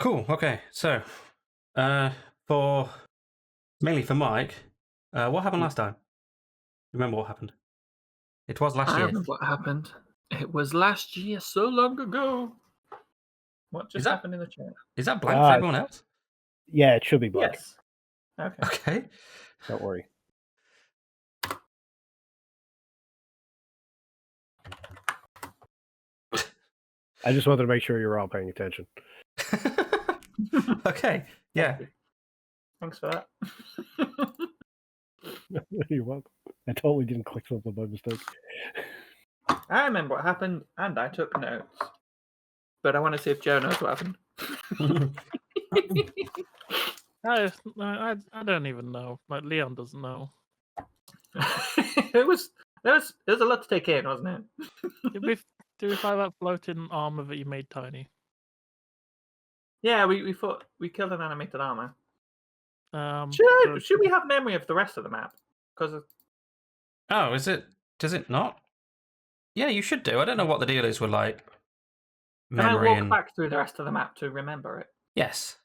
Cool. Okay. So, mainly for Mike, what happened last time? Remember what happened? It was last I year. remember what happened. It was last year, so long ago. What just happened in the chat? Is that blank for everyone else? Yeah, it should be blank. Yes. Okay. Okay. Don't worry. I just wanted to make sure you were all paying attention. Okay. Yeah. Thanks for that. You're welcome. I totally didn't click something by mistake. I remember what happened, and I took notes. But I want to see if Joe knows what happened. I don't even know. Like Leon doesn't know. There was a lot to take in, wasn't it? Did we find that floating armor that you made tiny? Yeah, we thought we killed an animated armor. So- Should we have memory of the rest of the map? Because Oh, is it? Does it not? Yeah, you should do. I don't know what the deal is with like can I memory walk and back through the rest of the map to remember it? yes.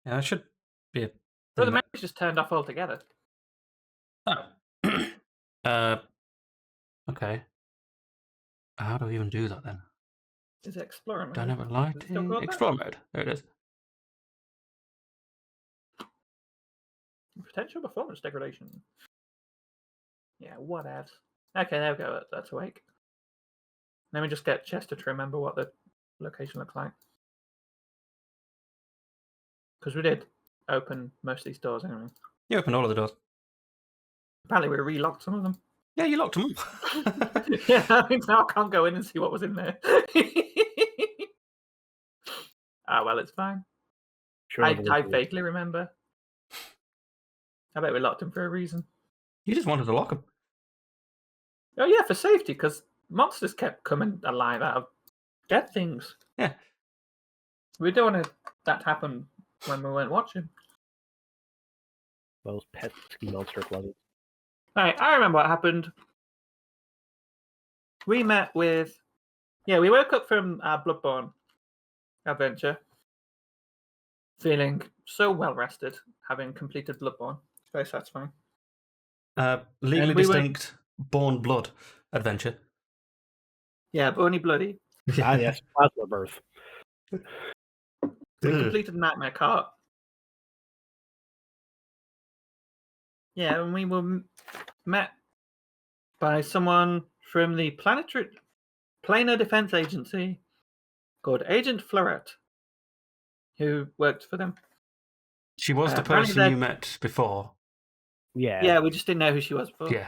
Yeah, that should be a. So the thing that- memory's just turned off altogether. Oh. Okay. How do we even do that then? Is it Explorer mode? Dynamic Is it still lighting. called that? Explore mode. There it is. Potential performance degradation. Yeah, whatevs. Okay, there we go. That's awake. Let me just get Chester to remember what the location looked like. Because we did open most of these doors anyway. You opened all of the doors. Apparently we relocked some of them. Yeah, you locked them up. Yeah, I mean, now I can't go in and see what was in there. Well, it's fine. Sure, I vaguely remember. I bet we locked him for a reason. You just wanted to lock them. Oh yeah, for safety, because monsters kept coming alive out of dead things. Yeah. We don't want that to happen when we weren't watching. Those pesky monster closets. Right, I remember what happened. We met with... Yeah, we woke up from our Bloodborne adventure feeling so well rested, having completed Bloodborne. It's very satisfying. Legally And we distinct Born Blood adventure. Yeah, but only bloody. Ah, yes, plasma birth. We completed Nightmare Cart. Yeah, and we were met by someone from the Planar Defense Agency called Agent Fleuret, who worked for them. She was the apparently person you met before. Yeah. Yeah, we just didn't know who she was before. Yeah.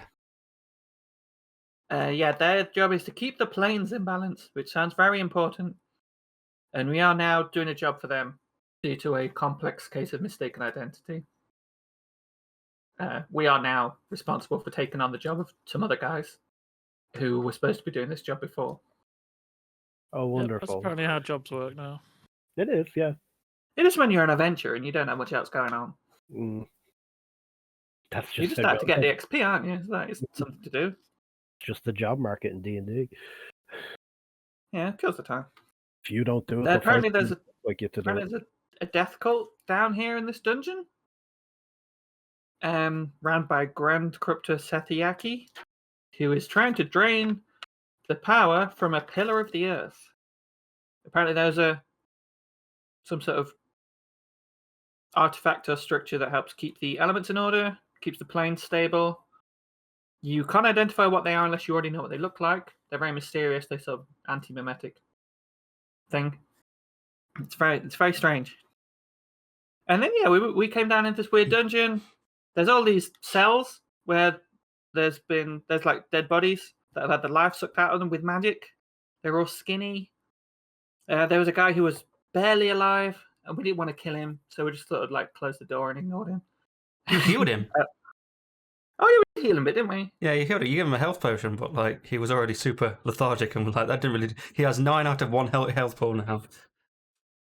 Yeah, their job is to keep the planes in balance, which sounds very important. And we are now doing a job for them due to a complex case of mistaken identity. We are now responsible for taking on the job of some other guys who were supposed to be doing this job before. Oh, Yep, wonderful. that's apparently how jobs work now. It is, yeah. It is when you're an adventurer and you don't know much else going on. That's just You just start to get the XP, aren't you? That is something to do. just the job market in D&D. Yeah, it kills the time. If you don't do it, Apparently there's there's a death cult down here in this dungeon. Ran by Grand Corruptor Sethiaki, who is trying to drain the power from a pillar of the earth. Apparently there's some sort of artifact or structure that helps keep the elements in order, keeps the plane stable. You can't identify what they are unless you already know what they look like. They're very mysterious. They're sort of anti-mimetic thing. It's very strange. And then we came down into this weird dungeon. There's all these cells where there's like dead bodies that have had the life sucked out of them with magic. They're all skinny. There was a guy who was barely alive, and we didn't want to kill him, so we just sort of like closed the door and ignored him. You healed him. Oh yeah, we healed him a bit, didn't we? Yeah, you healed him. You gave him a health potion, but like he was already super lethargic and like that didn't really. He has 9 out of 1 health pool now.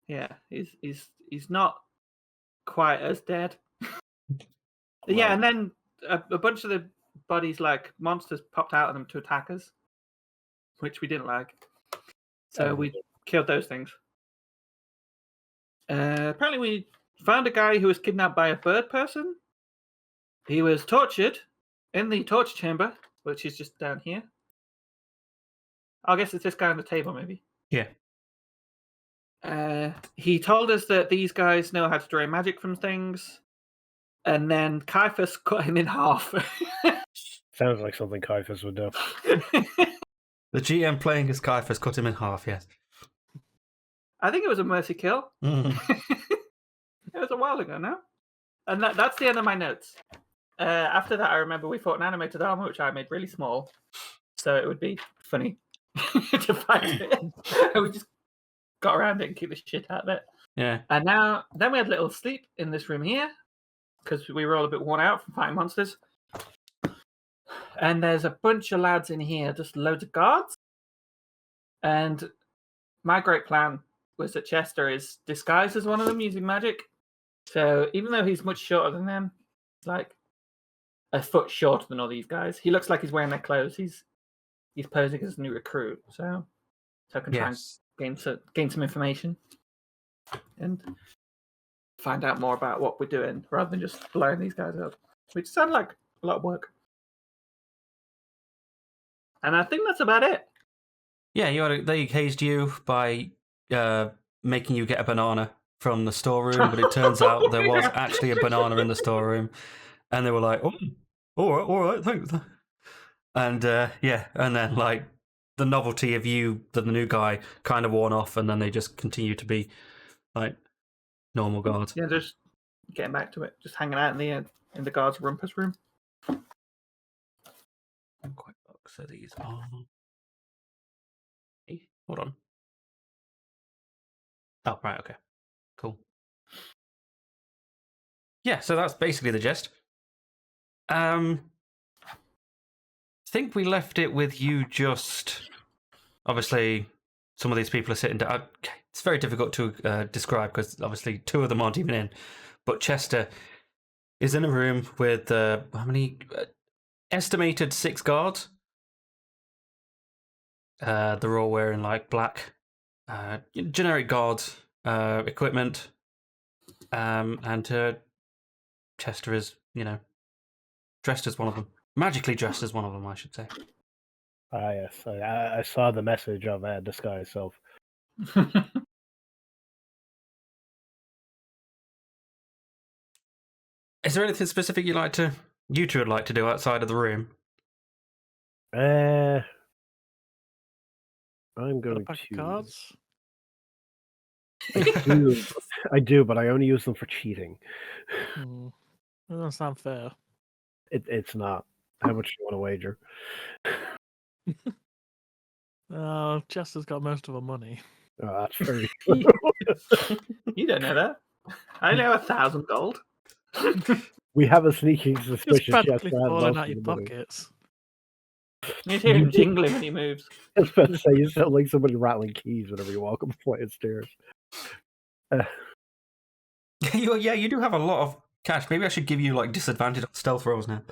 Yeah, he's not quite as dead. Yeah, and then a bunch of the bodies, like monsters, popped out of them to attack us. which we didn't like. So we killed those things. Apparently, we found a guy who was kidnapped by a bird person. He was tortured in the torture chamber, which is just down here. I guess it's this guy on the table, maybe. Yeah. He told us that these guys know how to drain magic from things, and then Caiaphas cut him in half. Sounds like something Caiaphas would do. The GM playing as Caiaphas cut him in half, yes. I think it was a mercy kill. Mm. It was a while ago now. And that's the end of my notes. After that, I remember we fought an animated armor, which I made really small, so it would be funny to fight it. We just got around it and kicked the shit out of it. Yeah. And then we had a little sleep in this room here, because we were all a bit worn out from fighting monsters. And there's a bunch of lads in here, just loads of guards. And my great plan was that Chester is disguised as one of them using magic. So even though he's much shorter than them, like a foot shorter than all these guys, he looks like he's wearing their clothes. He's posing as a new recruit. So I can try and gain some information and find out more about what we're doing rather than just blowing these guys up, which sounded like a lot of work. And I think that's about it. Yeah, they hazed you by making you get a banana from the storeroom, but it turns out there was actually a banana in the storeroom, and they were like, "Oh, all right, thanks." And and then like the novelty of you, the new guy, kind of worn off, and then they just continue to be like normal guards. Yeah, just getting back to it, just hanging out in the guards' rumpus room. Quite box. So these are. Hey, hold on. Oh, right, okay. Cool. Yeah, so that's basically the gist. I think we left it with you just... Obviously, some of these people are sitting down. It's very difficult to describe because obviously two of them aren't even in. But Chester is in a room with, how many? Estimated 6 guards. They're all wearing like black, generic guard equipment. And Chester is, dressed as one of them. Magically dressed as one of them, I should say. Ah, yes. I saw the message of disguise self. Is there anything specific you two would like to do outside of the room? I'm Got a going pack to. of cards. I do, but I only use them for cheating. That doesn't sound fair. It's not. How much do you want to wager? Chester's got most of her money. Oh, that's very You don't know that. I only have 1,000 gold. We have a sneaking It's suspicion. practically Chester has falling most out of your the money. pockets. You hear him jingling when he moves. I was about to say, you sound like somebody rattling keys whenever you walk up a flight of stairs. You do have a lot of cash. Maybe I should give you like disadvantage on stealth rolls now.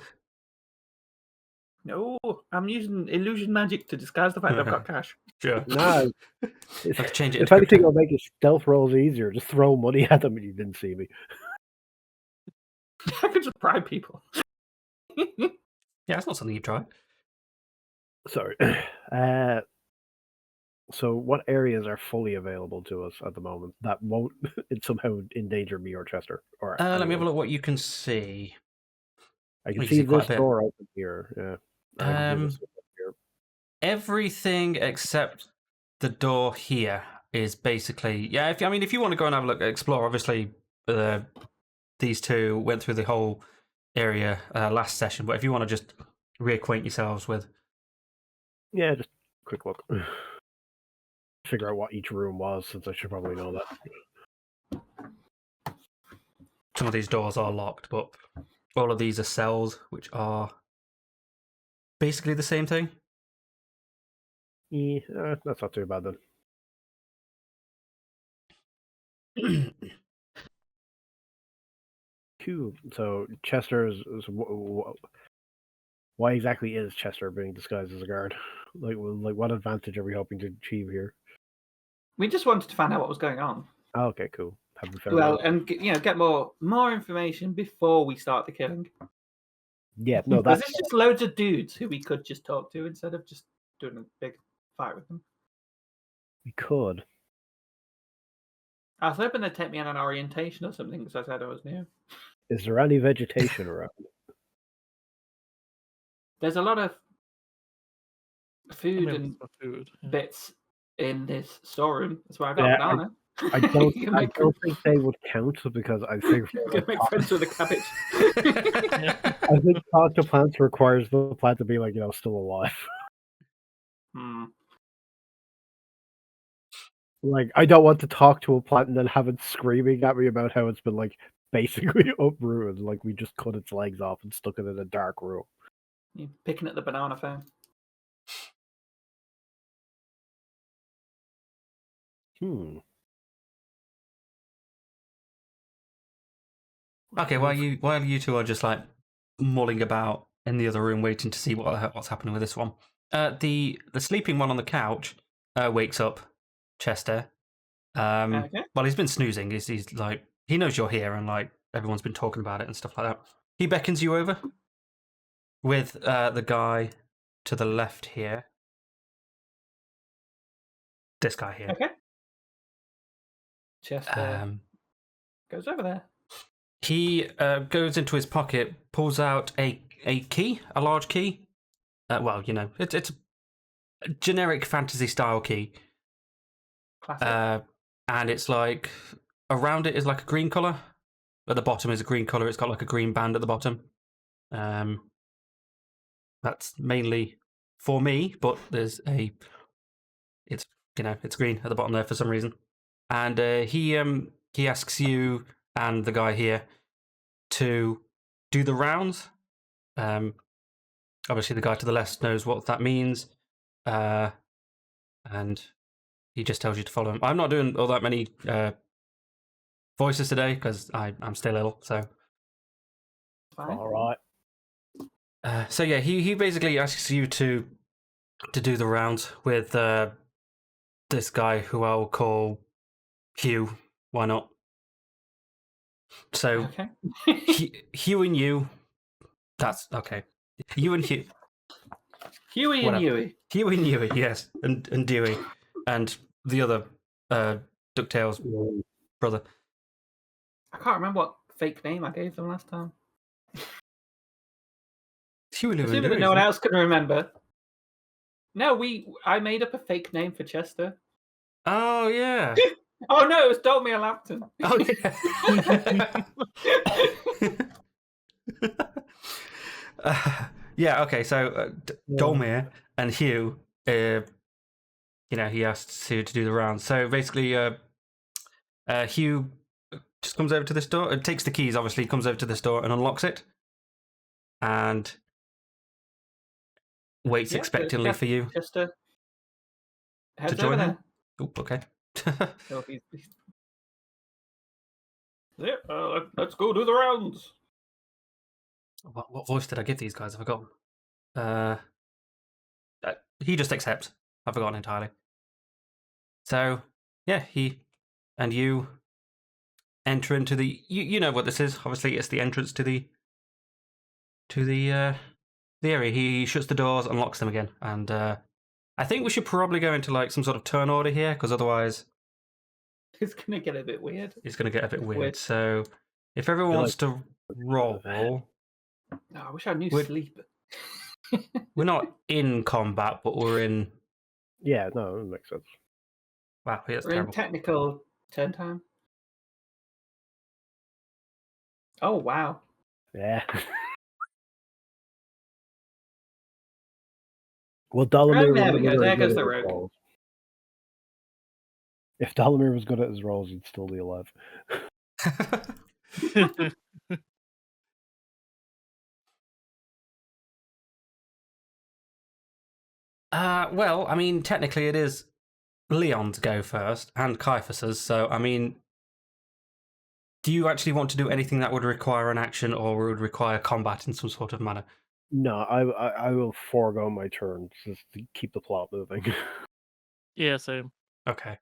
No, I'm using illusion magic to disguise the fact I've got cash. Sure. No, Have to change it. if into anything, crypto. it'll make your stealth rolls easier. Just throw money at them and you didn't see me. I could just bribe people. Yeah, that's not something you've tried. Sorry. So what areas are fully available to us at the moment that won't somehow endanger me or Chester? Or Let me have a anyone? look what you can see. I can you see quite this a bit. door open here. Yeah. I can see this one here. Everything except the door here is basically if you want to go and have a look, explore. Obviously, these two went through the whole area last session, but if you want to just reacquaint yourselves with, Yeah, just a quick look. Figure out what each room was, since I should probably know that. some of these doors are locked, but all of these are cells, which are basically the same thing. Yeah, that's not too bad then. Cool. So Chester is Why exactly is Chester being disguised as a guard? Like, what advantage are we hoping to achieve here? We just wanted to find out what was going on. Oh, okay, cool. Have we found Well, out? and get more information before we start the killing. Yeah, no, Because that's it's just loads of dudes who we could just talk to instead of just doing a big fight with them. we could. I was hoping they'd take me on an orientation or something because I said I was new. Is there any vegetation around? There's a lot of I food mean, and for food. Yeah. bits in this storeroom. That's why I got Yeah, a banana. I don't. You can I make, don't think they would count because I think you can make friends with a cabbage. I think talk to plants requires the plant to be like still alive. Hmm. Like I don't want to talk to a plant and then have it screaming at me about how it's been like basically uprooted. Like we just cut its legs off and stuck it in a dark room. You're picking at the banana phone. Okay, while you two are just like mulling about in the other room, waiting to see what's happening with this one, the sleeping one on the couch wakes up, Chester. Okay. Well, he's been snoozing. He's like he knows you're here, and like everyone's been talking about it and stuff like that. He beckons you over with the guy to the left here. This guy here. Okay. Chester goes over there. He goes into his pocket, pulls out a key, a large key. Well, it's a generic fantasy style key. Classic. And it's like around it is like a green color. At the bottom is a green color. It's got like a green band at the bottom. That's mainly for me, but there's it's green at the bottom there for some reason. And he asks you and the guy here to do the rounds. Obviously, the guy to the left knows what that means, and he just tells you to follow him. I'm not doing all that many voices today because I'm still ill. So, Fine. All right. so yeah, he basically asks you to do the rounds with this guy who I'll call Hugh. Why not? So, Okay. Hugh and you. That's okay. You and Hugh. Huey and Whatever. Huey. Huey and Huey, yes, and Dewey, and the other DuckTales brother. I can't remember what fake name I gave them last time. Huey, Lou, and Assuming that Dewey. no one else can remember. No, I made up a fake name for Chester. Oh yeah. Oh no, it was Dolmir Lampton. Oh yeah. Yeah. Okay. So Dolmir and Hugh, he asked to do the round. So basically, Hugh just comes over to this door. It takes the keys. Obviously, comes over to this door and unlocks it, and waits expectantly for you Chester heads to join over him. Oh, okay. there. So yeah, let's go do the rounds. What voice did I give these guys? I've forgotten. He just accepts. I've forgotten entirely. So yeah, he and you enter into the. You know what this is. Obviously, it's the entrance to the area. He shuts the doors and locks them again. And I think we should probably go into like some sort of turn order here, because otherwise It's gonna get a bit weird. it's going to get a bit weird. So if everyone wants to roll. No, I wish I knew We're- sleep. We're not in combat, but we're in. Yeah, no, that makes sense. Wow, that's We're in terrible. technical turn time. Oh wow. Yeah. Well, Dolomir. Oh, there we go. There goes the rogue. Rolls. If Dolomir was good at his rolls, he'd still be alive. Well, I mean, technically it is Leon's go first and Caiaphas's, so I mean, do you actually want to do anything that would require an action or would require combat in some sort of manner? No, I will forego my turn just to keep the plot moving. Yeah, same. Okay.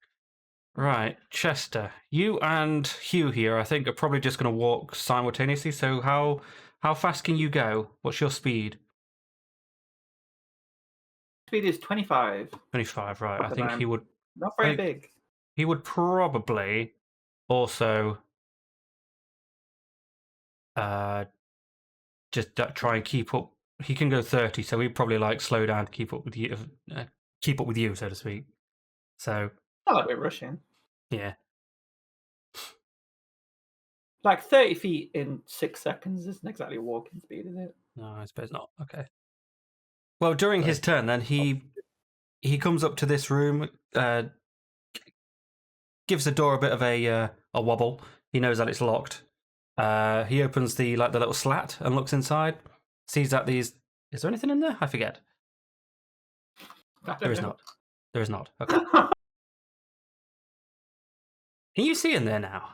Right, Chester, you and Hugh here, I think, are probably just going to walk simultaneously. So how fast can you go? What's your speed? Speed is 25. 25, right. I But think he I'm would not I very think big. he would probably also just try and keep up. He can go 30, so he'd probably like slow down to keep up with you, so to speak. So Not like we're rushing. yeah, Like 30 feet in 6 seconds isn't exactly a walking speed, is it? no, I suppose not. Okay. Well, during his Right. turn, then he comes up to this room, gives the door a bit of a wobble. He knows that it's locked. He opens the little slat and looks inside. Sees that these. Is there anything in there? I forget. I There don't is know. not. There is not. Okay. Can you see in there now?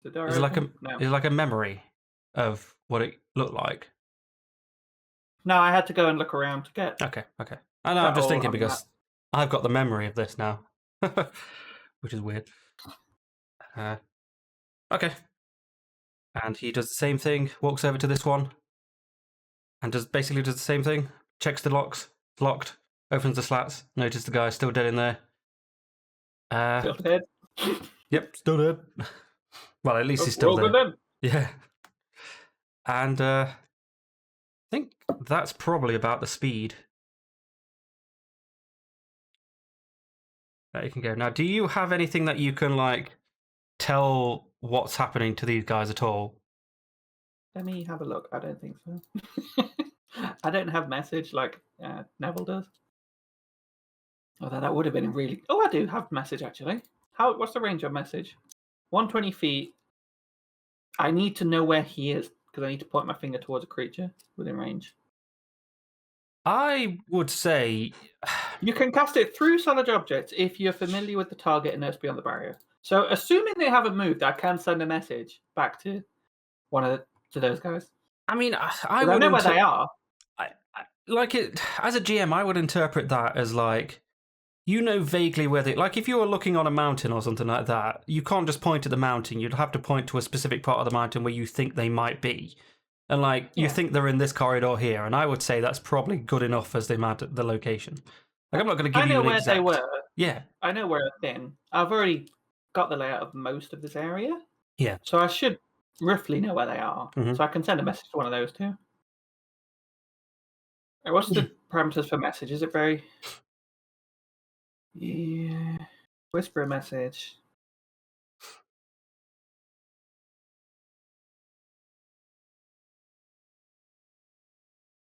The door Is it like a open? No. is it like a memory of what it looked like? No, I had to go and look around to get. Okay. Okay. I know. That I'm just all thinking on because I've got the memory of this now, which is weird. Okay. And he does the same thing. Walks over to this one, and basically does the same thing. Checks the locks. Locked. Opens the slats. Notices the guy's still dead in there. Still dead. Yep, still dead. Well, at least he's We're still all there. good then. Yeah. And I think that's probably about the speed that you can go. Now, do you have anything that you can like tell what's happening to these guys at all? Let me have a look. I don't think so. I don't have message like Neville does. Although that would have been really. Oh, I do have message actually. What's the range of message? 120 feet. I need to know where he is because I need to point my finger towards a creature within range. I would say You can cast it through solid objects if you're familiar with the target and knows beyond the barrier. So, assuming they haven't moved, I can send a message back to to those guys. I mean, I 'Cause I would know where they are. like it as a GM. I would interpret that as like you know vaguely where they like if you were looking on a mountain or something like that. You can't just point at the mountain. You'd have to point to a specific part of the mountain where you think they might be, and like you Yeah. think they're in this corridor here. And I would say that's probably good enough as they matter the location. Like I'm not going to give I you know an where exact. they were. Yeah, I know where I've been. I've already got the layout of most of this area. yeah. So I should roughly know where they are. Mhm. So I can send a message to one of those two. What's the parameters for message? Is it very... Yeah. Whisper a message.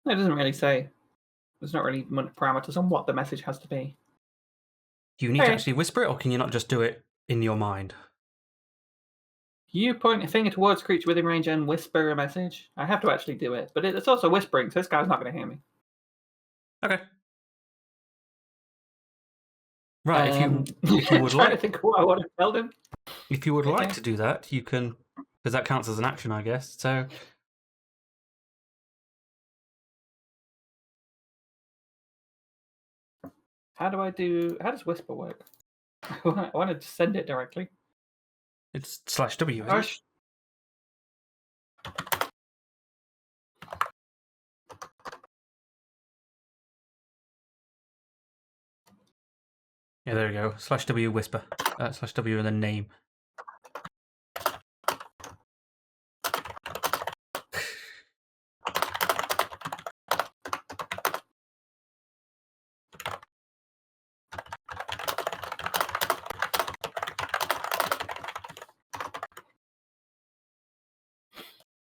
It doesn't really say. There's not really much parameters on what the message has to be. Do you need to Hey. actually whisper it, or can you not just do it in your mind? You point a finger towards a creature within range and whisper a message. I have to actually do it, but it's also whispering, so this guy's not going to hear me. Okay. Right. If you would trying to like, think of what I want to tell them. if you would like Okay. to do that, you can, because that counts as an action, I guess. So How does whisper work? I wanted to send it directly. it's /W. Isn't Oh, it? Yeah, there we go. /W whisper. /W and then name.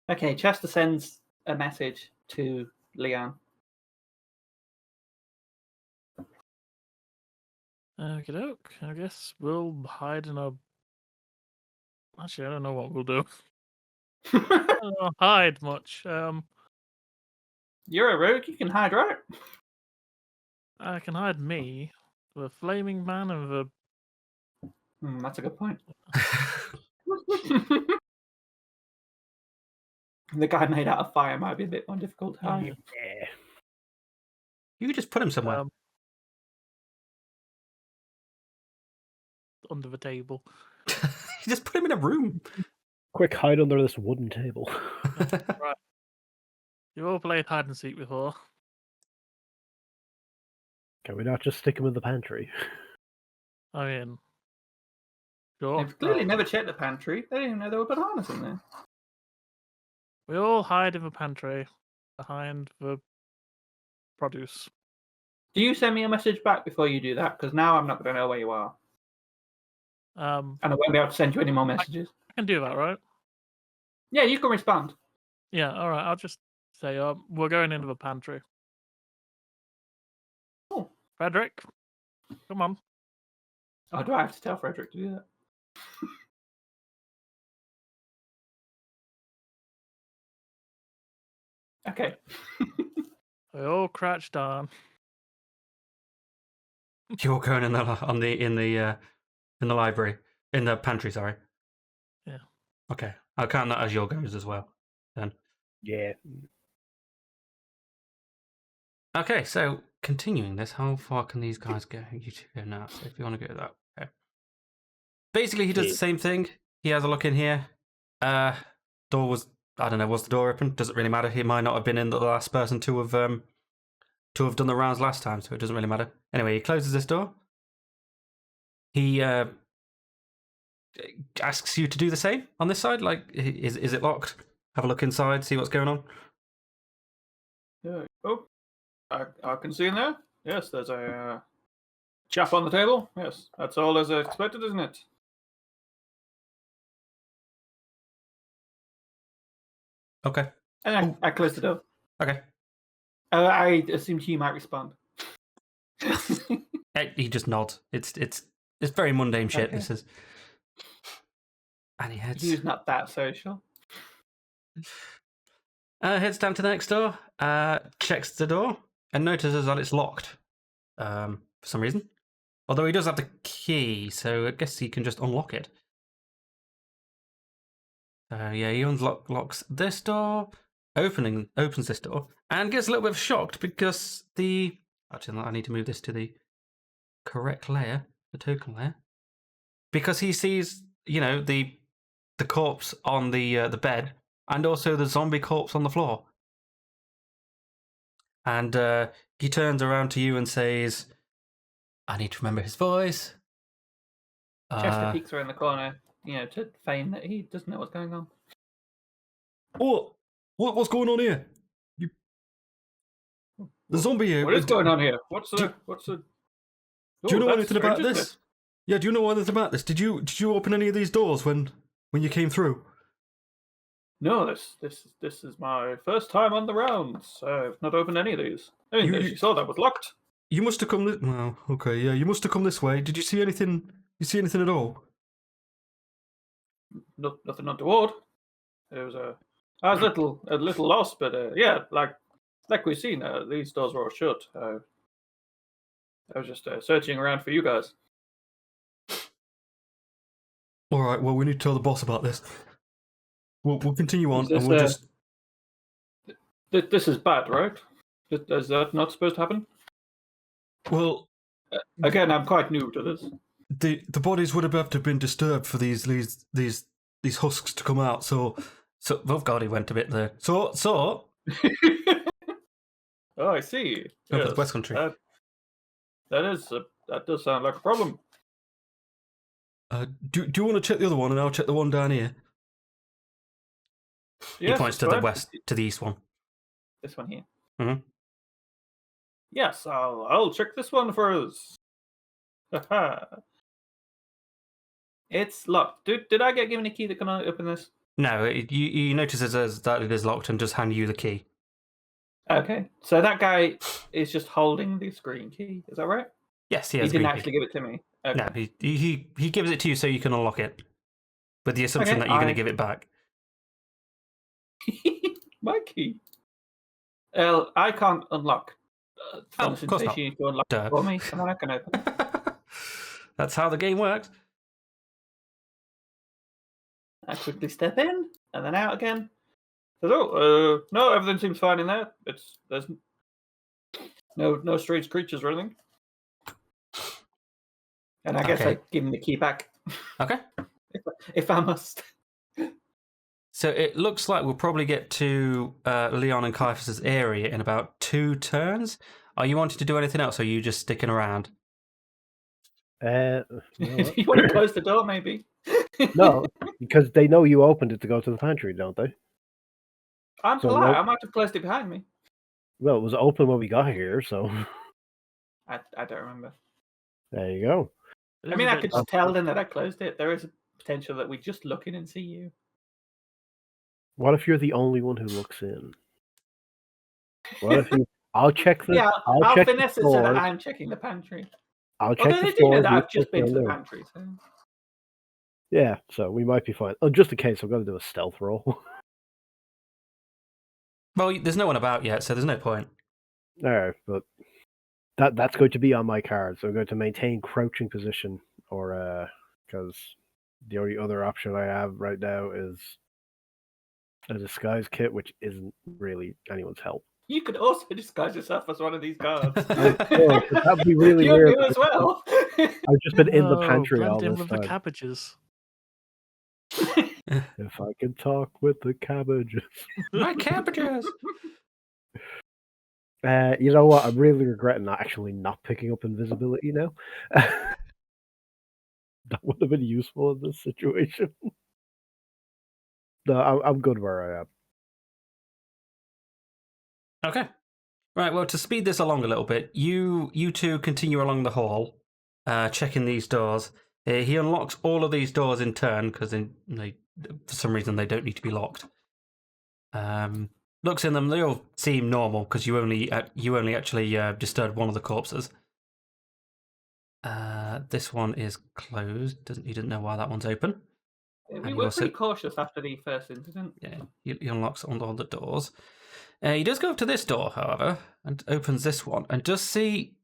Okay, Chester sends a message to Leon. Okie doke. I guess we'll hide in a. Actually, I don't know what we'll do. I don't know, hide much. You're a rogue, you can hide, right? I can hide me, the flaming man, and the. That's a good point. The guy made out of fire might be a bit more difficult to hide. Yeah. You could just put him somewhere. Under the table. You just put him in a room. Quick, hide under this wooden table. Right. You've all played hide and seek before. Can we not just stick him in the pantry? I mean, sure. They've clearly never checked the pantry. They didn't even know there were bananas in there. We all hide in the pantry behind the produce. Do you send me a message back before you do that? Because now I'm not going to know where you are. And I won't be able to send you any more messages. I can do that, right? Yeah, you can respond. Yeah, all right. I'll just say, we're going into the pantry. Oh. Frederick, come on. Oh, do I have to tell Frederick to do that? Okay. We all crouch down. You're going in the library, in the pantry. Sorry. Yeah. Okay, I'll count that as your goes as well. Then. Yeah. Okay, so continuing this, how far can these guys go? You two go now. So if you want to go that way. Basically, he does the same thing. He has a look in here. Door was, I don't know, was the door open? Doesn't really matter. He might not have been in the last person to have done the rounds last time, so it doesn't really matter. Anyway, he closes this door. He asks you to do the same on this side. Like, is it locked? Have a look inside, see what's going on. Yeah. Oh, I can see in there. Yes, there's a chap on the table. Yes, that's all as expected, isn't it? Okay. And I closed the door. Okay. I assumed he might respond. He just nods. It's very mundane shit. Okay. This is. And he heads. He's not that social. Heads down to the next door. Checks the door and notices that it's locked. For some reason. Although he does have the key, so I guess he can just unlock it. Yeah, he unlocks this door, opens this door, and gets a little bit shocked because actually, I need to move this to the correct layer, the token layer, because he sees, the corpse on the bed, and also the zombie corpse on the floor. And he turns around to you and says, "I need to remember his voice." Chester peeks around the corner, to feign that he doesn't know what's going on. What's going on here? The zombie here. What is going on here? What's the? Do you know anything about this? Yeah, do you know anything about this? Did you open any of these doors when you came through? No, this is my first time on the rounds. I've not opened any of these. I mean, you saw that was locked. You must have come. Well, okay, yeah, you must have come this way. Did you see anything? You see anything at all? Nothing untoward. It was I was a little lost, but yeah, like we've seen, these doors were all shut. I was just searching around for you guys. All right. Well, we need to tell the boss about this. We'll continue on, This, and we'll just. This is bad, right? Is that not supposed to happen? Well, again, I'm quite new to this. The bodies would have to been disturbed for these husks to come out. So oh God, he went a bit there. So. Oh, I see. Yes, West Country. That does sound like a problem. Do you want to check the other one, and I'll check the one down here? Yes, he points to the west, to the east one. This one here. Mm-hmm. Yes, I'll check this one for us. It's locked. Did I get given a key that can open this? No, you notice that it is locked and just hand you the key. Okay, so that guy is just holding the screen key. Is that right? Yes, he didn't actually give it to me. Okay. No, he gives it to you so you can unlock it, with the assumption that you're going to give it back. My key. Well, I can't unlock. Of course not. You need to unlock it for me, and then I can open it. That's how the game works. I quickly step in, and then out again. Says, "Oh, no, everything seems fine in there. There's no strange creatures or anything." And I guess Okay. I give him the key back Okay. if I must. So it looks like we'll probably get to Leon and Caiaphas's area in about 2 turns. Are you wanting to do anything else, or are you just sticking around? You know what? You want to close the door, maybe? No, because they know you opened it to go to the pantry, don't they? I'm So polite. no- I might have closed it behind me. Well, it was open when we got here, so I don't remember. there you go. It I is mean, a I bit- could just tell them that I closed it. There is a potential that we just look in and see you. What if you're the only one who looks in? What if you? I'll check the. Yeah, I'll check the finesse it so that stores. I'm checking the pantry. I'll check Although the they do know stores. that you I've just check been to down the there. pantry. So. Yeah, so we might be fine. Oh, just in case, I'm going to do a stealth roll. Well, there's no one about yet, so there's no point. All right, but that's going to be on my card. So I'm going to maintain crouching position, or because the only other option I have right now is a disguise kit, which isn't really anyone's help. You could also disguise yourself as one of these guards. But that'd be really You're weird. new as well. I've just been in the No, pantry all blend in this with the time. cabbages. If I can talk with the cabbages. My cabbages! You know what? I'm really regretting not picking up invisibility now. That would have been useful in this situation. No, I'm good where I am. Okay. Right, well, to speed this along a little bit, you two continue along the hall, checking these doors. He unlocks all of these doors in turn, because for some reason they don't need to be locked. Looks in them, they all seem normal, because you only actually disturbed one of the corpses. This one is closed. He didn't know why that one's open. We you were also- pretty cautious after the first incident. Yeah, he unlocks all the doors. He does go up to this door, however, and opens this one, and does see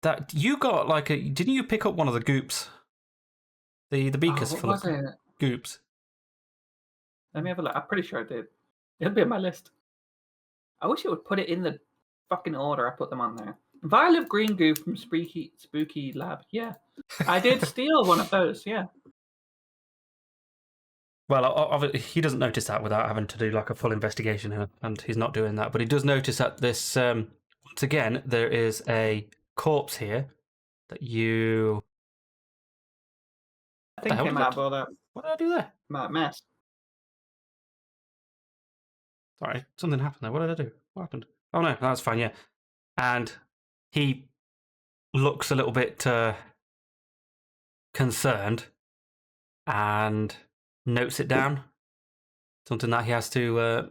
that you got like a. Didn't you pick up one of the goops? The beakers What full was of it? goops. Let me have a look. I'm pretty sure I did. It'll be on my list. I wish it would put it in the fucking order I put them on there. Vial of green goo from Spooky Lab. Yeah. I did steal one of those, yeah. Well, he doesn't notice that without having to do like a full investigation, and he's not doing that. But he does notice that this once again there is a corpse here that you. I think hell I did might I have do? all that. What did I do there? Might mess. Sorry, something happened there. What did I do? What happened? Oh no, that's fine. Yeah, and he looks a little bit concerned and notes it down. Something that he has to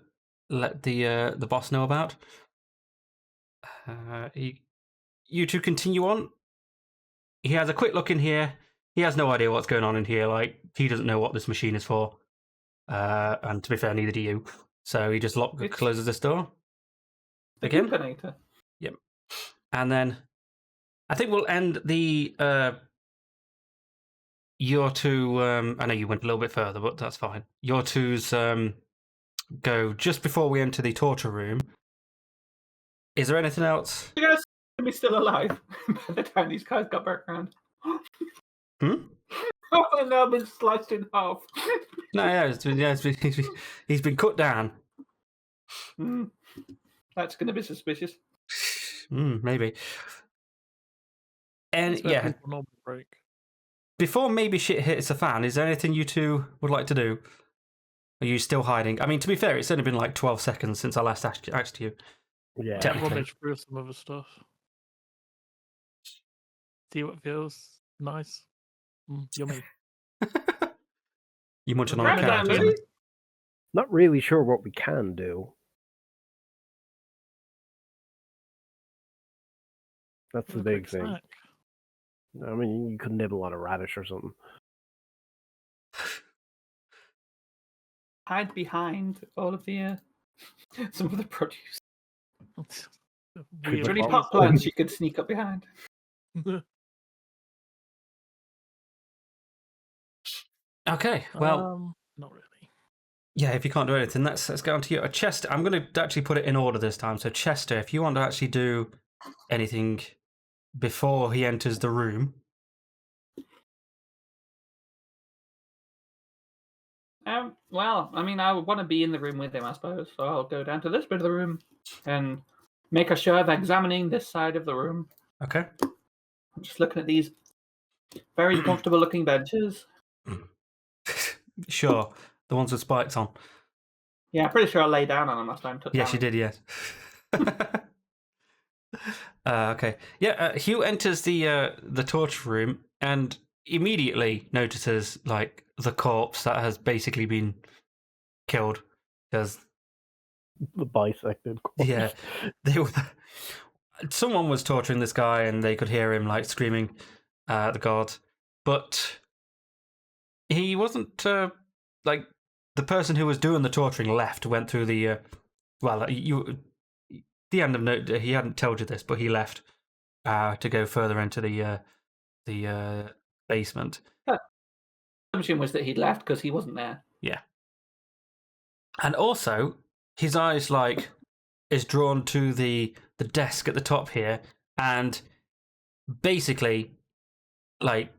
let the boss know about. You two continue on. He has a quick look in here. He has no idea what's going on in here. Like, he doesn't know what this machine is for. And to be fair, neither do you. So he just closes this door. The Again? Goopinator. Yep. And then I think we'll end the your two. I know you went a little bit further, but that's fine. Your two's go just before we enter the torture room. Is there anything else? You guys be still alive by the time these guys got back around. Hmm? Half of them now been sliced in half. No, yeah, he's been cut down. That's going to be suspicious. Maybe. And That's where yeah, people normally break. before maybe shit hits the fan, is there anything you two would like to do? Are you still hiding? I mean, to be fair, it's only been like 12 seconds since I last asked you. Yeah. Technically. Rummage through some other stuff. See what feels nice. Yummy. You munching on a Remember that carrot, isn't movie? it? Not really sure what we can do. That's the A big quick thing. snack. I mean, you could nibble on a radish or something. Hide behind all of the some of the produce. Weird Really Well, pot plants you could sneak up behind. Okay, well, not really. Yeah, if you can't do anything, let's get on to you. Chester, I'm going to actually put it in order this time. So, Chester, if you want to actually do anything before he enters the room. Well, I mean, I would want to be in the room with him, I suppose. So I'll go down to this bit of the room and make a show of examining this side of the room. Okay. I'm just looking at these very comfortable-looking benches. Sure. The ones with spikes on. Yeah, I'm pretty sure I lay down on them last time. Yes, you did, yes. Okay. Yeah, Hugh enters the torture room and immediately notices like the corpse that has basically been killed because The bisected corpse. yeah, they were. Someone was torturing this guy and they could hear him like screaming at the guards, but he wasn't like the person who was doing the torturing left. Went through the the end of note. He hadn't told you this, but he left to go further into the basement. The assumption was that he'd left because he wasn't there. Yeah, and also his eyes like is drawn to the desk at the top here, and basically, like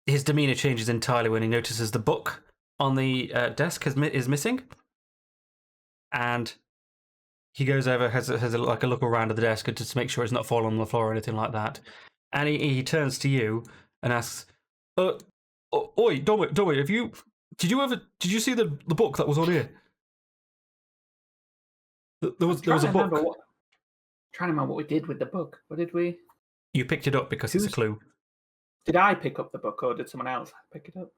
his demeanor changes entirely when he notices the book on the desk is missing, and he goes over, has a look around at the desk just to make sure it's not fallen on the floor or anything like that, and he turns to you and asks, "Oi, Dommy, did you see the book that was on here? There was a book." Trying to remember what we did with the book. What did we? You picked it up because it's a clue. Did I pick up the book or did someone else pick it up?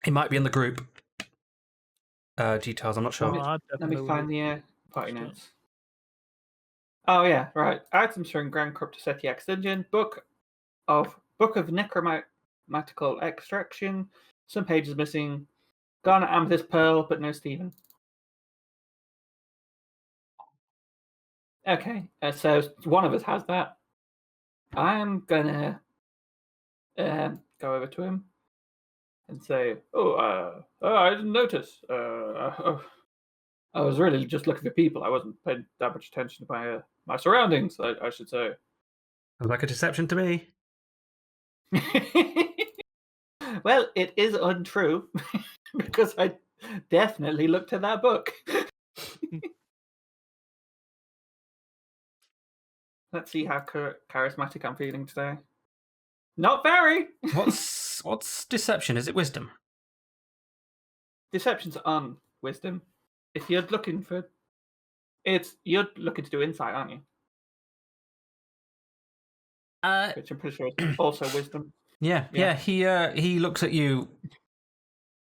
It might be in the group details. I'm not sure. Let me find the party notes. Oh yeah, right. Items from Grand Cryptosetti X Dungeon. Book of Necromantical Extraction. Some pages missing. Garnet Amethyst Pearl, but no Stephen. Okay, so one of us has that. I'm gonna go over to him and say, I didn't notice. I was really just looking for people. I wasn't paying that much attention to my surroundings, I should say." Sounds like a deception to me. Well, it is untrue because I definitely looked at that book. Let's see how charismatic I'm feeling today. Not very. What's deception? Is it wisdom? Deception's on wisdom. If you're looking for you're looking to do insight, aren't you? Which I'm pretty sure is also wisdom. Yeah. He looks at you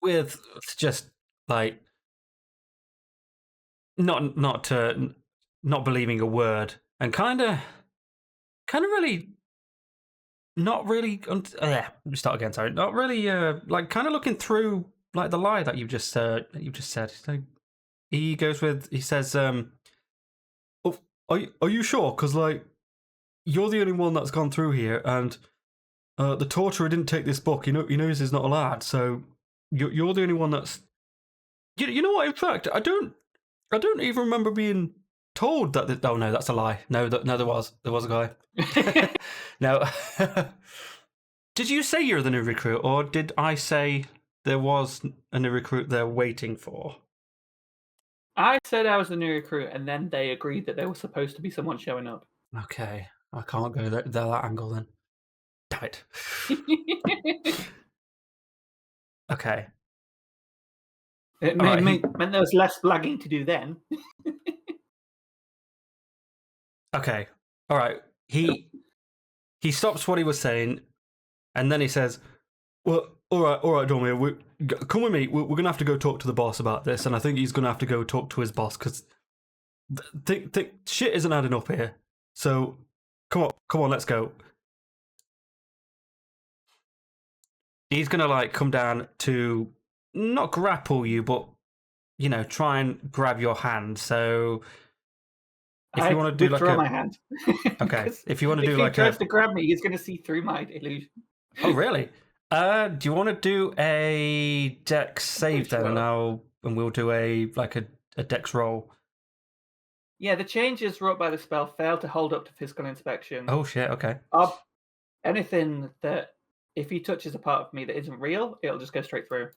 with just like not believing a word, and kind of really not really. Let me start again. Sorry, not really. Like kind of looking through like the lie that you've just said. So he goes with. He says, "Oh, are you sure? Because like you're the only one that's gone through here, and the torturer didn't take this book. He knows he's not allowed. So you're the only one that's. You know what? In fact, I don't even remember being told that. Oh no, that's a lie. No, there was a guy. No. Did you say you're the new recruit, or did I say there was a new recruit they're waiting for? I said I was the new recruit, and then they agreed that there was supposed to be someone showing up. Okay, I can't go that angle then. Damn it. Okay. It meant there was less flagging to do then. Okay. All right. He stops what he was saying, and then he says, "Well, all right, Domir, come with me. We're gonna have to go talk to the boss about this, and I think he's gonna have to go talk to his boss because shit isn't adding up here. So, come on, let's go." He's gonna like come down to not grapple you, but try and grab your hand. So. If you want to do like my hand. Okay. If you want to do like if he tries to grab me, he's going to see through my illusion. Oh, really? Do you want to do a dex save then, and I'll and we'll do a dex roll. Yeah, the changes wrought by the spell fail to hold up to physical inspection. Oh shit! Okay. Anything that if he touches a part of me that isn't real, it'll just go straight through.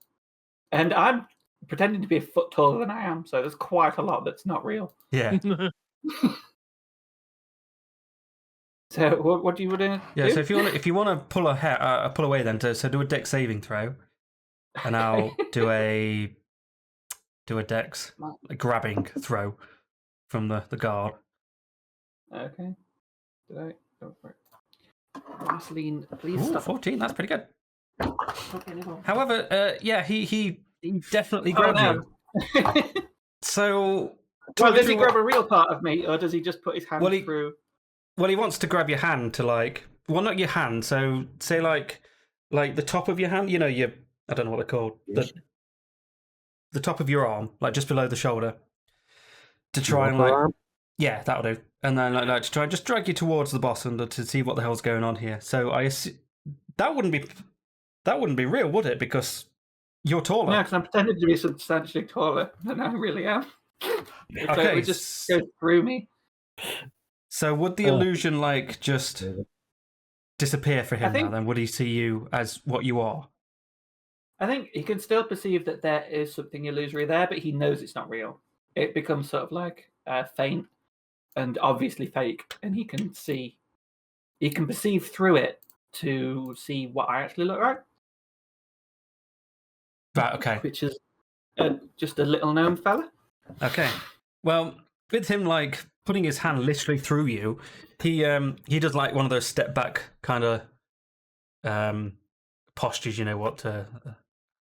And I'm pretending to be a foot taller than I am, so there's quite a lot that's not real. Yeah. So what do you want to do? Yeah. So if you want to pull away, then so do a dex saving throw, and I'll do a dex grabbing throw from the guard. Okay. Did I go for it? Vaseline, please Ooh, stop. 14. That's pretty good. Okay, never mind. However, yeah, he definitely grabbed you. So, well, does he grab a real part of me, or does he just put his hand through? Well, he wants to grab your hand to not your hand. So, say like the top of your hand. You know, I don't know what they're called. The top of your arm, like just below the shoulder, to try and yeah, that'll do. And then to try and just drag you towards the boss and to see what the hell's going on here. So I assume that wouldn't be real, would it? Because you're taller. No, because I'm pretending to be substantially taller than I really am. So it would just go through me. So would the illusion just disappear for him now? Then would he see you as what you are? I think he can still perceive that there is something illusory there, but he knows it's not real. It becomes sort of like faint and obviously fake, and he can perceive through it to see what I actually look like. Right. Okay. Which is just a little known fella. Okay. Well, with him putting his hand literally through you, he does one of those step back kind of postures. You know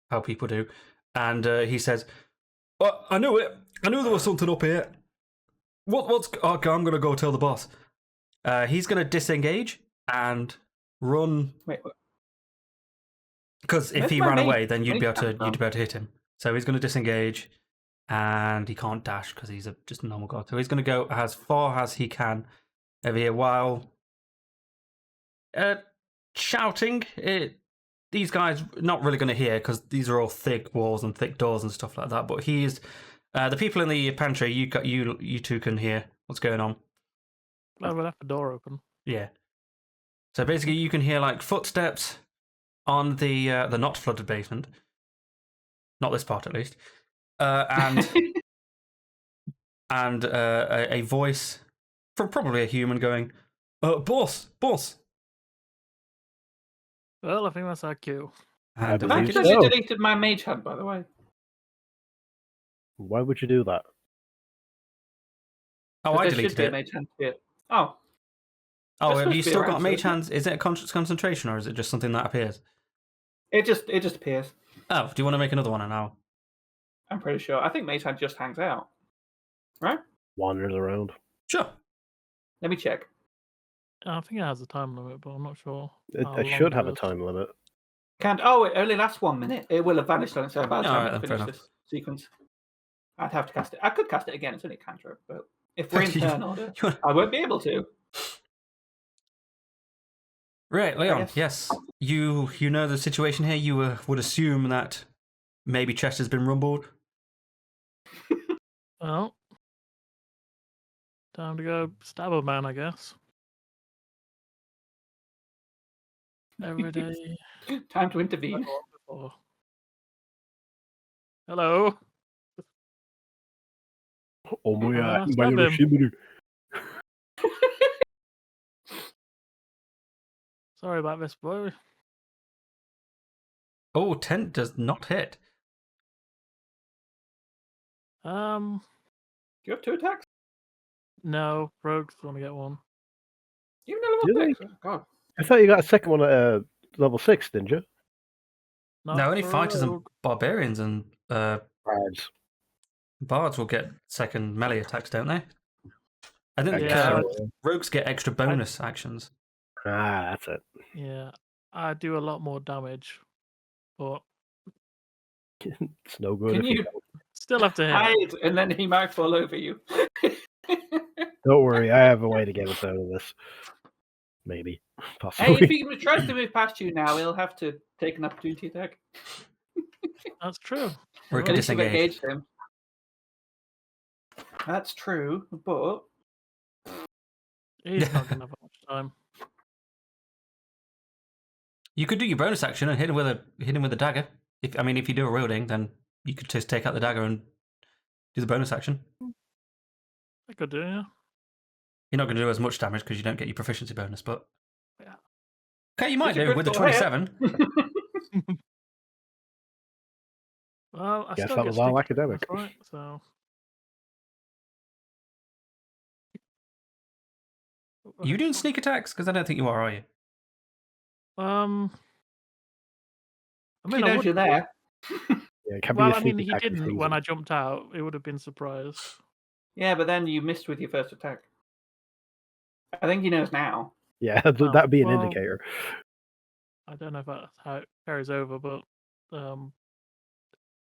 how people do, and he says, "Oh, I knew it. I knew there was something up here. What's okay? I'm gonna go tell the boss." He's gonna disengage and run. Wait, what? Because if he ran away, then you'd be able to hit him. So he's gonna disengage, and he can't dash because he's just a normal god. So he's gonna go as far as he can over here while shouting. These guys not really going to hear because these are all thick walls and thick doors and stuff like that. But he's the people in the pantry. You two can hear what's going on. Well, we left the door open. Yeah. So basically, you can hear footsteps on the not flooded basement. Not this part, at least. And and a voice from probably a human going, "Boss." Well, I think that's our cue. I've actually deleted my mage hand, by the way. Why would you do that? Oh, I deleted it. Mage hand here. Oh, have you still got mage hands? Is it a conscious concentration, or is it just something that appears? It just appears. Oh, do you want to make another one now? I'm pretty sure. I think mage hand just hangs out, right? Wanders around. Sure. Let me check. I think it has a time limit, but I'm not sure. It should have a time limit. It only lasts 1 minute. It will have vanished on its own by the time I finish this sequence. I'd have to cast it. I could cast it again. It's only a cantrip, but if we're in turn order, I won't be able to. Right, Leon. Yes, you know the situation here. You would assume that maybe Chester's been rumbled. Well, time to go stab a man, I guess. Every day. Time to intervene. Hello. Oh my God! Sorry about this, boy. Oh, 10 does not hit. Do you have 2 attacks? No, rogues only get 1. Even level 6? Oh, God. I thought you got a second one at level 6, didn't you? No, only fighters and barbarians and Bards. Bards will get second melee attacks, don't they? I think rogues get extra bonus actions. Ah, that's it. Yeah, I do a lot more damage, but it's no good. Can you still have to hit? Hide, and then he might fall over you. Don't worry, I have a way to get us out of this. Maybe, possibly. Hey, if he tries to move past you now, he'll have to take an opportunity attack. That's true. Or you At could least you've disengage. engaged him. That's true, but He's not going to have much time. You could do your bonus action and hit him with a dagger. If you do a wielding, then you could just take out the dagger and do the bonus action. I could do, yeah. You're not going to do as much damage because you don't get your proficiency bonus, but Yeah. okay, you might It's a do with the critical hit. 27. Well, I Guess still that get was all sneak academic. attack, right? So. Are you doing sneak attacks? Because I don't think you are you? I he mean, I knows would. you're there. Yeah, it can Well, be a I mean, sneak he attack didn't season. when I jumped out. It would have been surprised. Yeah, but then you missed with your first attack. I think he knows now. Yeah, Oh, that'd be an well, indicator. I don't know if that's how it carries over, but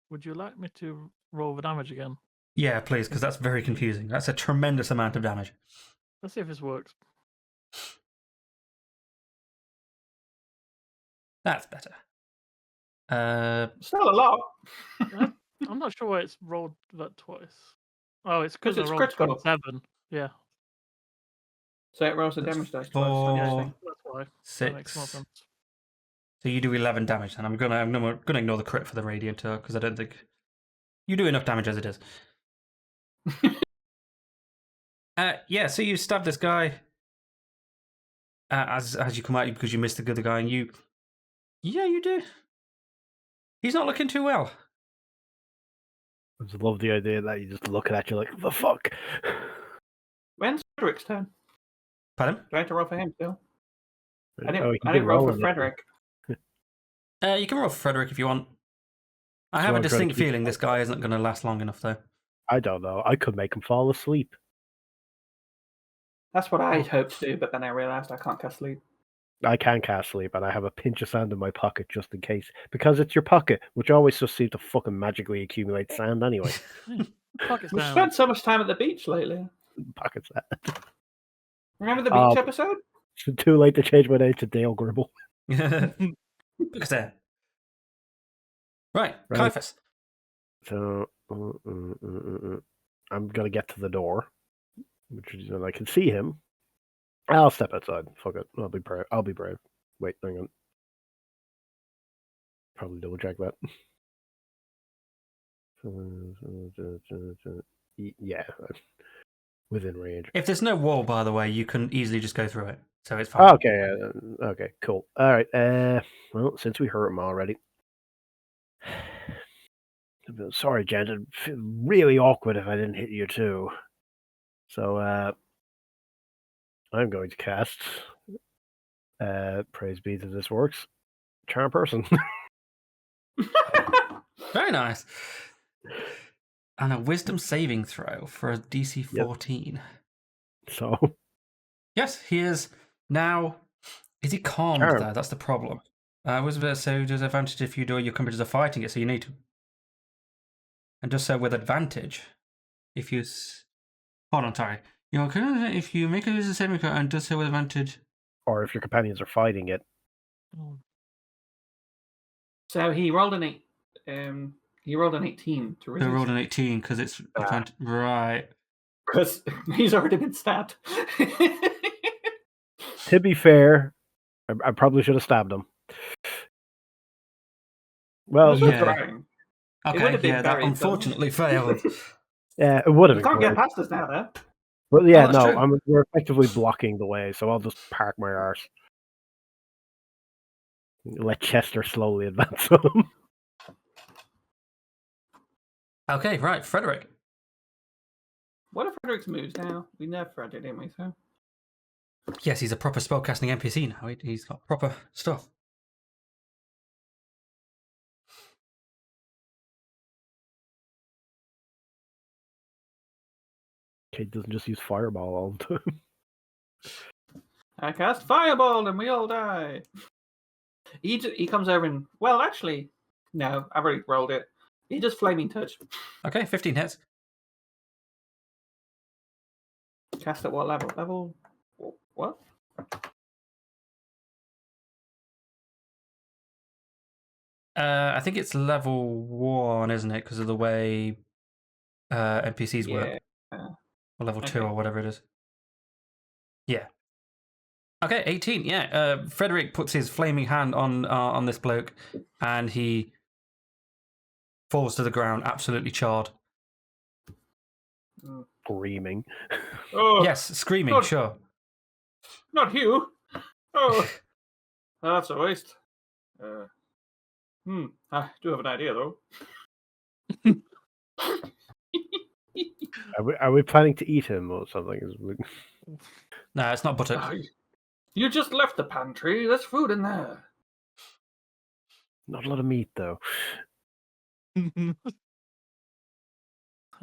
would you like me to roll the damage again? Yeah, please, because that's very confusing. That's a tremendous amount of damage. Let's see if this works. That's better. Still a lot. I'm not sure why it's rolled that twice. Oh, it's because I it's rolled critical. 27. Yeah, So it rolls the That's damage dice twice. four. That's yeah, interesting. that's why. That makes more 6. sense. So you do 11 damage, and I'm gonna ignore the crit for the radiant because I don't think you do enough damage as it is. Yeah. So you stab this guy as you come out because you missed the other guy, and you do. He's not looking too well. I just love the idea that you just looking at you like, the fuck? When's Frederick's turn? Pardon? Do I have to roll for him still? I Oh, didn't roll for Frederick. You can roll for Frederick if you want. I So have a I'm trying to distinct keep- feeling this guy isn't going to last long enough, though. I don't know. I could make him fall asleep. That's what I hoped to do, but then I realised I can't cast sleep. I can cast sleep, and I have a pinch of sand in my pocket just in case. Because it's your pocket, which always just seems to fucking magically accumulate sand anyway. Pockets We've down. spent so much time at the beach lately. Pocket sand. Remember the beach episode? It's too late to change my name to Dale Gribble. Look at that. Right, Right. Caiaphas. So, I'm going to get to the door, which is, and I can see him. I'll step outside. Fuck it. I'll be brave. Wait, hang on. Probably double check that. Yeah, within range. If there's no wall, by the way, you can easily just go through it, so it's fine. Okay, okay, cool. All right. Well, since we hurt him already, sorry, Jen. It'd feel really awkward if I didn't hit you too. So, I'm going to cast. Praise be that this works. Charm person. Very nice. And a wisdom saving throw for a DC 14. So, Yes, he is now. Is he calmed Charmed. there? That's the problem. Wisdom so does advantage if you do your competitors are fighting it, so you need to. And does so with advantage. If you. Hold on, sorry. If you make a wisdom saving throw and does so with advantage. or if your companions are fighting it. So he rolled an 8. He rolled an 18 to They resist. rolled an 18 because it's right. Because he's already been stabbed. To be fair, I probably should have stabbed him. Well, It was yeah. trying. It would Okay, have been yeah, that very unfortunately failed. yeah, it would have You been. can't get Great. past us now, though. But yeah, that's no, true. we're effectively blocking the way, so I'll just park my arse. Let Chester slowly advance him. Okay, right, Frederick. What are Frederick's moves now? We nerfed Frederick, didn't we? So Yes, he's a proper spellcasting NPC now. He's got proper stuff. Kate doesn't just use fireball all the time. I cast Fireball and we all die. He comes over and, well, actually, no, I've already rolled it. He does Flaming Touch. Okay, 15 hits. Cast at what level? Level what? I think it's level 1, isn't it? Because of the way NPCs work. Yeah. Or level 2 Okay. or whatever it is. Yeah. Okay, 18. Yeah. Frederick puts his flaming hand on this bloke, and he falls to the ground, absolutely charred. Screaming. Oh, Yes, screaming. God. Sure. Not Hugh. Oh, that's a waste. I do have an idea though. Are we planning to eat him or something? No, it's not buttocks. Ah, you just left the pantry. There's food in there. Not a lot of meat though.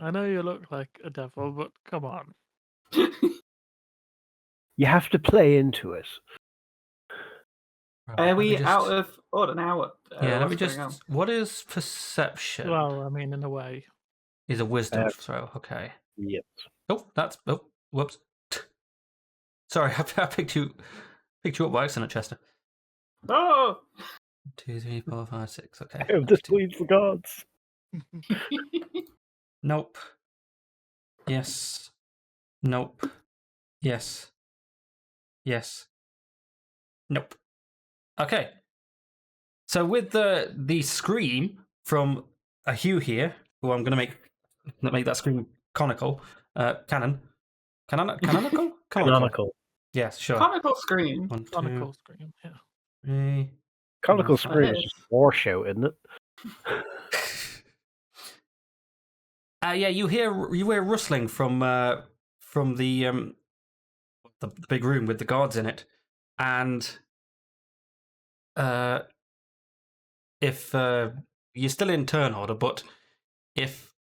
I know you look like a devil, but come on. You have to play into it. Right, Are let me we just- out of order now? Yeah, let me what's going just. on? What is perception? Well, I mean, in a way. Is a wisdom throw. Okay. Yes. Oh, that's. Oh, whoops. Sorry, I picked you up by accident, Chester. Oh! 2, 3, 4, 5, 6. Okay. I have displeased the gods. Nope. Yes. Nope. Yes. Yes. Nope. Okay. So with the scream from a Hugh here, who I'm going to make that scream canonical. Canonical? Canonical? Canonical. Yes, sure. Comical scream. 1, 2, Chronicle scream, yeah. 3. Canonical Yes. scream is just war shout, isn't it? Yeah, you hear rustling from the big room with the guards in it, and if you're still in turn order, but if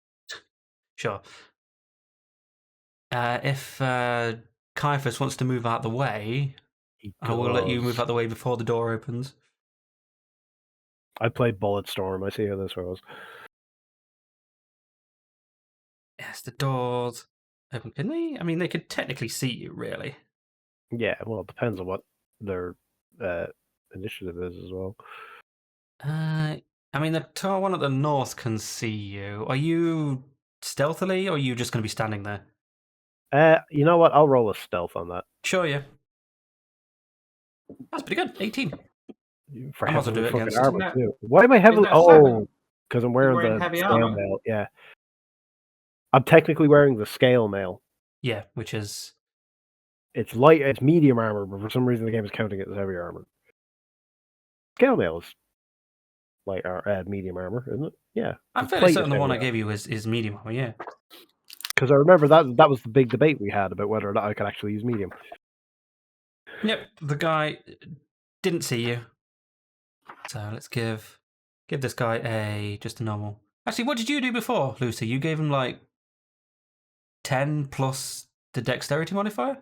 Caiaphas wants to move out the way, I will let you move out the way before the door opens. I played Bulletstorm. I see how this goes. Yes, the doors open. Can they? I mean, they could technically see you, really. Yeah, well, it depends on what their initiative is as well. I mean, the tall one at the north can see you. Are you stealthily, or are you just going to be standing there? You know what? I'll roll a stealth on that. Sure, yeah. That's pretty good. 18. For I might as well do heavily it fucking against- armor Isn't that- too. Why am I heavily? that 7? Oh, because I'm wearing wearing the heavy scale armor? mail. Yeah, I'm technically wearing the scale mail. Yeah, which is It's light. It's medium armor, but for some reason the game is counting it as heavy armor. Scale mail is light medium armor, isn't it? Yeah. I'm the fairly plate certain is the one I heavy gave you is medium armor. Yeah. Because I remember that was the big debate we had about whether or not I could actually use medium. Yep. The guy didn't see you, so let's give this guy just a normal. Actually, what did you do before, Lucy? You gave him like 10 plus the dexterity modifier.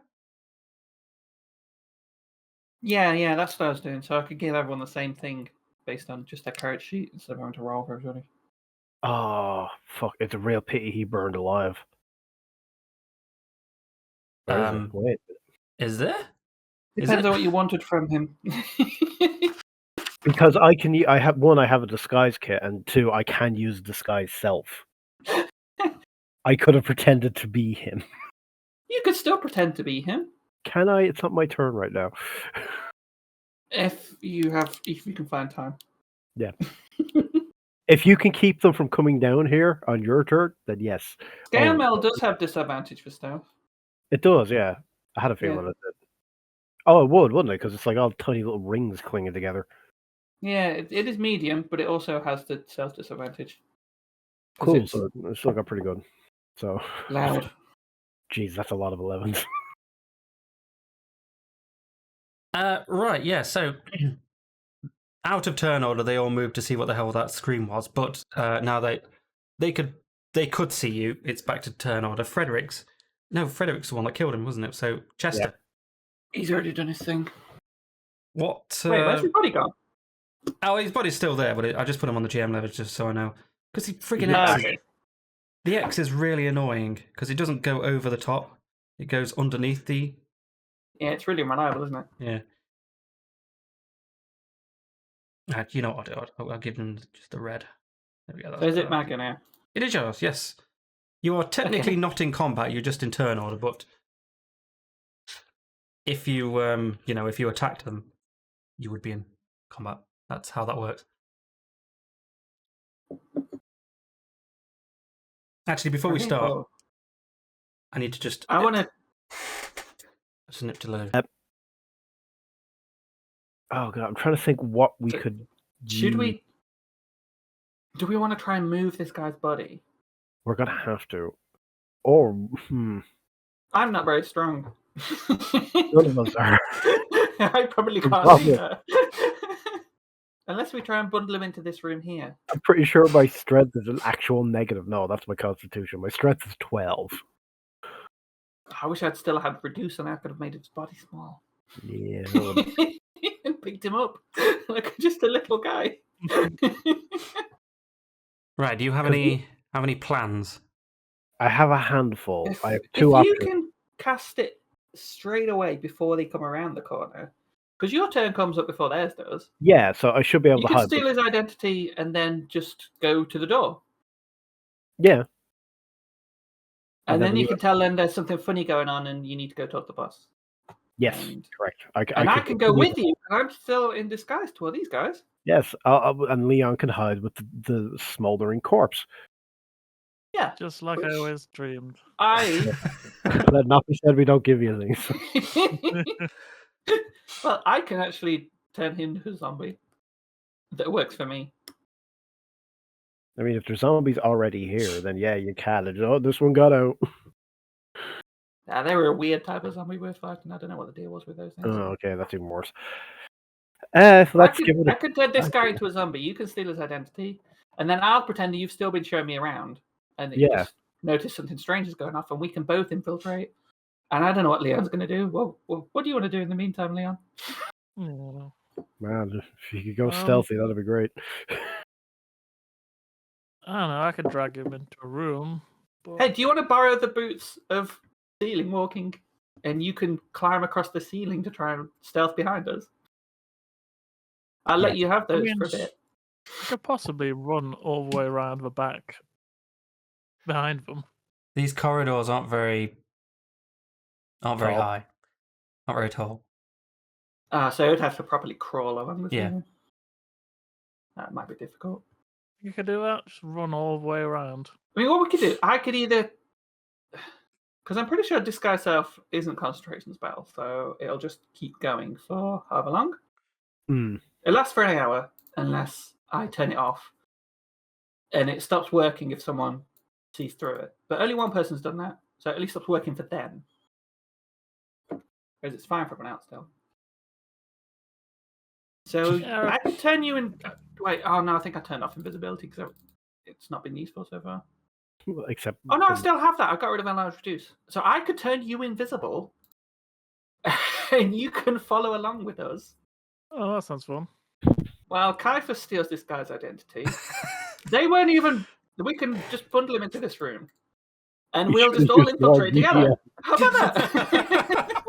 Yeah, that's what I was doing. So I could give everyone the same thing based on just a card sheet instead of having to roll for everybody. Oh fuck! It's a real pity he burned alive. Where is it? Wait. Is there? Is Depends it? on what you wanted from him. Because I have a disguise kit, and 2, I can use disguise self. I could have pretended to be him. You could still pretend to be him Can I? It's not my turn right now. if you can find time. Yeah. If you can keep them from coming down here on your turn, then yes. Scale Oh. mail does have disadvantage for stealth. It does, yeah. I had a feeling it did. Oh, it would, wouldn't it? Because it's like all tiny little rings clinging together. Yeah, it is medium, but it also has the stealth disadvantage. 'Cause Cool, it's so it still got pretty good. So, loud. geez, that's a lot of 11s. Right, yeah. So, out of turn order, they all moved to see what the hell that scream was. But now they could see you. It's back to turn order. Frederick's the one that killed him, wasn't it? So Chester, He's already done his thing. what? Wait, where's his body gone? Oh, his body's still there, but I just put him on the GM level just so I know. Because the friggin' Ah, X, okay. the X is really annoying because it doesn't go over the top; it goes underneath the. Yeah, it's really reliable, isn't it? Yeah. You know what? I'll give them just the red. There we go. So That's is it better. Magga now? It is yours. Yes. You are technically Okay. not in combat. You're just in turn order. But if you if you attacked them, you would be in combat. That's how that works. Actually, before we Okay, start, well, I need to just. I want to. Just nip to load. Oh god, I'm trying to think what we So, could. Should use. we? Do we want to try and move this guy's body? We're gonna have to. Or I'm not very strong. none of us are. I probably can't Problem. do that. Unless we try and bundle him into this room here. I'm pretty sure my strength is an actual negative. No, that's my constitution. My strength is 12. I wish I'd still had reduce and I could have made his body small. Yeah. And picked him up like just a little guy. Right. Do you have any plans? I have a handful. I have If two you options. can cast it straight away before they come around the corner, because your turn comes up before theirs does. Yeah, so I should be able You to can hide. steal his identity and then just go to the door. Yeah. And then we- you can tell them there's something funny going on and you need to go talk to the boss. Yes, And, correct. and I can go with you, and I'm still in disguise to all these guys. Yes, and Leon can hide with the smoldering corpse. Yeah. Just like I Which- always dreamed. Let not be said we don't give you things. Well, I can actually turn him into a zombie. That works for me. I mean, if there's zombies already here, then yeah, you can. Oh, this one got out. Yeah, they were a weird type of zombie we were fighting. I don't know what the deal was with those things. Oh, okay, that's even worse. Let's give it I a... could turn this guy into a zombie. You can steal his identity, and then I'll pretend that you've still been showing me around, and that you Yeah. just notice something strange is going off, and we can both infiltrate. And I don't know what Leon's going to do. Well, what do you want to do in the meantime, Leon? Oh, Man, if you could go stealthy, that'd be great. I don't know. I could drag him into a room. But... Hey, do you want to borrow the boots of ceiling walking, and you can climb across the ceiling to try and stealth behind us? I'll let you have those for a bit. I could possibly run all the way around the back behind them. These corridors aren't very Tall. high, not very tall. So it would have to properly crawl along the Yeah. ceiling. That might be difficult. You could do that. Just run all the way around. I mean, what we could do, I could either, because I'm pretty sure disguise self isn't a concentration spell, so it'll just keep going for however long. It lasts for an hour unless I turn it off, and it stops working if someone sees through it. But only one person's done that, so it at least stops working for them. Whereas it's fine for everyone else still. So Yeah. I can turn you in. Wait, oh no, I think I turned off invisibility because it's not been useful so far. Except. Oh no, I still have that. I got rid of enlarge reduce. So I could turn you invisible, and you can follow along with us. Oh, that sounds fun. While Caiaphas steals this guy's identity. They weren't even. We can just bundle him into this room, and we'll just all infiltrate together. How about that?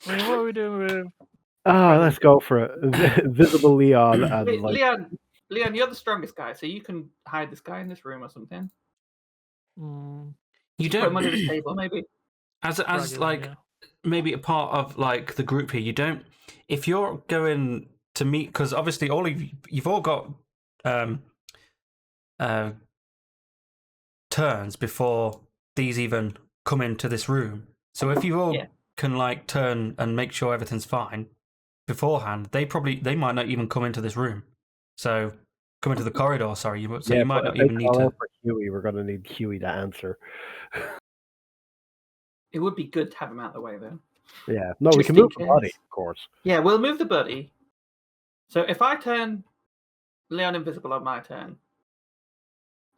I mean, what are we doing with... Let's go for it. Visible Leon and Wait, like... Leon, you're the strongest guy, so you can hide this guy in this room or something. Mm, You Put him under don't the table, maybe. as drag like him, yeah. maybe a part of like the group here. You don't if you're going to meet because obviously all of you've all got turns before these even come into this room. So if you all can like turn and make sure everything's fine beforehand, they might not even come into this room. So come into the corridor. Sorry, you might not even need to. For Huey, we're going to need Huey to answer. It would be good to have him out of the way, though. Yeah, no, we Just can in move the body, case. of course. Yeah, we'll move the buddy. So if I turn Leon invisible on my turn,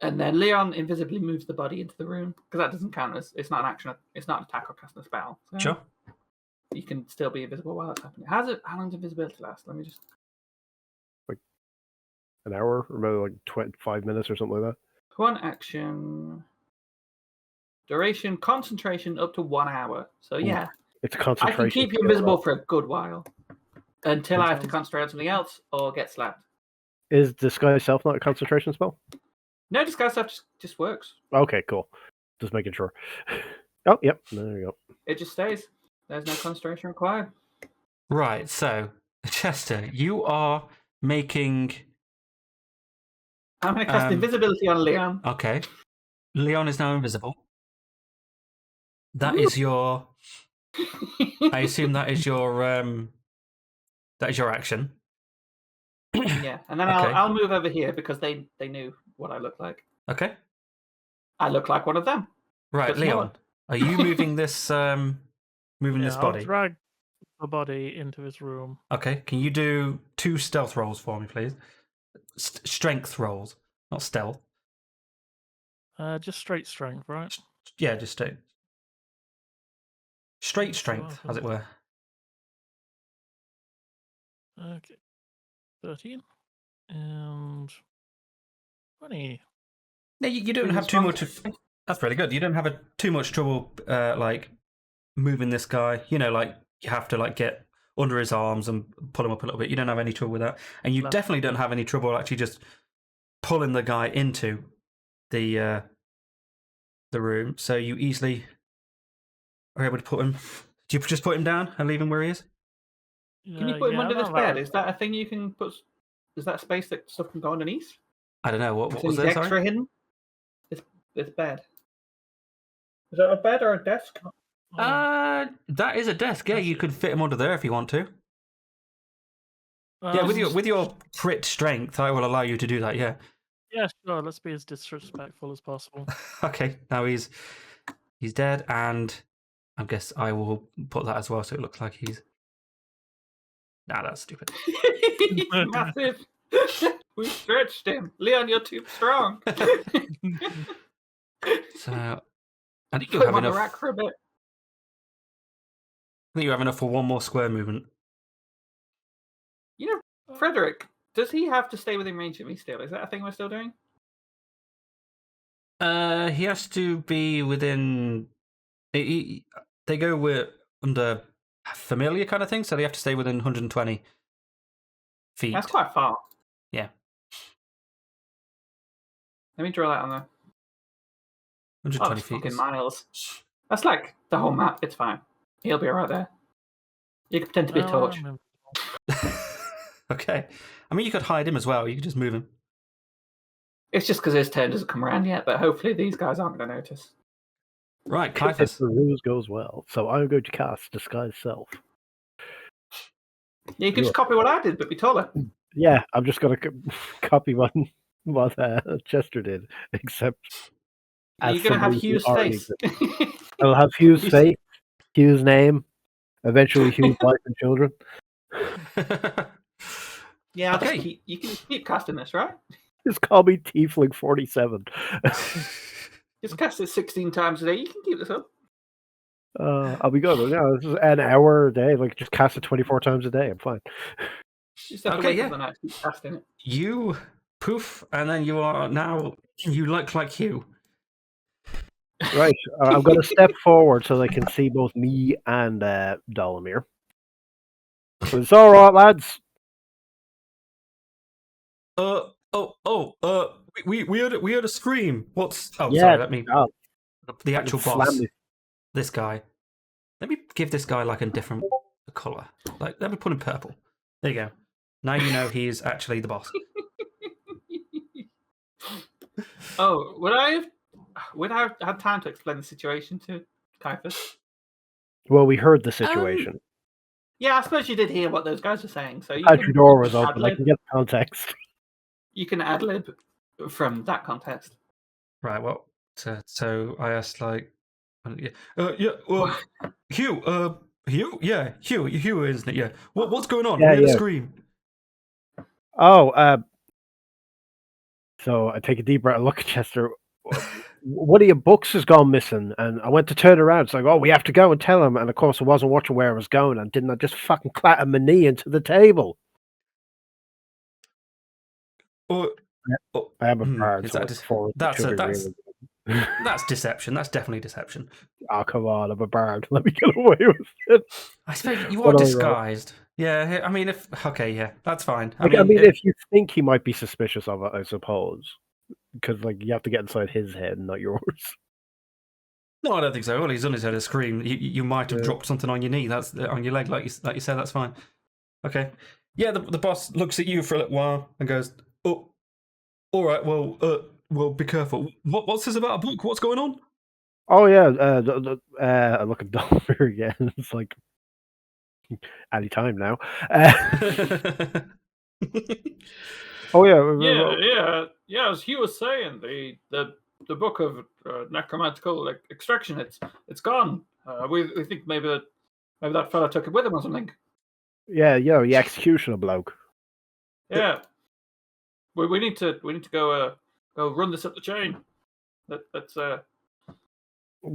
and then Leon invisibly moves the body into the room, because that doesn't count as it's not an action, it's not an attack or casting a spell. So Sure. you can still be invisible while that's happening. How long does invisibility last? Let me just. An hour, or maybe like 25 minutes or something like that. One action. Duration, concentration up to 1 hour. So yeah, It's I concentration. can keep you invisible for a good while. Until I have to Sounds- concentrate on something else or get slapped. Is disguise self not a concentration spell? No, disguise stuff just works. Okay, cool. Just making sure. Oh, yep. There you go. It just stays. There's no concentration required. Right, so Chester, you are making. I'm going to cast invisibility on Leon. Okay, Leon is now invisible. That is your. I assume that is your. That is your action. Yeah, and then Okay. I'll move over here because they knew what I look like. Okay. I look like one of them. Right, But smaller. Leon, are you moving this? Moving this I'll body? drag the body into his room. Okay. Can you do 2 stealth rolls for me, please? Strength rolls, not stealth. Just straight strength, right? Yeah, just straight strength, as it were. Okay. 13 and 20. No, you don't have too much. That's really good. You don't have too much trouble, like moving this guy. You know, like you have to like get under his arms and pull him up a little bit. You don't have any trouble with that, and you definitely don't have any trouble actually just pulling the guy into the room. So you easily are able to put him. Do you just put him down and leave him where he is? Can you put him under this bed? Is that a thing you can put? Is that space that stuff can go underneath? I don't know. What So was he's there? extra Sorry. hidden. This bed. Is that a bed or a desk? That is a desk. Yeah, you could fit him under there if you want to. Yeah, with your crit strength, I will allow you to do that. Yeah. Yeah, sure. Let's be as disrespectful as possible. Okay. Now he's dead, and I guess I will put that as well, so it looks like he's. Nah, that's stupid. He's massive. We stretched him. Leon, you're too strong. So I think you Put have him on the enough. rack for a bit. I think you have enough for one more square movement. You know, Frederick, does he have to stay within range of me still? Is that a thing we're still doing? He has to be within. They go with under familiar kind of thing, so they have to stay within 120 feet. That's quite far. Yeah. Let me draw that on there. 120 that's feet. fucking is- miles. That's like the whole map. It's fine. He'll be right there. You could pretend to be a torch. Okay. I mean, you could hide him as well. You could just move him. It's just because his turn doesn't come around yet, but hopefully these guys aren't going to notice. Right, If Caiaphas. the ruse goes well, so I'm going to cast disguise self. Yeah, you can just copy what I did, but be taller. Yeah, I'm just going to copy what Chester did, except You're going to have somebody who Hugh's already face. exists. I'll have Hugh's face, Hugh's name, eventually Hugh's wife and children. Yeah, I'll Okay. you can keep casting this, right? Just call me Tiefling 47. Just cast it 16 times a day. You can keep this up. I'll be good. Yeah, this is an hour a day. Like, just cast it 24 times a day. I'm fine. You just have to Okay, wait yeah. till the night to keep casting it. You poof, and then you are now. You look like Hugh. Right. I'm going to step forward so they can see both me and Dolomir. It's all right, lads. We heard a scream. What's? Oh, Yeah, sorry. Let me. oh, The actual slam boss. me. This guy. Let me give this guy like a different color. Like, let me put him purple. There you go. Now you know he's actually the boss. Oh, would I have had time to explain the situation to Caiaphas? Well, we heard the situation. Yeah, I suppose you did hear what those guys were saying. So you Your door was you can open. I ad-lib- can get the context. You can ad lib from that context. Right. Well, so I asked like, well, Hugh, Hugh, isn't it? Yeah. What's going on? Yeah, We heard a yeah. scream. Oh, so I take a deep breath and look at Chester. One of your books has gone missing, and I went to turn around. It's like, oh, we have to go and tell him. And of course, I wasn't watching where I was going, and didn't I just fucking clatter my knee into the table? I am a bard. Is So that it's forward to that's sugar, that's really. that's deception. That's definitely deception. Oh, come on, I'm a bard. Let me get away with it. I suppose you What are do I roll? disguised. Yeah, I mean, yeah, that's fine. I mean, if you think he might be suspicious of it, I suppose, because like you have to get inside his head, not yours. no, I don't think so. Well, he's on his head a scream. You might have Yeah. dropped something on your knee. That's on your leg, like you said. That's fine. Okay. Yeah, the boss looks at you for a little while and goes, "Oh, all right. Well, be careful. What's this about a book? What's going on?" Oh yeah, I look at Dolpher again. It's like any time now. Oh Yeah. As Hugh was saying, the book of necromantical extraction, it's gone. We think maybe that fella took it with him or something. yeah, the executioner bloke. Yeah, we need to go run this up the chain. Let's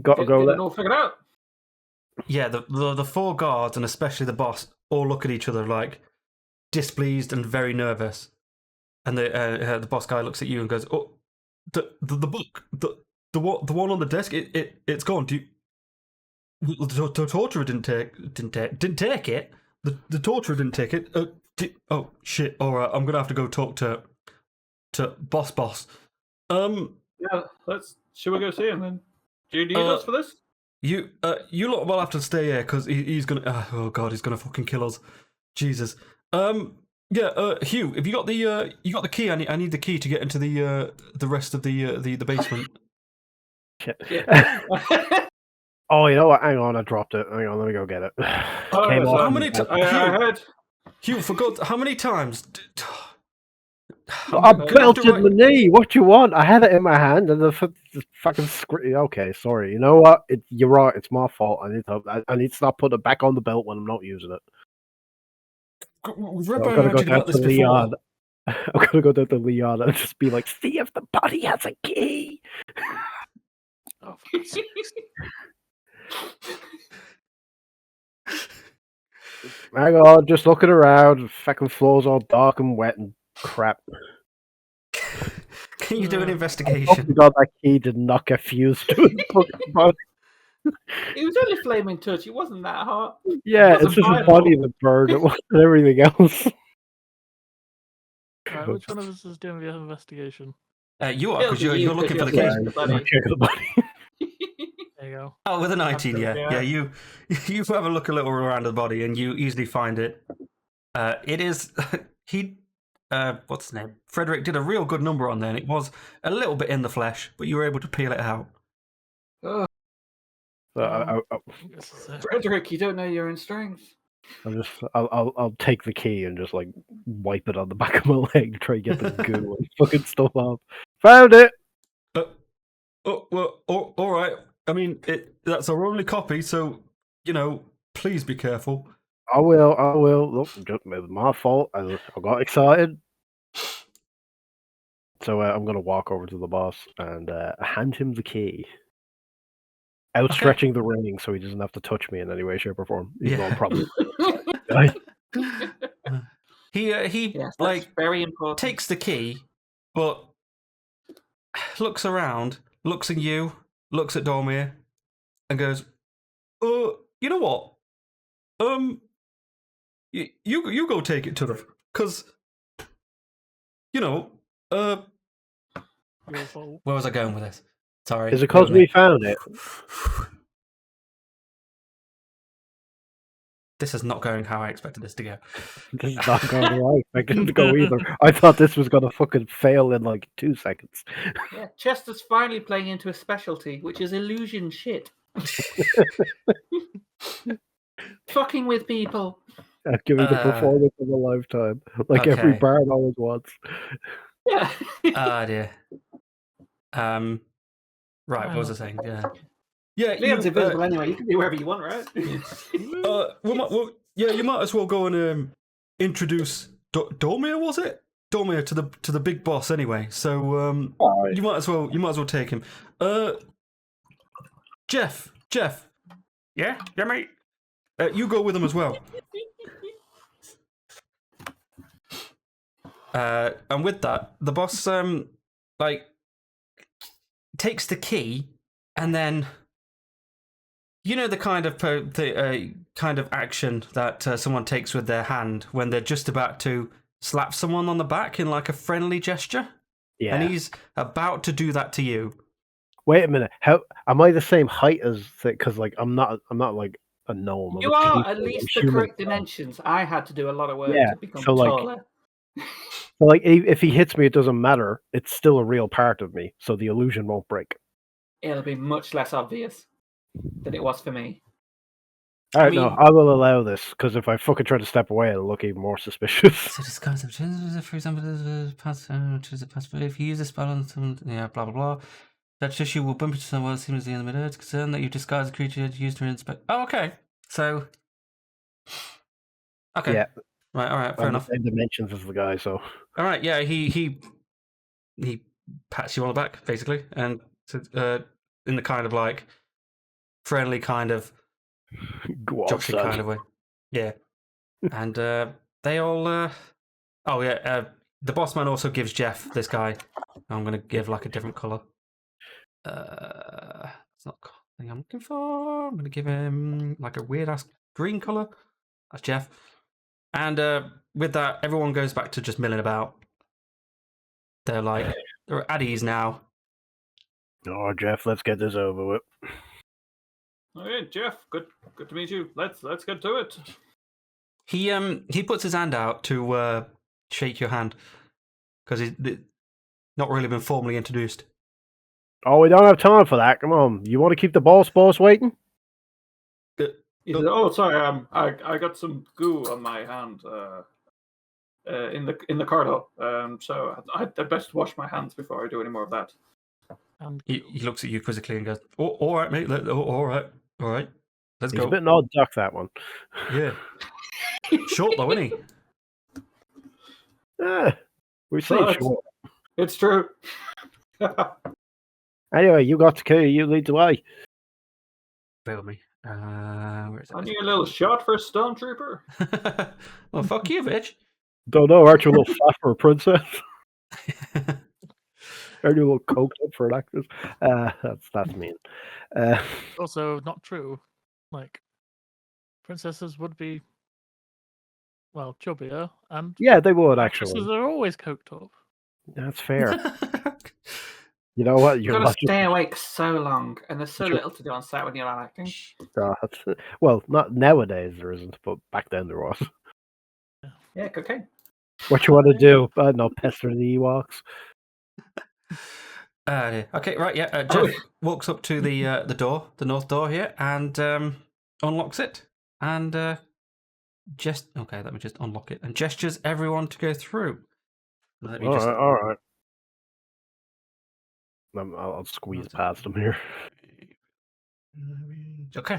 Got to get go. it all figured out. Yeah, the four guards and especially the boss all look at each other like displeased and very nervous. And the boss guy looks at you and goes, "Oh, the book, the one on the desk, it's gone. Do you, the torturer didn't take it. The torturer didn't take it. Oh shit! All right, I'm gonna have to go talk to boss. Yeah, should we go see him then? Do you need us for this? You lot will have to stay here because he's gonna. Oh god, he's gonna fucking kill us. Jesus. Yeah. Hugh, have you got the key? I need the key to get into the rest of the basement. Shit. Yeah. Oh, you know what? Hang on, I dropped it. Hang on, let me go get it. Oh, Came yeah, off so How many the- times? I heard. Hugh, for God, how many times? I I'm gonna have belted to write- my knee. What do you want? I had it in my hand, and the fucking screen. Okay, sorry. You know what? You're right. It's my fault. I need to stop putting it back on the belt when I'm not using it. We've So read I'm gonna go magic down about to this before. Leon. I'm gonna go down to Leon and just be like, "See if the body has a key." Oh, for God's sake. Hang on, just looking around. Fucking floor's all dark and wet and crap. Can you do an Oh my investigation? god, that key did not get fused to his fucking body. It was only flaming touch. It wasn't that hot. Yeah, It it's just his wasn't body that burned. It wasn't everything else. Right, which one of us is doing the investigation? You are It'll because be you, you're looking for the 'cause keys. you're the body. Check the body. There you go. Oh, with a 19, Absolutely, yeah. You have a look a little around the body and you easily find it. It is what's his name? Frederick did a real good number on there, and it was a little bit in the flesh, but you were able to peel it out. Oh, So This is it. Frederick, you don't know your own strength. I'll take the key and just like wipe it on the back of my leg, try and get the goo and fucking stuff off. Found it. All right. I mean, that's our only copy, so please be careful. I will. Look, it was my fault. I got excited. So I'm gonna walk over to the boss and hand him the key, outstretching the ring so he doesn't have to touch me in any way, shape, or form. Even though I'm probably He Yes, that's like very important. takes the key, but looks around, looks at you, looks at Dormir, and goes, you know what? You go take it to them, because Your fault. where was I going with this? Sorry. Is it because we found it? This is not going how I expected this to go. This is not going how I expected it to go either. I thought this was gonna fucking fail in like 2 seconds. Yeah, Chester's finally playing into a specialty, which is illusion shit. Fucking with people. Giving the performance of a lifetime, like every okay. bard always wants. Yeah. Ah dear. Right, what was I saying? Yeah, Leon's invisible anyway. You can be wherever you want, right? you might as well go and introduce Dormir, was it? Dormir to the big boss anyway. So you might as well take him. Jeff. Yeah, mate. You go with him as well. And with that, the boss takes the key and then You know the kind of kind of action that someone takes with their hand when they're just about to slap someone on the back in like a friendly gesture, Yeah. and he's about to do that to you. Wait a minute. How am I the same height as? Because like I'm not like a gnome. I'm You a are tiefling, at I'm least the human. correct dimensions. I had to do a lot of work Yeah, to become so, like- taller. So like if he hits me, it doesn't matter. It's still a real part of me, so the illusion won't break. It'll be much less obvious than it was for me. All right, mean- no, I will allow this because if I fucking try to step away, it'll look even more suspicious. So disguise, for example, if you use a spell on someone, yeah, blah blah blah. That tissue will bump into someone as soon as the enemy is concerned that you disguise a creature used to inspect. Oh, okay. So, okay, Yeah, right, all right, fair I'm the enough. same dimensions as the guy, so All right, yeah, he pats you on the back basically, and in the kind of like friendly kind of go on, joshing son. kind of way, yeah. And they all, oh yeah, the boss man also gives Jeff this guy. I'm gonna give like a different color. It's not the thing I'm looking for. I'm gonna give him like a weird ass green color. That's Jeff. And with that, everyone goes back to just milling about. They're like they're at ease now. Oh, Jeff, let's get this over with. Okay, Jeff, good to meet you. Let's get to it. He puts his hand out to shake your hand because he's not really been formally introduced. Oh, we don't have time for that. Come on, you want to keep the boss waiting? He said, "Oh, sorry, I got some goo on my hand in the corridor. So I'd best wash my hands before I do any more of that." And He looks at you quizzically and goes, "Oh, all right, mate. All right, let's He's go." a bit an odd duck, that one. Yeah, short though, isn't he? We say But- short. It's true. Anyway, you got the key. You lead the way. Bear with me. Where is I it? need a little shot for a stormtrooper. Well, fuck you, bitch. Don't know, aren't you a little fat for a princess? Aren't you a little coked up for an actress? That's mean. also not true. Like princesses would be, well, chubbier, and Yeah, they would actresses actually. are always coked up. That's fair. You know what? You've You're got to not stay awake so long, and there's so Sure. little to do on set when you're not acting. well, not nowadays there isn't, but back then there was. Yeah, cocaine. What you want to do? I don't know, pester the Ewoks. Okay, right, yeah. Oh. Jeff walks up to the door, the north door here, and unlocks it, and okay, let me just unlock it, and gestures everyone to go through. Let me just. All right. I'll squeeze past him here. Okay.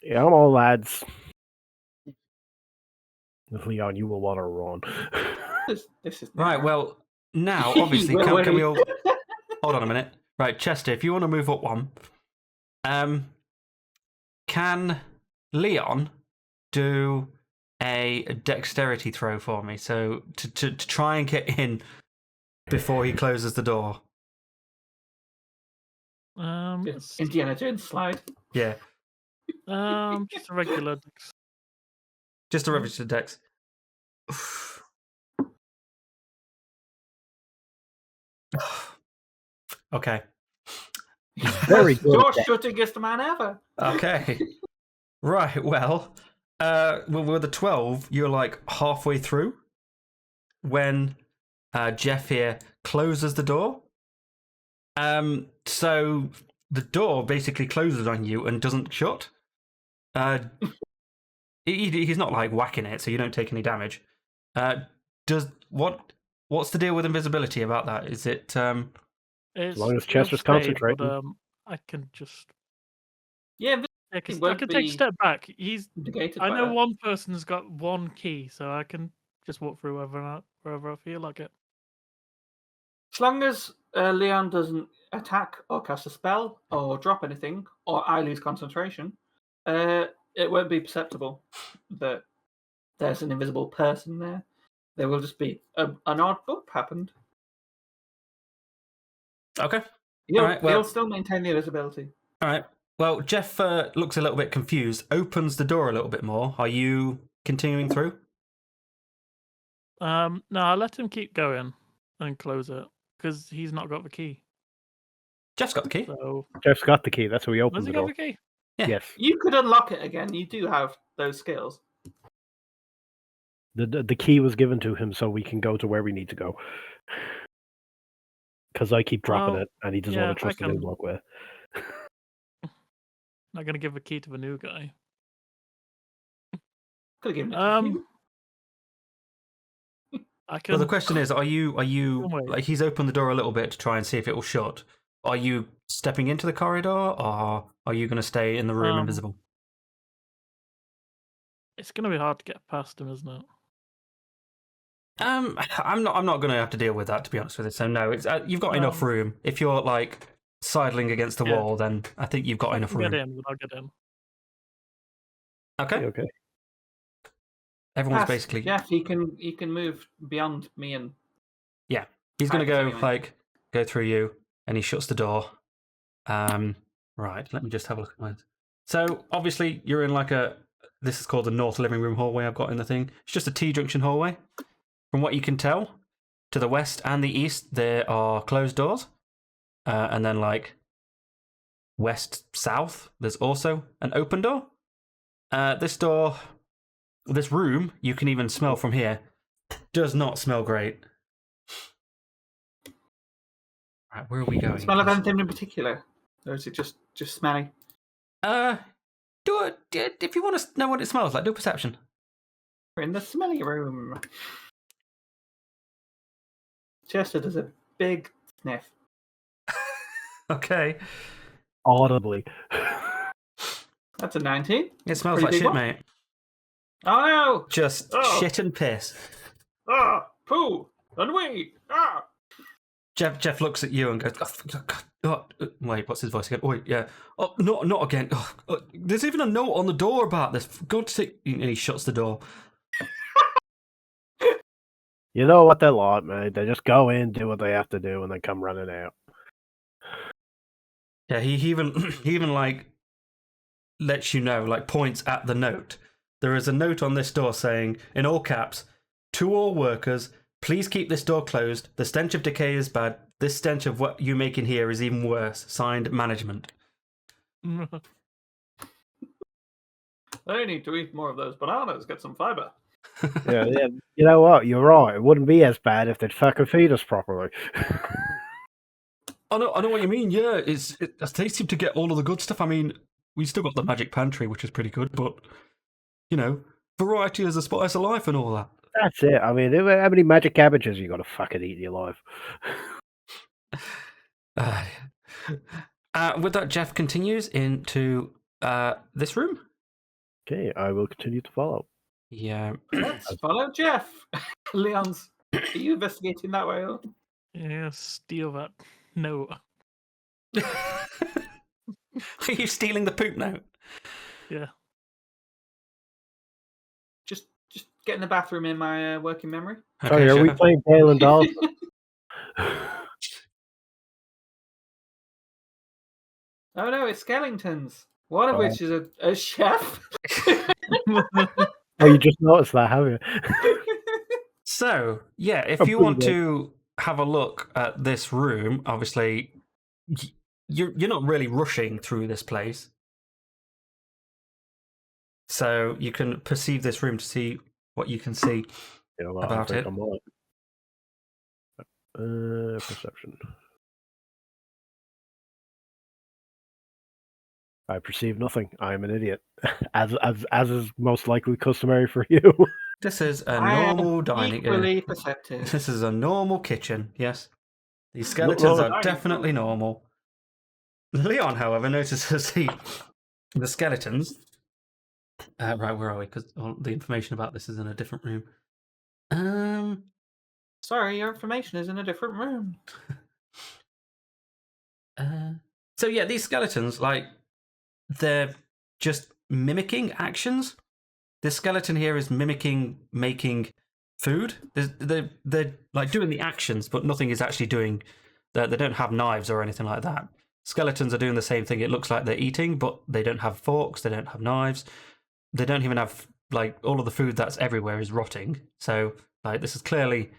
Yeah, come on, lads. Leon, you will want to run. This is Right. Well, now obviously, Well, can we wait. all hold on a minute? Right, Chester, if you want to move up one, can Leon do a dexterity throw for me? So to try and get in before he closes the door. Indiana Jones slide. Yeah, Just a regular. just a reference to dex. Okay. Very Best good. door shuttingest man ever. Okay. Right. Well, with the 12, you're like halfway through when Jeff here closes the door. So the door basically closes on you and doesn't shut. He's not like whacking it, so you don't take any damage. What's the deal with invisibility about that? Is it It's long as it'll Chester's stay, concentrating. But, I can just. Yeah, I can won't take be a step back. He's. negated I by know that. one person's got one key, so I can just walk through wherever I feel like it. As long as Leon doesn't attack or cast a spell or drop anything, or I lose concentration, it won't be perceptible that there's an invisible person there. There will just be an odd bump happened. okay? He'll Alright, well- still maintain the invisibility. All right. Well, Jeff looks a little bit confused, opens the door a little bit more. Are you continuing through? No, I'll let him keep going and close it because he's not got the key. Jeff's got the key. So Jeff's got the key. That's why we has opened he the got door. the key? Yeah. Yes. You could unlock it again. You do have those skills. The key was given to him so we can go to where we need to go. Because I keep dropping Well, it, and he doesn't yeah, want to trust the I new can- block with. Not gonna give the key to the new guy. Could have given it to you. I can. Well, the question is, are you Wait. like he's opened the door a little bit to try and see if it will shut? Are you stepping into the corridor, or are you going to stay in the room invisible? It's gonna be hard to get past him, isn't it? I'm not going to have to deal with that, to be honest with you. So no, it's you've got enough room. If you're like sidling against the wall, then I think you've got I enough can room. get in, but I'll get in. Okay. Okay. Everyone's Pass, basically Jeff. He can move beyond me and. he's going to go Anyway. go through you, and he shuts the door. Right. Let me just have a look at mine. So obviously you're in like this is called the North Living Room hallway I've got in the thing. It's just a T-junction hallway. From what you can tell, to the west and the east there are closed doors, and then like west south there's also an open door. This room you can even smell from here does not smell great. Right, where are we going? Smell of anything in particular, or is it just smelly? Do it if you want to know what it smells like. Do a perception. We're in the smelly room. Chester does a big sniff. Okay. Audibly. That's a 19. It smells Pretty like big shit, one. mate. Oh no! Just Oh. shit and piss. Ah, poo, and wee. Ah. Jeff looks at you and goes, wait, what's his voice again? Wait, yeah. Oh, not again. There's even a note on the door about this. For God's sake. And he shuts the door. You know what they're like, mate. They just go in, do what they have to do, and then come running out. Yeah, he even like lets you know, like points at the note. There is a note on this door saying, in all caps, to all workers, please keep this door closed. The stench of decay is bad. This stench of what you make in here is even worse. Signed, management. I need to eat more of those bananas. Get some fiber. Yeah. You know what? You're right. It wouldn't be as bad if they'd fucking feed us properly. I know what you mean. Yeah, they seem to get all of the good stuff. I mean, we still got the magic pantry, which is pretty good, but you know, variety is the spice of life and all that. That's it. I mean, how many magic cabbages you got to fucking eat in your life? With that, Jeff continues into this room. Okay, I will continue to follow. Yeah. Let's follow Jeff. Leon's. Are you investigating that way? Or? Yeah, steal that note. Are you stealing the poop note? Yeah. Just get in the bathroom in my working memory. Sorry, are sure. we playing Dale and Dolls? Oh no, it's skeletons. One of which is a chef. Oh, you just noticed that, have you? So, yeah, if Oh, you pretty want good. to have a look at this room, obviously, you're not really rushing through this place. So you can perceive this room to see what you can see You know what, I about think it. I'm right. Perception. I perceive nothing. I am an idiot, as is most likely customary for you. This is a I am normal dining equally perceptive. This is a normal kitchen, yes. These No, skeletons no, are dining definitely room. normal. Leon, however, notices the skeletons. Right, where are we? Because the information about this is in a different room. Sorry, your information is in a different room. So yeah, these skeletons, like, they're just mimicking actions. This skeleton here is mimicking making food. They're like doing the actions, but nothing is actually doing. They don't have knives or anything like that. Skeletons are doing the same thing. It looks like they're eating, but they don't have forks, they don't have knives, they don't even have, like, all of the food that's everywhere is rotting. So, like, this is clearly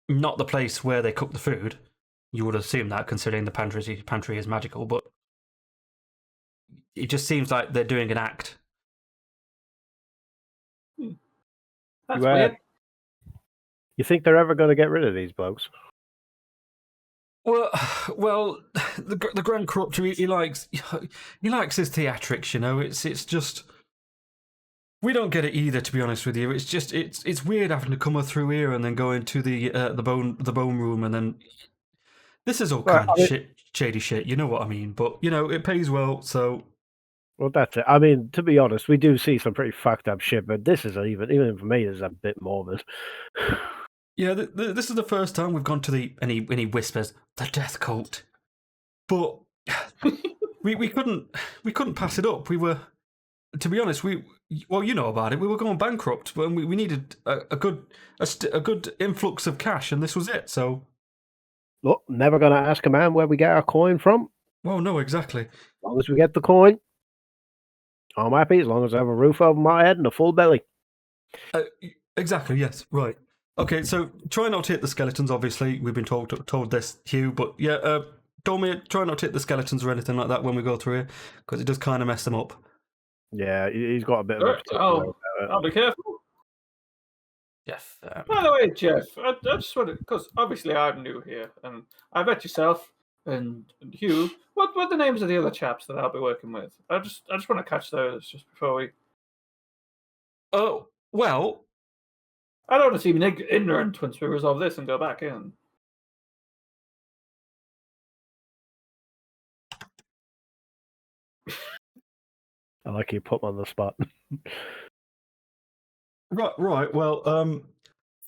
not the place where they cook the food. You would assume that, considering the pantry is magical, but it just seems like they're doing an act. That's You, weird. You think they're ever going to get rid of these blokes? Well, the Grand Corruptor, he likes his theatrics. You know, it's just we don't get it either. To be honest with you, it's just it's weird having to come through here and then go into the bone room, and then this is all Well, kind of shady shit. You know what I mean? But you know, it pays well, so. Well, that's it. I mean, to be honest, we do see some pretty fucked up shit, but this is even for me, is a bit morbid. Yeah, this is the first time we've gone to and he whispers the death cult, but we couldn't pass it up. We were, to be honest, well, you know about it. We were going bankrupt, but we needed a good influx of cash, and this was it. So, Look, never going to ask a man where we get our coin from. well, no, exactly. As long as we get the coin, I'm happy. As long as I have a roof over my head and a full belly. Exactly. Yes. Right. Okay. So try not to hit the skeletons. Obviously, we've been told this, Hugh. But yeah, Dormir, try not to hit the skeletons or anything like that when we go through here, because it does kind of mess them up. Yeah, he's got a bit of a particular way about it. I'll be careful. Jeff. By the way, Jeff, I just wanted, because obviously I'm new here, and I bet yourself and Hugh, what are the names of the other chaps that I'll be working with? I just want to catch those just before we. Oh well. I don't want to seem ignorant once we resolve this and go back in. I like you put him on the spot. Right. Well,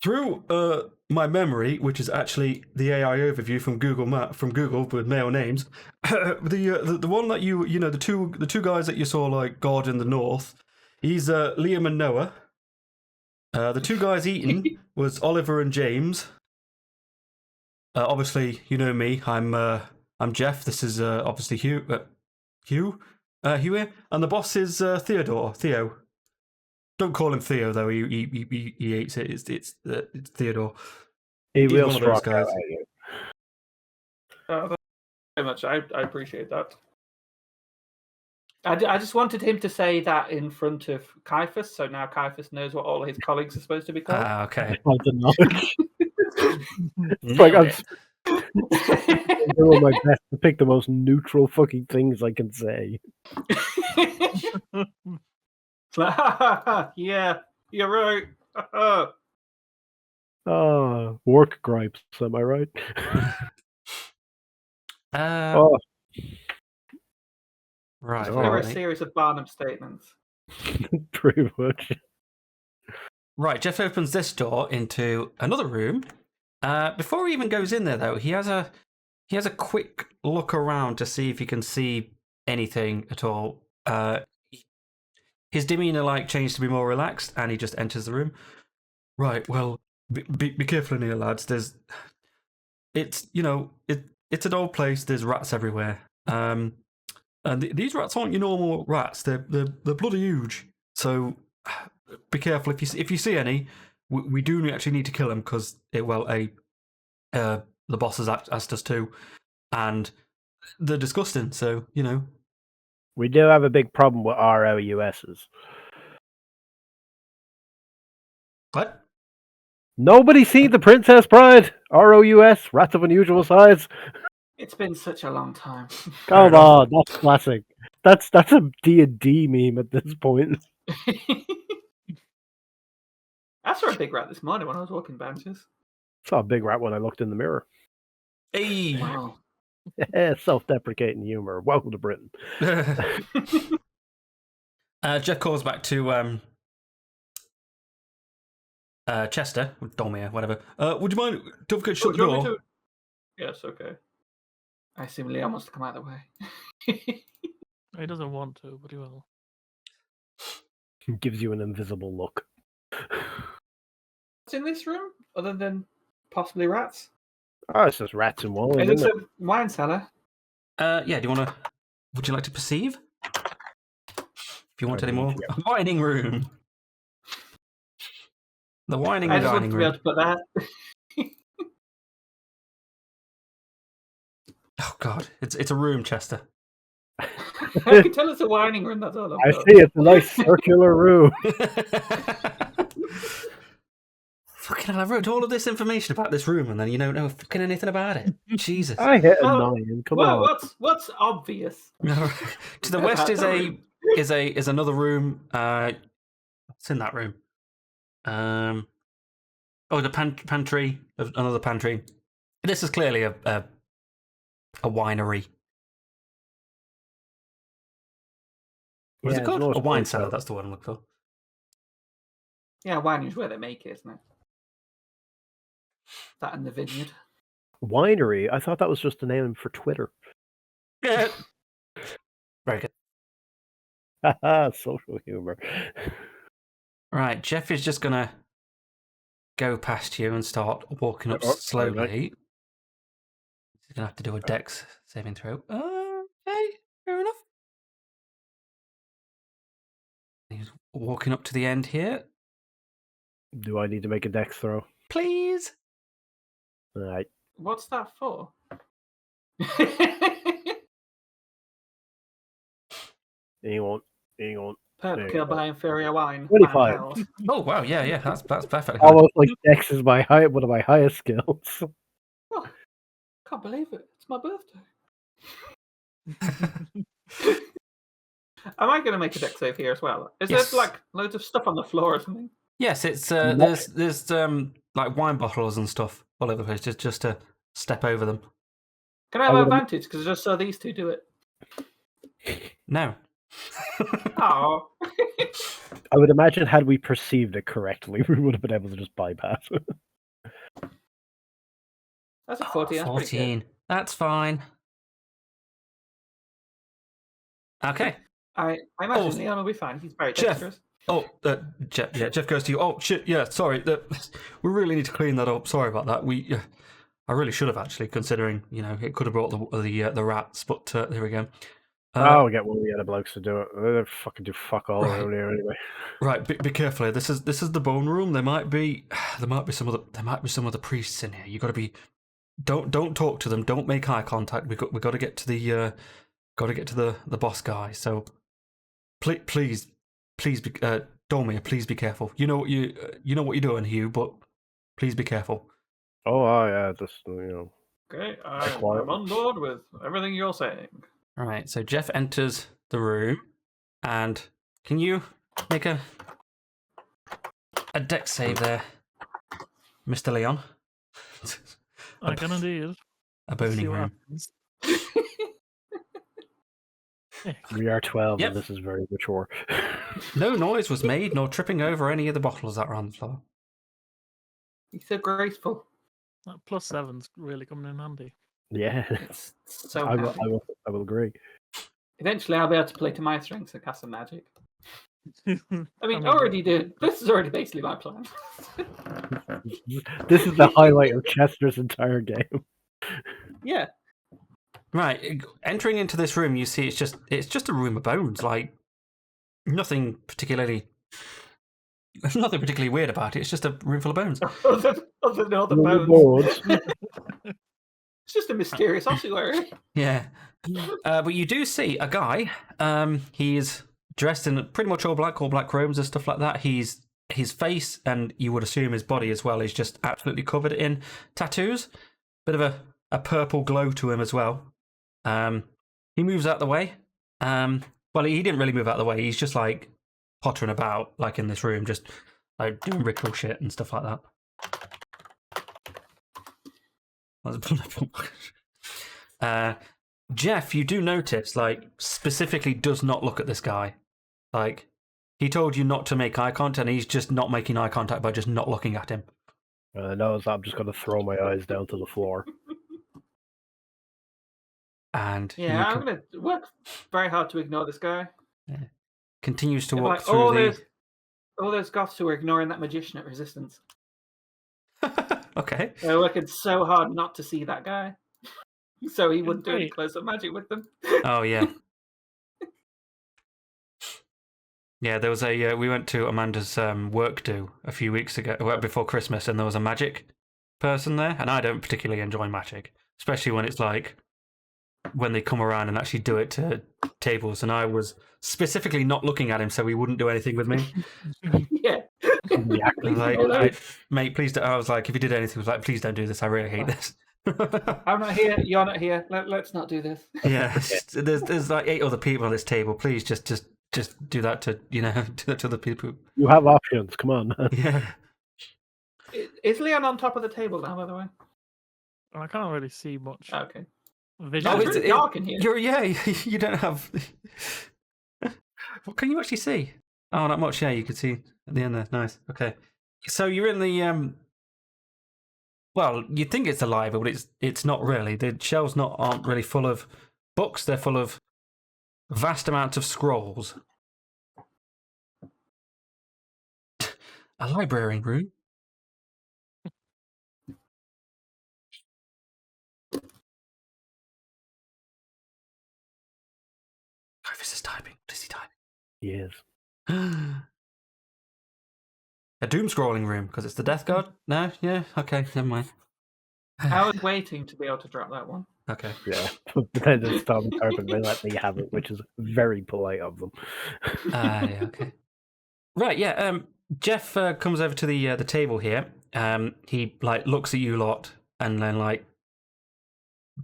through my memory, which is actually the AI overview from Google with male names, the one that you know the two guys that you saw, like God in the North, he's Liam and Noah. The two guys eating was Oliver and James. Obviously, you know me. I'm Jeff. This is obviously Hugh here, and the boss is Theo. Don't call him Theo though. He hates it. It's Theodore. He He's will one of those strike out guys. at you. Thank you very much. I appreciate that. I just wanted him to say that in front of Caiaphas, so now Caiaphas knows what all his colleagues are supposed to be called. Ah, okay. I don't know. It's Nailed like it. I'm doing my best to pick the most neutral fucking things I can say. Yeah, you're right. Work gripes, am I right? Oh, right. They were a right. series of Barnum statements. Pretty much. Right, Jeff opens this door into another room. Before he even goes in there, though, he has a quick look around to see if he can see anything at all. His demeanor changed to be more relaxed, and he just enters the room. Right, well, be careful in here, lads. It's an old place. There's rats everywhere. And these rats aren't your normal rats. They're bloody huge. So be careful if you see any. We do actually need to kill them because the boss has asked us to, and they're disgusting. So We do have a big problem with ROUSs. What? Nobody seen The Princess Bride? ROUS, Rats of Unusual Size. It's been such a long time. Come on, that's classic. That's a D&D meme at this point. I saw a big rat this morning when I was walking benches. Saw a big rat when I looked in the mirror. Hey. Wow. Self-deprecating humor. Welcome to Britain. Jeff calls back to Chester, Dormir, whatever. Would you mind? Don't forget to shut the do you want me door. to- Yes, okay. I assume Leon wants to come out of the way. He doesn't want to, but he will. Gives you an invisible look. What's in this room other than possibly rats? Oh, it's just rats and wine, It looks isn't like wine cellar. Yeah. Do you want to? Would you like to perceive? If you want I any mean, more, yeah. whining room. The whining I and just dining wanted to be able room. to put that. Oh God, it's a room, Chester. I can tell it's a whining room. That's all I've I got. see it's a nice circular room. Fucking hell! I wrote all of this information about this room, and then you don't know fucking anything about it. Jesus. I hit a Well, 9. Come on. What's obvious? To the west about the is another room. What's in that room? The pantry. Another pantry. This is clearly a winery. What is Yeah, it called? it's A wine wine cellar. cellar. That's the word I'm looking for. Yeah, wine is where they make it, isn't it? That in the vineyard. Winery? I thought that was just a name for Twitter. Yeah. Very good. Haha, social humor. Right, Jeff is just gonna go past you and start walking up Oh, slowly. right. He's gonna have to do a dex saving throw. Okay, fair enough. He's walking up to the end here. Do I need to make a dex throw? Please. Alright. What's that for? Hang on. There Perp you killed go. by inferior wine. 25. Wine pals. Oh wow, yeah, that's perfectly fine. Almost like dex is one of my highest skills. Oh, can't believe it. It's my birthday. Am I going to make a deck save here as well? Is Yes. there like loads of stuff on the floor or something? Yes, it's No. there's like wine bottles and stuff all over the place. Just to step over them. Can I have I would- advantage because I just saw these two do it? No. Oh, I would imagine had we perceived it correctly, we would have been able to just bypass it. that's a 40. That's pretty good. 14. That's fine. Okay. I imagine Oh, Leon will be fine. He's very Jeff. dexterous. Oh, Jeff. Yeah, Jeff goes to you. Oh shit. Yeah, sorry. We really need to clean that up. Sorry about that. I really should have actually, considering it could have brought the rats. But there we go. I'll get one of the other blokes to do it. They fucking do fuck all Right. around here anyway. Right. Be careful here. This is the bone room. There might be some of the priests in here. You got to be. Don't talk to them. Don't make eye contact. We got to get to the boss guy. So please be Dormir, please be careful. You know what you're doing, Hugh, but please be careful. Oh yeah, just Okay, quiet. I'm on board with everything you're saying. All right. So Jeff enters the room, and can you make a dex save there, Mr. Leon? I can indeed. A See boning what room. happens. we are 12 Yep. and this is very mature. No noise was made, nor tripping over any of the bottles that were on the floor. He's so graceful. That +7's really coming in handy. Yeah, It's so I happy. will agree. Eventually, I'll be able to play to my strengths and cast some magic. I I mean, already did. This is already basically my plan. This is the highlight of Chester's entire game. Yeah. Right, entering into this room, you see it's just a room of bones. Like nothing particularly weird about it. It's just a room full of bones. other than all the Little bones. boards. It's just a mysterious ossuary. Yeah, but you do see a guy. He's dressed in pretty much all black robes and stuff like that. His face, and you would assume his body as well, is just absolutely covered in tattoos. Bit of a purple glow to him as well. He moves out the way. Well, he didn't really move out the way. He's just like pottering about, like in this room, just like doing ritual shit and stuff like that. Jeff, you do notice, like, specifically does not look at this guy. Like, he told you not to make eye contact, and he's just not making eye contact by just not looking at him. No, so I'm just going to throw my eyes down to the floor. And Yeah, I'm going to work very hard to ignore this guy. continues to Yeah, walk like, through all those goths who are ignoring that magician at Resistance. Okay. They're working so hard not to see that guy, so he wouldn't do any Wait. close-up magic with them. Oh yeah. Yeah, there was a. We went to Amanda's work do a few weeks ago, before Christmas, and there was a magic person there, and I don't particularly enjoy magic, especially when it's like when they come around and actually do it to tables. And I was specifically not looking at him so he wouldn't do anything with me. Yeah. Yeah. I was like, Hello. mate, please don't. I was like, if you did anything, I was like, please don't do this. I really hate this. I'm not here. You're not here. Let's not do this. Yeah, there's like 8 other people on this table. Please just do that to do that to the people. You have options. Come on. Yeah. Is Leon on top of the table now, by the way? I can't really see much Okay. vision. Oh, it's really dark in here. You don't have. What can you actually see? Oh, not much. Yeah, you can see at the end there. Nice. Okay, so you're in the Well, you'd think it's a library, but it's not really. The shelves aren't really full of books. They're full of vast amounts of scrolls. A library room. This is typing. What is he typing? Yes. A doom scrolling room because it's the Death Guard. No, yeah, okay, never mind. I was waiting to be able to drop that one. Okay. Yeah. But then it's Tom Carpenter. They let me have it, which is very polite of them. Yeah, okay. Right, yeah. Jeff comes over to the table here. He like looks at you lot and then like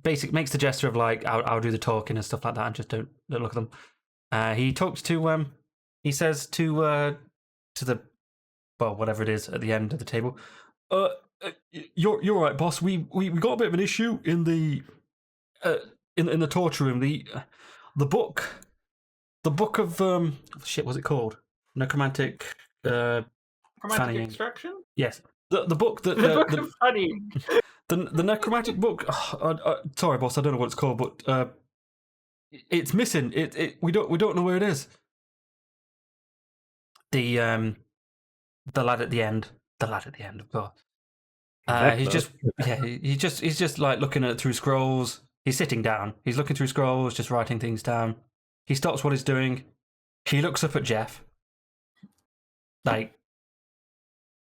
makes the gesture of like I'll do the talking and stuff like that and just don't look at them. He talks to he says to the whatever it is at the end of the table. You're right, boss. We got a bit of an issue in the in the torture room. The book of shit. What's it called? Necromantic. Chromatic Fannying. extraction? Yes, the book that The book of fannying. the necromantic book. Sorry, boss. I don't know what it's called, but it's missing. We don't know where it is. The lad at the end. The lad at the end, of course. He's just like looking at it through scrolls. He's sitting down. He's looking through scrolls, just writing things down. He stops what he's doing. He looks up at Jeff, like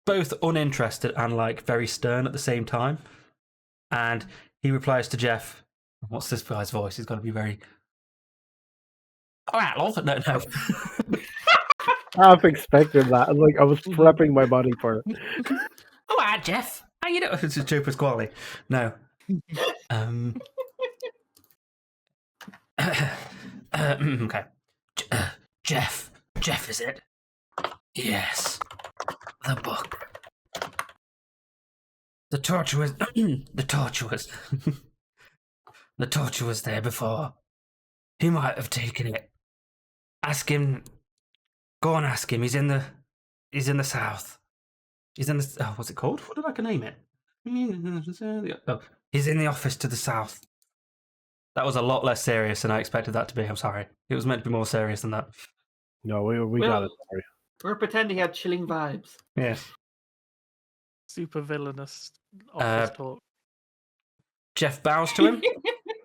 both uninterested and like very stern at the same time. And he replies to Jeff, "What's this guy's voice? He's going to be very." All right, love. No. Half expected that. Like I was prepping my body for it. All right, Jeff. How you doing? It's Joe Pasquale. No. Okay. Jeff. Jeff, is it? Yes. The book. The torture was. The torture was there before. He might have taken it. Ask him. Go and ask him. He's in the south. He's in the. Oh, what's it called? What did I name it? Oh, he's in the office to the south. That was a lot less serious than I expected that to be. I'm sorry. It was meant to be more serious than that. No, we got it. Sorry. We're pretending he had chilling vibes. Yes. Super villainous office talk. Jeff bows to him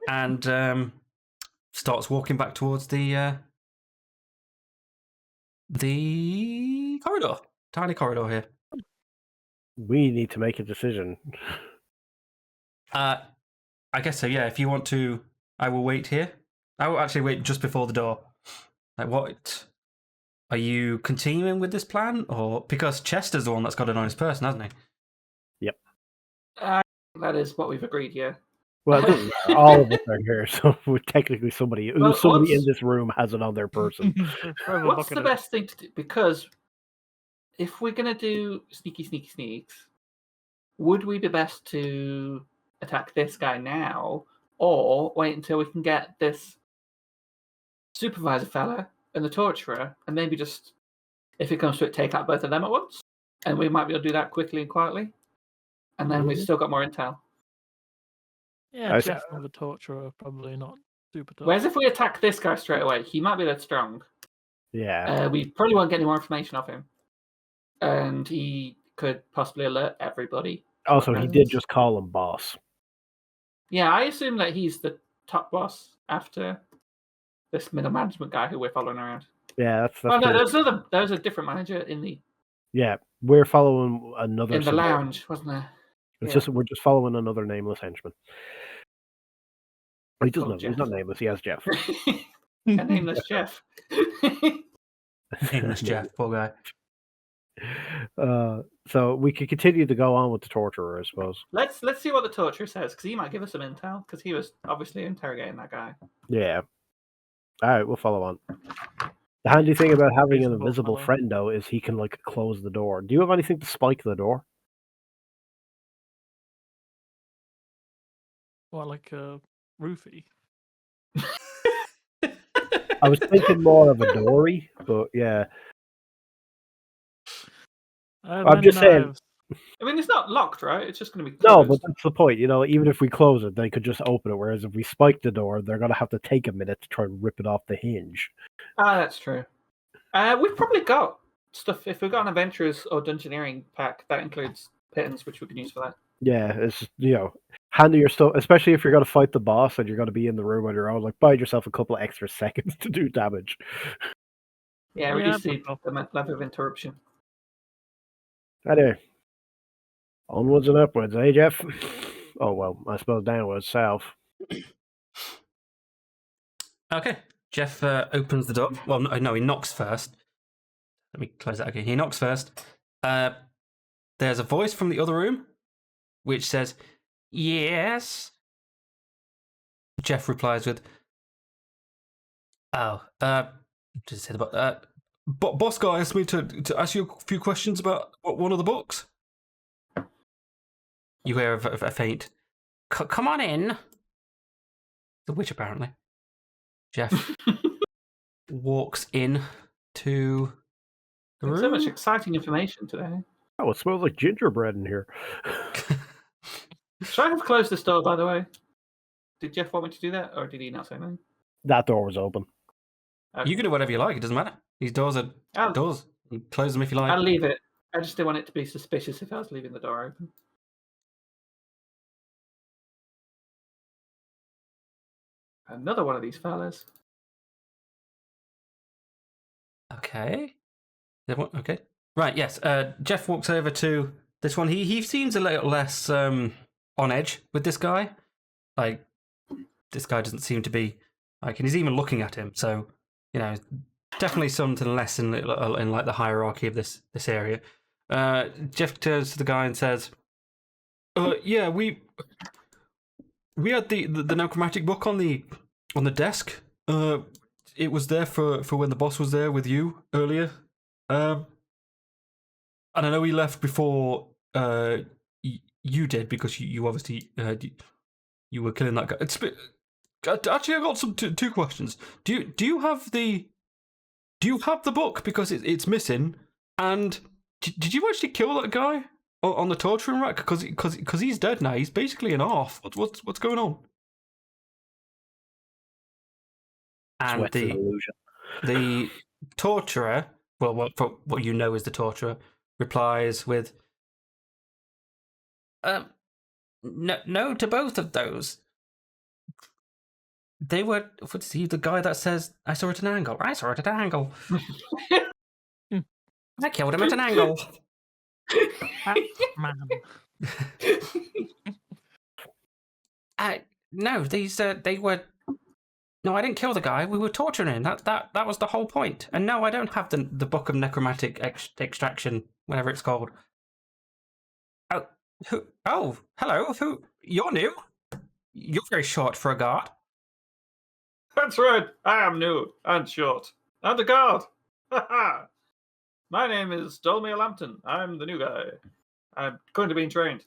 and starts walking back towards the corridor. Tiny corridor here. We need to make a decision. I guess so, yeah. If you want to, I will wait here. I will actually wait just before the door. Like, what? Are you continuing with this plan? Or because Chester's the one that's got an honest person, hasn't he? Yep. That is what we've agreed, yeah. Well, it doesn't matter. All of us are here, so we're technically somebody in this room has another person. What's the best thing to do? Because if we're going to do sneaks, would we be best to attack this guy now or wait until we can get this supervisor fella and the torturer and maybe just, if it comes to it, take out both of them at once? And we might be able to do that quickly and quietly. And then we've still got more intel. Yeah, Jeff and the torturer are probably not super tough. Whereas if we attack this guy straight away, he might be that strong. Yeah. We probably won't get any more information off him. And he could possibly alert everybody. Also, he did presence. just call him boss. Yeah, I assume that he's the top boss after this middle management guy who we're following around. Yeah, that's Oh no, pretty- there's a different manager in the we're following another. in the lounge, wasn't there? We're just following another nameless henchman. He doesn't Called know. He's not nameless. He has Jeff. A nameless Jeff. Nameless Jeff, poor guy. So we could continue to go on with the torturer, I suppose. Let's see what the torturer says, because he might give us some intel, because he was obviously interrogating that guy. Yeah. All right, we'll follow on. The handy thing about having an Reasonable invisible fellow. friend, though, is he can like close the door. Do you have anything to spike the door? What, like a roofie? I was thinking more of a dory, but yeah. I'm just saying. I mean, it's not locked, right? It's just going to be No, closed. but that's the point. You know, even if we close it, they could just open it. Whereas if we spike the door, they're gonna have to take a minute to try and rip it off the hinge. That's true. We've probably got stuff. If we've got an adventurers or dungeoneering pack, that includes pittance, which we can use for that. Yeah, it's handy your stuff, especially if you're gonna fight the boss and you're gonna be in the room on your own. Like, buy yourself a couple of extra seconds to do damage. Yeah, Oh, reduce yeah, the level of interruption. Anyway, onwards and upwards, eh, Jeff? Oh well, I suppose downwards, south. Okay, Jeff opens the door. Well, no, he knocks first. Let me close that again. He knocks first. There's a voice from the other room, which says, "Yes." Jeff replies with, "Oh, just said about that. Boss guy asked me to ask you a few questions about one of the books." You hear a faint, "Come on in." The witch, apparently. Jeff walks in to the room. So much exciting information today. Oh, it smells like gingerbread in here. Should I have closed this door, by the way? Did Jeff want me to do that, or did he not say anything? That door was open. Okay. You can do whatever you like. It doesn't matter. These doors are doors. You close them if you like. I'll leave it. I just didn't want it to be suspicious if I was leaving the door open. Another one of these fellas. Okay. Okay. Right. Yes. Jeff walks over to this one. He seems a little less on edge with this guy. Like, this guy doesn't seem to be like, and he's even looking at him. So, definitely something less in like the hierarchy of this area. Jeff turns to the guy and says, "Yeah, we had the necromantic book on the desk. It was there for when the boss was there with you earlier. And I know he left before you did, because you obviously you were killing that guy. Actually, I got some two questions. Do you have the book, because it's missing? And did you actually kill that guy on the torturing rack? Because he's dead now. He's basically an off. What's going on?" And Sweat's an illusion. the torturer, well, what you know is the torturer, replies with, "No to both of those. They were, what's he, the guy that says, I saw it at an angle. I saw it at an angle. I killed him at an angle." Man. No, they were. No, I didn't kill the guy. We were torturing him. That was the whole point. And no, I don't have the book of necromantic extraction, whatever it's called. Oh, who? Oh, hello. Who? You're new. You're very short for a guard. That's right. I am new and short. And a guard. My name is Dolmir Lampton. I'm the new guy. I'm going to be trained.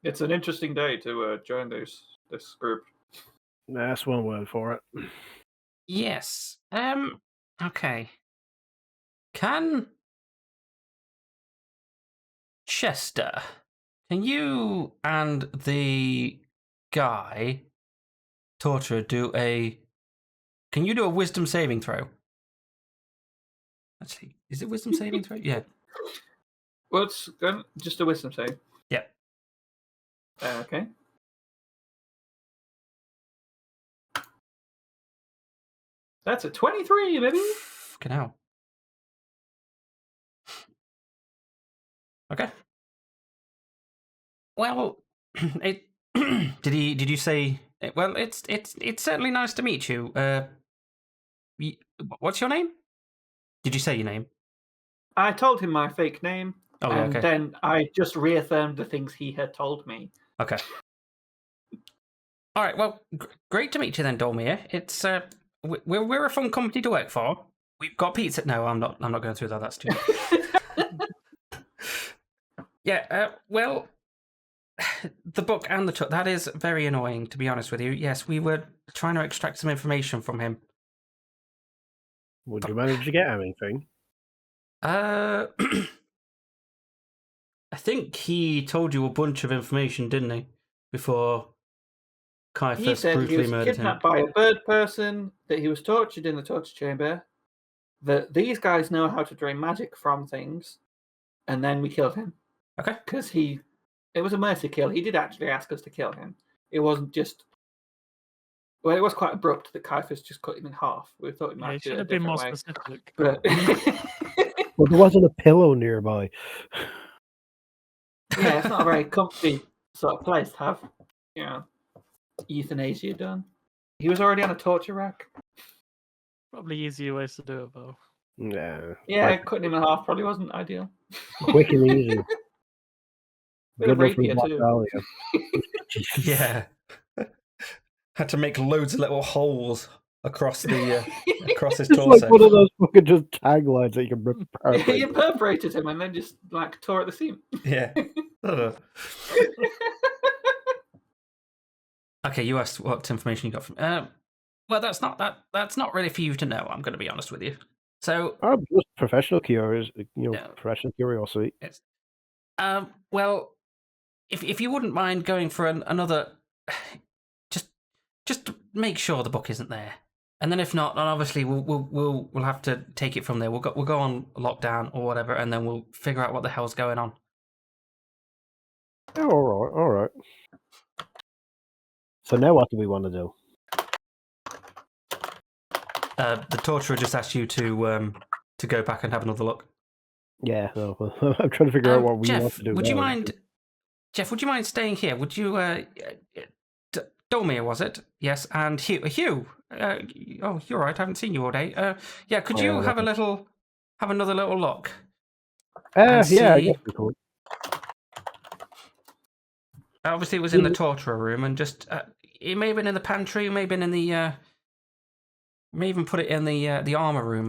It's an interesting day to join this group. That's one word for it. Yes. Okay. Can Chester, can you and the guy torturer can you do a wisdom saving throw? Actually, is it wisdom saving throw? Yeah. Well, it's just a wisdom save. Yeah. Okay. That's a 23, baby. Fucking hell. Okay. Well, it did you say? Well, it's certainly nice to meet you. What's your name? Did you say your name? I told him my fake name, Oh, yeah, and okay. then I just reaffirmed the things he had told me. Okay. All right. Well, great to meet you then, Dormir. It's we're a fun company to work for. We've got pizza. No, I'm not. I'm not going through that. That's too. Yeah. Well, the book and the that is very annoying, to be honest with you. Yes, we were trying to extract some information from him. Would you manage to get anything? I think he told you a bunch of information, didn't he? Before He Caiaphas said he brutally was murdered him. kidnapped by a bird person, that he was tortured in the torture chamber, that these guys know how to drain magic from things, and then we killed him. Okay. Because it was a mercy kill. He did actually ask us to kill him. It wasn't just. Well, it was quite abrupt that Caiaphas just cut him in half. We thought he Yeah, might it do should it a have been more different way. specific. But Well, there wasn't a pillow nearby. yeah, it's not a very comfy sort of place to have, euthanasia done. He was already on a torture rack. Probably easier ways to do it, though. Yeah. Yeah, cutting him in half probably wasn't ideal. Quick and easy. Bit of Good enough for the rapier Black too. Dahlia. Jesus. Yeah. Had to make loads of little holes across the across his It's torso. like one of those fucking just taglines that you can rip apart. He perforated him and then just like tore at the seam. Yeah. Okay, you asked what information you got from. Well, that's not really for you to know. I'm going to be honest with you. So, Just professional curiosity. No. Professional curiosity. it's, well, if you wouldn't mind going for another, just to make sure the book isn't there, and then if not, then obviously we'll have to take it from there. We'll go on lockdown or whatever, and then we'll figure out what the hell's going on. Oh, all right. So now what do we want to do? The torturer just asked you to go back and have another look. Yeah, no, I'm trying to figure out what we Jeff, want to do. would you now. mind? Jeff, would you mind staying here? Would you? Domir, was it? Yes, and Hugh. Oh, you're right. I haven't seen you all day. Yeah, could you have another little look? Yeah, I see- guess we could. Obviously, it was in the torturer room, and just it may have been in the pantry, it may have been in the. May even put it in the armor room.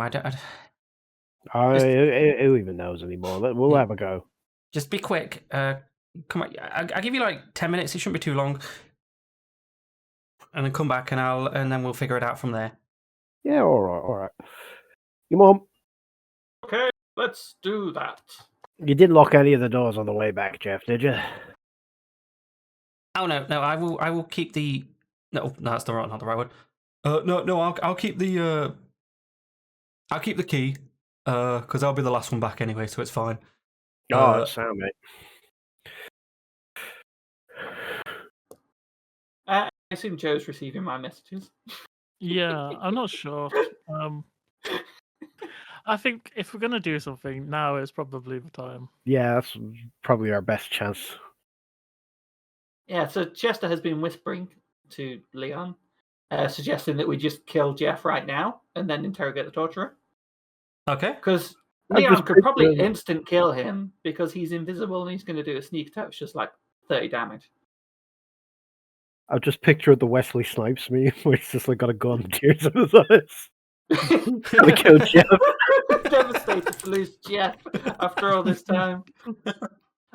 Who even knows anymore? We'll have a go. Just be quick. Come on. I'll give you like 10 minutes. It shouldn't be too long. And then come back, and then we'll figure it out from there. Yeah, all right. Your mum. Okay, let's do that. You didn't lock any of the doors on the way back, Jeff, did you? Oh no, I will keep the. No, that's not the right one. No, I'll keep the. I'll keep the key. Because I'll be the last one back anyway, so it's fine. Oh, it's sound, mate. I assume Joe's receiving my messages. Yeah, I'm not sure. I think if we're gonna do something, now is probably the time. Yeah, that's probably our best chance. Yeah, so Chester has been whispering to Leon, suggesting that we just kill Jeff right now and then interrogate the torturer. Okay. Because I'm Leon just could probably picturing- instant kill him because he's invisible and he's going to do a sneak attack, which is just like 30 damage. I've just pictured the Wesley Snipes meme where he's just like got a gun, tears in his eyes. Gotta kill Jeff. Devastated to lose Jeff after all this time.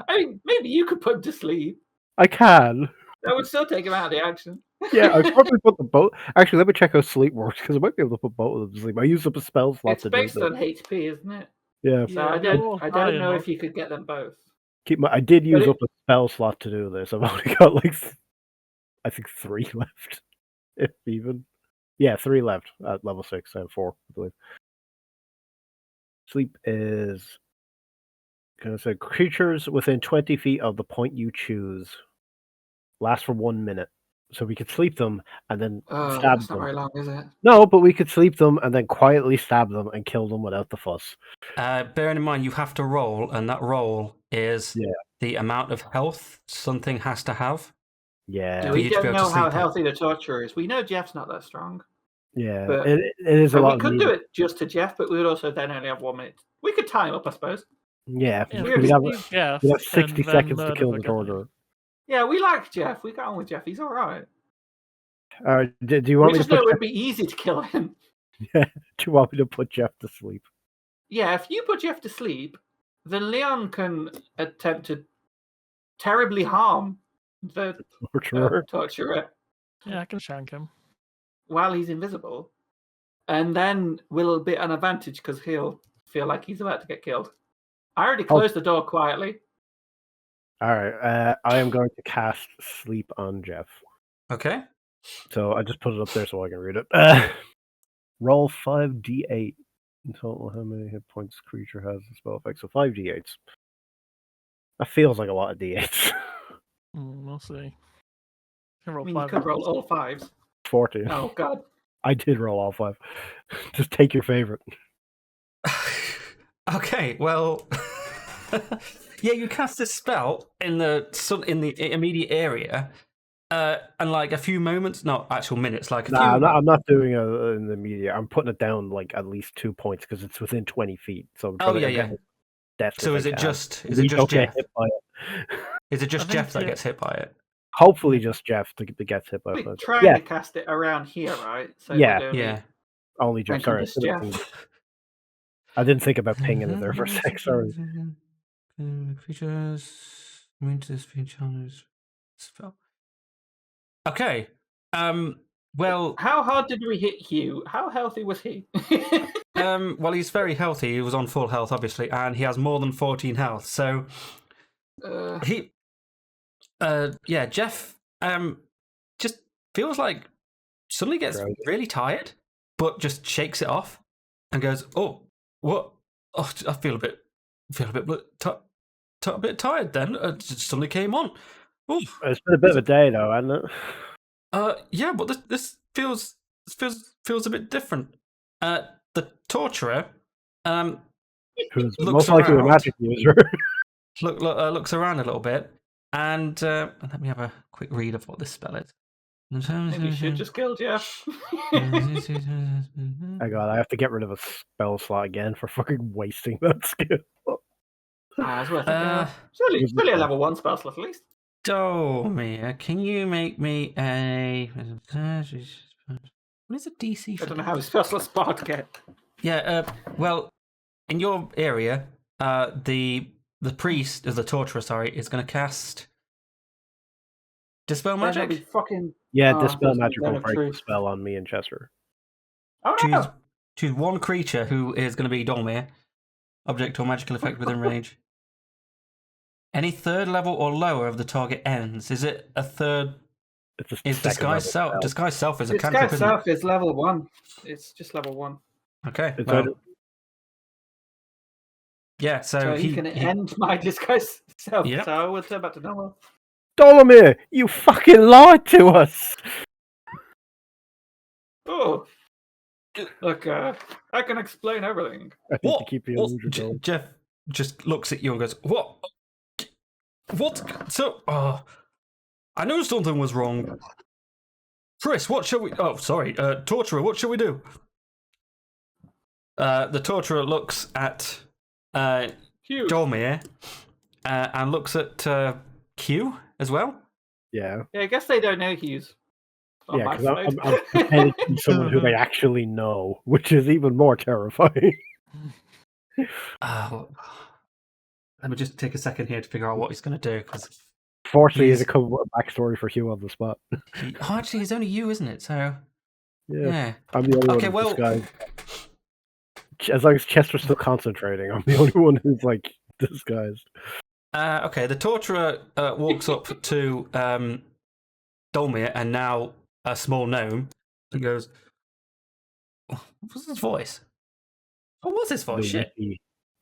I mean, maybe you could put him to sleep. I can. That would still take him out of the action. Yeah, I'd probably put the both. Actually, let me check how sleep works because I might be able to put both of them to sleep. I used up a spell slot It's to do based that. on HP, isn't it? Yeah, So Yeah, I you're high don't know enough. if you could get them both. I did use it- up a spell slot to do this. I've only got like, I think 3 left, if even. Yeah, 3 left at level 6 and 4, I believe. Sleep is going to say creatures within 20 feet of the point you choose. last for 1 minute. So we could sleep them and then stab that's not them. very long, is it? No, but we could sleep them and then quietly stab them and kill them without the fuss. Bearing in mind, you have to roll, and that roll is Yeah. the amount of health something has to have. Yeah. For We you to be don't able to know how sleep it. healthy the torturer is. We know Jeff's not that strong. Yeah. But- It is a So lot we of could meat. do it just to Jeff, but we would also then only have 1 minute. We could tie him up, I suppose. Yeah. Yeah, Weird. We'd have, leave Jeff we'd have 60 and then seconds to murder kill the the guy. torturer. Yeah, we like Jeff. We got on with Jeff. He's all right. Do you want We me to just know put it would be easy to kill him. do you want me to put Jeff to sleep? Yeah, if you put Jeff to sleep, then Leon can attempt to terribly harm the Torturer? torturer Yeah, I can shank him. while he's invisible. And then we'll be an advantage because he'll feel like he's about to get killed. I already closed the door quietly. Alright, I am going to cast Sleep on Jeff. Okay. So I just put it up there so I can read it. Roll 5d8. In total, how many hit points creature has the spell effect? So 5d8s. That feels like a lot of d8s. We'll see. Can I roll mean, you 5 could roll all fives. 40. Oh, God. I did roll all 5. Just take your favorite. Okay, well, yeah, you cast this spell in the immediate area, and like a few moments, not actual minutes, like a few. I'm not doing it in the media. I'm putting it down like at least 2 points because it's within 20 feet. So I'm trying to get death So as is I it can. just We don't get Jeff? hit by it. Is it just I think, Jeff that gets hit by it? Hopefully, just Jeff that gets hit by We're it. trying Yeah, to cast it around here, right? So Yeah. we'd only Yeah. only Jeff. Sorry, encompass Jeff. I didn't think about pinging it there for a sec. Sorry. Features. Immune to this feature. Spell. Okay. Well. How hard did we hit Hugh? How healthy was he? Well, he's very healthy. He was on full health, obviously, and he has more than 14 health. So he, yeah, Jeff, just feels like suddenly gets Right. really tired, but just shakes it off and goes, "Oh, what? Oh, I feel a bit tired. Then it just suddenly came on. Oh, It's been a bit of a day though, hasn't it? yeah, but this feels a bit different. The torturer, Who's looks most likely a around. magic user. looks around a little bit, and let me have a quick read of what this spell is. Maybe you should just kill Jeff. My God, I have to get rid of a spell slot again for fucking wasting that skill. It's worth it. It's only a level 1 spell slot at least. Domia, can you make me a? What is a DC? I For don't know how a spell slot spot to get. Yeah. Well, in your area, the priest, the torturer, sorry, is going to cast Dispel There'll be Magic. fucking. Yeah, Oh, Dispel that's Magic will not break true. the spell on me and Chester. Oh no! Choose one creature who is going to be Dolmir, object or magical effect within range. Any third level or lower of the target ends. Is it a third? It's a Is second disguise level self? spell. Disguise self is a Disguise cantrip, isn't self is level 1. It's just level 1. it? Okay. It's Well, either- yeah. So he you can end my disguise self. Yep. So I will turn back to normal. Dolomir, you fucking lied to us! Oh. Look, I can explain everything. I need What? to keep the What? illusion going. Jeff just looks at you and goes, "What? What? So, I knew something was wrong. Chris, what shall we? Oh, sorry, torturer. What shall we do?" The torturer looks at Huge. Dolmir and looks at Q as well. Yeah, Yeah, I guess they don't know Hughes. On yeah, my because side. I'm pretending to be someone who they actually know, which is even more terrifying. Let me just take a second here to figure out what he's going to do because Fortunately, He's- to come up with a backstory for Hugh on the spot. actually, it's only you, isn't it? So yeah. I'm the only Okay, one who's well- disguised. As long as Chester's still concentrating, I'm the only one who's like disguised. Okay, the torturer walks up to Dolmir and now a small gnome and goes, "What's his voice? What was his voice? Shit.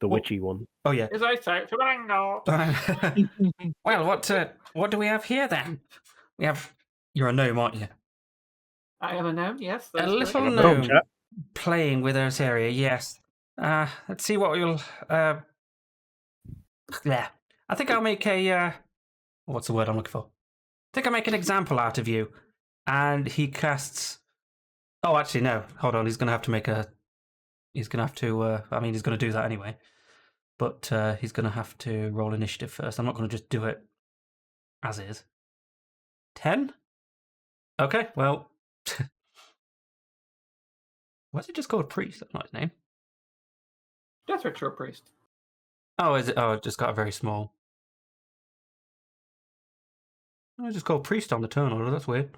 The What? witchy one. Oh yeah. As I say, to Rango. Well, what do we have here then?" You're a gnome, aren't you? I am a gnome, yes. A That is correct. little Gnome, gnome chap. playing with us area, yes. Let's see what we'll. Yeah. I think I'll make a. What's the word I'm looking for? I think I'll make an example out of you. And he casts. Oh, actually, no. Hold on. He's going to have to make a. He's going to have to. I mean, he's going to do that anyway. But he's going to have to roll initiative first. I'm not going to just do it as is. 10? Okay, well. What's it just called priest? That's not his name. Death Ritual Priest. Oh, is it? Oh, it just got a very small. Oh, it's just called priest on the turn order. That's weird.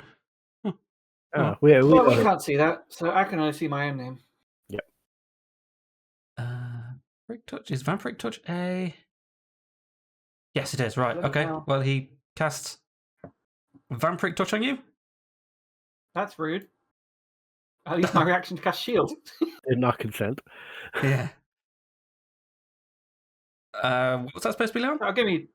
Ah, Well, we got it. can't see that, so I can only see my own name. Vampiric touch. Is Vampiric touch a? Yes, it is. Right. Look at Okay. now. Well, he casts Vampiric touch on you. That's rude. I'll use my reaction to cast shield. Did not consent. Yeah. What was that supposed to be, Leon? That'll give me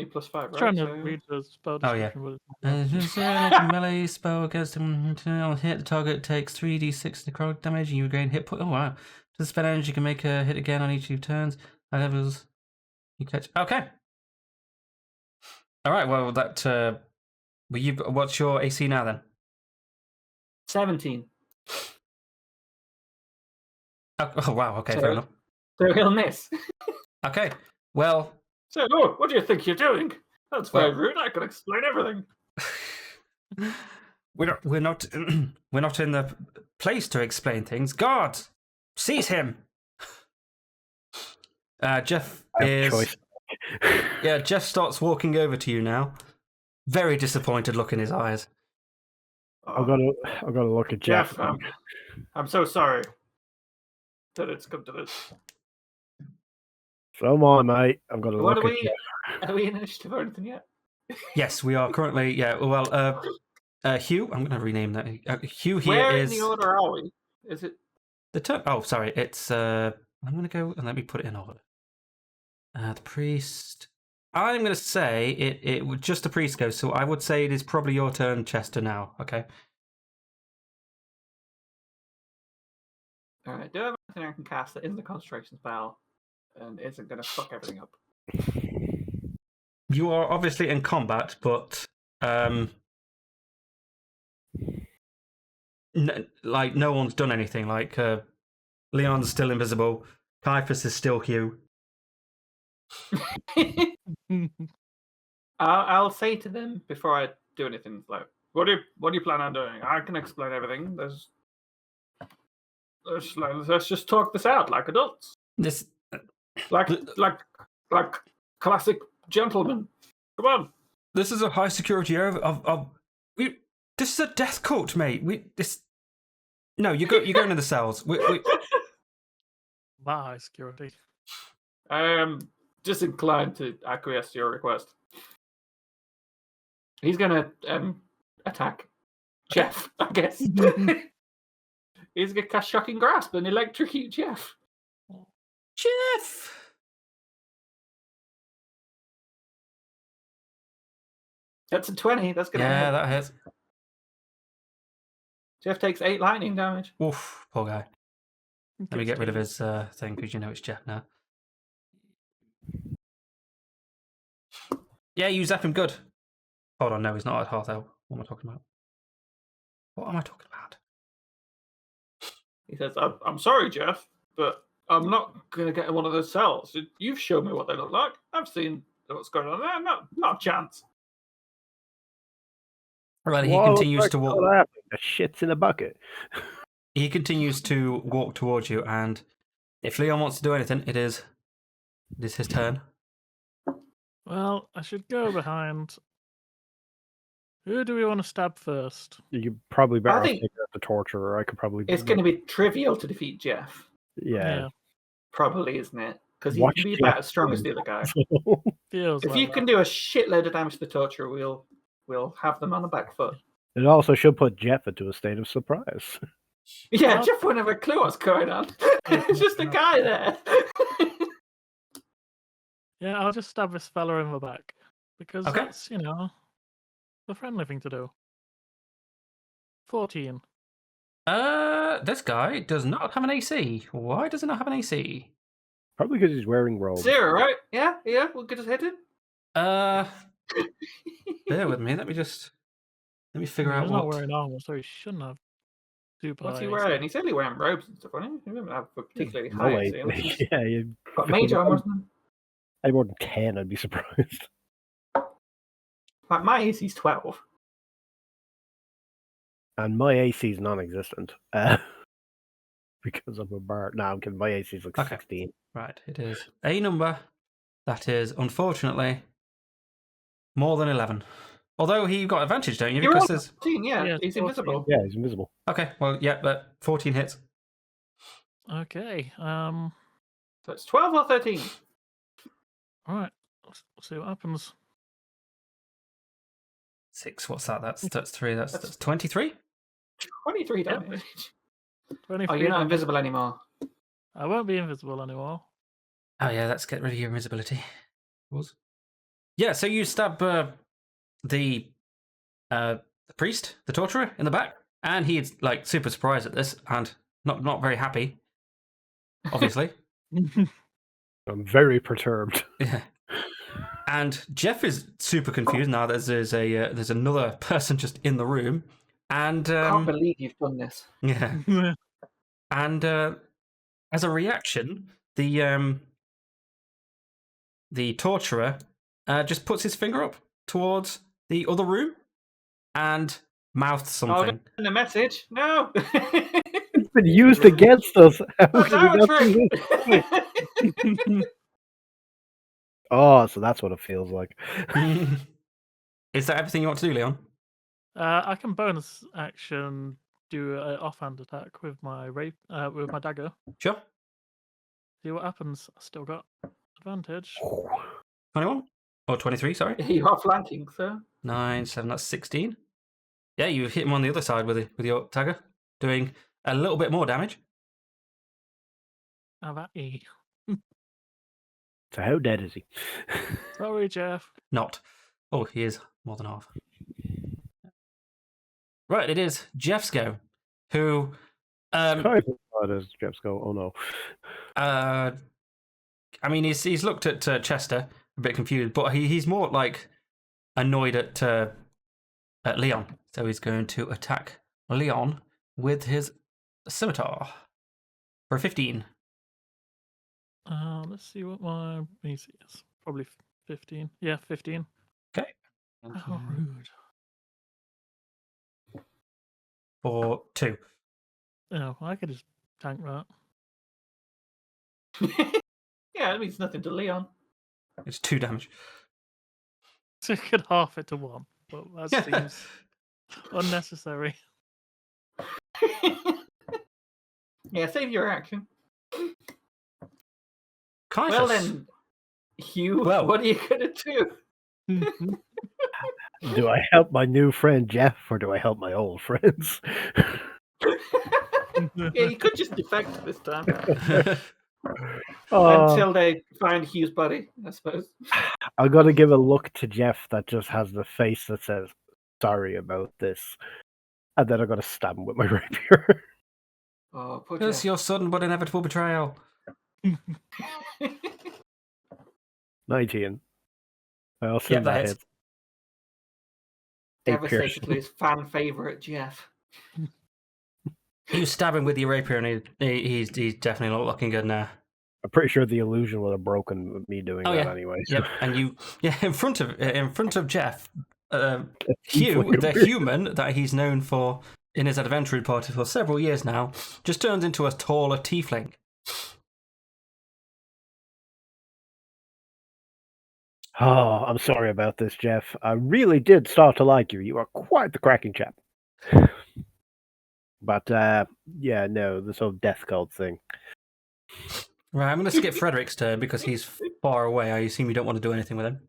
+5, right? Trying to So- read the spell Oh, yeah. description. but it's Melee spell against him. Hit the target takes 3d6 necrotic damage, and you regain hit point. Oh wow! To spend energy, you can make a hit again on each of your turns. High levels, you catch. Okay. All right. Well, that. Well, you. What's your AC now then? 17. Oh wow. Okay. So- Fair enough. So he'll miss. Okay. Well. So, what do you think you're doing? That's very rude. I can explain everything. We're not we're not in the place to explain things. God, seize him. Jeff I have a is choice. yeah. Jeff starts walking over to you now. Very disappointed look in his eyes. I'm gonna look at Jeff. Jeff, I'm so sorry that it's come to this. So am I, mate. I'm gonna What look are at we? Jeff. Are we in initiative or anything yet? Yes, we are currently. Yeah. Well, Hugh. I'm going to rename that. Hugh here Where is in the order are we? Is it? the turn. Oh, sorry. It's. I'm going to go and let me put it in order. The priest. I'm going to say it would just the priest goes. So I would say it is probably your turn, Chester. Now, okay. All right. Do I have anything I can cast that isn't a concentration spell and isn't going to fuck everything up? You are obviously in combat, but no one's done anything. Like Leon's still invisible. Caiaphas is still Hugh. I'll say to them before I do anything like, what do you plan on doing? I can explain everything. Let's just talk this out like adults, This like classic gentlemen. Come on. this is a high security area of this is a death cult, mate. No, you go into the cells. We That high security. I am disinclined to acquiesce to your request. He's gonna attack Jeff, I guess. He's gonna cast Shocking Grasp and electrocute Jeff. Jeff. That's a 20. That's gonna Yeah, hit. that hits. Jeff takes 8 lightning damage. Oof, poor guy. Let me get rid of his thing because you know it's Jeff now. Yeah, you zap him good. Hold on, no, he's not at health though. What am I talking about? What am I talking about? He says, I'm sorry, Jeff, but I'm not going to get in one of those cells. You've shown me what they look like. I've seen what's going on there. Not a chance. Well, he Whoa, continues what's to walk. happening? The shit's in a bucket. He continues to walk towards you, and if Leon wants to do anything, it is his turn. Well, I should go behind. Who do we want to stab first? You probably better off think- taking out the torturer. I could probably. It's going to be trivial to defeat Jeff. Yeah. Probably, isn't it? Because he Watch can be Jeff about as strong as the other guy. Feels If like you that. can do a shitload of damage to the torturer, we'll have them on the back foot. It also should put Jeff into a state of surprise. Yeah, Well- Jeff won't have a clue what's going on. It's just a guy there. Yeah, I'll just stab this fella in the back because Okay. that's the friendly thing to do. 14. This guy does not have an AC. Why does he not have an AC? Probably because he's wearing robes. 0, right? Yeah, we'll get us hit it. Bear with me. Let me figure out He's what. not wearing armor, so he shouldn't have super What's high he AC. wearing? He's only wearing robes and stuff, isn't he? He doesn't have a particularly No high way. AC. Unless he's Yeah, you got mage armor or something. any more than 10, I'd be surprised. Like, my AC's 12. And my AC is non-existent. Because I'm a bard. No, I'm kidding. My AC is like Okay. 16. Right, it is a number that is unfortunately more than 11. Although he got advantage, don't you? You're Because on there's 14, yeah. Yeah, He's 14. invisible. Yeah, he's invisible. okay. Well, yeah, but 14 hits. Okay. So it's 12 or 13. All right. Let's see what happens. 6. What's that? That's 3. That's 23. 23 damage. 23 Oh, you're not damage. invisible anymore. I won't be invisible anymore. Oh yeah, let's get rid of your invisibility. Yeah, so you stab the priest, the torturer, in the back, and he's like super surprised at this and not very happy. Obviously. I'm very perturbed. Yeah. And Jeff is super confused now. There's another person just in the room, and I can't believe you've done this. yeah. And as a reaction, the torturer just puts his finger up towards the other room and mouths something. Oh, the message. No. It's been used against us. How That's can we our not do trick. this? Oh, so that's what it feels like. Is that everything you want to do, Leon? I can bonus action do an offhand attack with my with my dagger. Sure. See what happens. I still got advantage. 21 or 23? Sorry. You are flanking, sir. 9, 7. That's 16. Yeah, you hit him on the other side with your dagger, doing a little bit more damage. Have at E. So how dead is he? Sorry, Jeff. Not. Oh, he is more than half. Right, it is Jeff's go, who It is Jeff's go. Oh no. I mean, he's looked at Chester, a bit confused, but he's more like annoyed at Leon. So he's going to attack Leon with his scimitar for 15. Let's see what my AC is. Probably 15. Yeah, 15. Okay. How rude. For 2. Oh, I could just tank that. Yeah, it means nothing to Leon. It's 2 damage. So I could half it to 1, but that seems unnecessary. Yeah, save your action. Caiaphas. Well then, Hugh, Well. what are you going to do? Do I help my new friend Jeff or do I help my old friends? Yeah, you could just defect this time. Oh, Until they find Hugh's body, I suppose. I got to give a look to Jeff that just has the face that says, sorry about this. And then I got to stab him with my rapier. Oh, poor Curse Jeff. your sudden but inevitable betrayal. 19. I also Yep, that hits. hits. 8 piercing. Devastatedly, his fan favourite, Jeff. You stab him with your rapier, and he's definitely not looking good now. I'm pretty sure the illusion would have broken with me doing that anyway. Yep, and in front of Jeff, Hugh, the human that he's known for in his adventuring party for several years now, just turns into a taller tiefling. Oh, I'm sorry about this, Jeff. I really did start to like you. You are quite the cracking chap. But, yeah, no, this whole death cult thing. Right, I'm going to skip Frederick's turn because he's far away. I assume you don't want to do anything with him.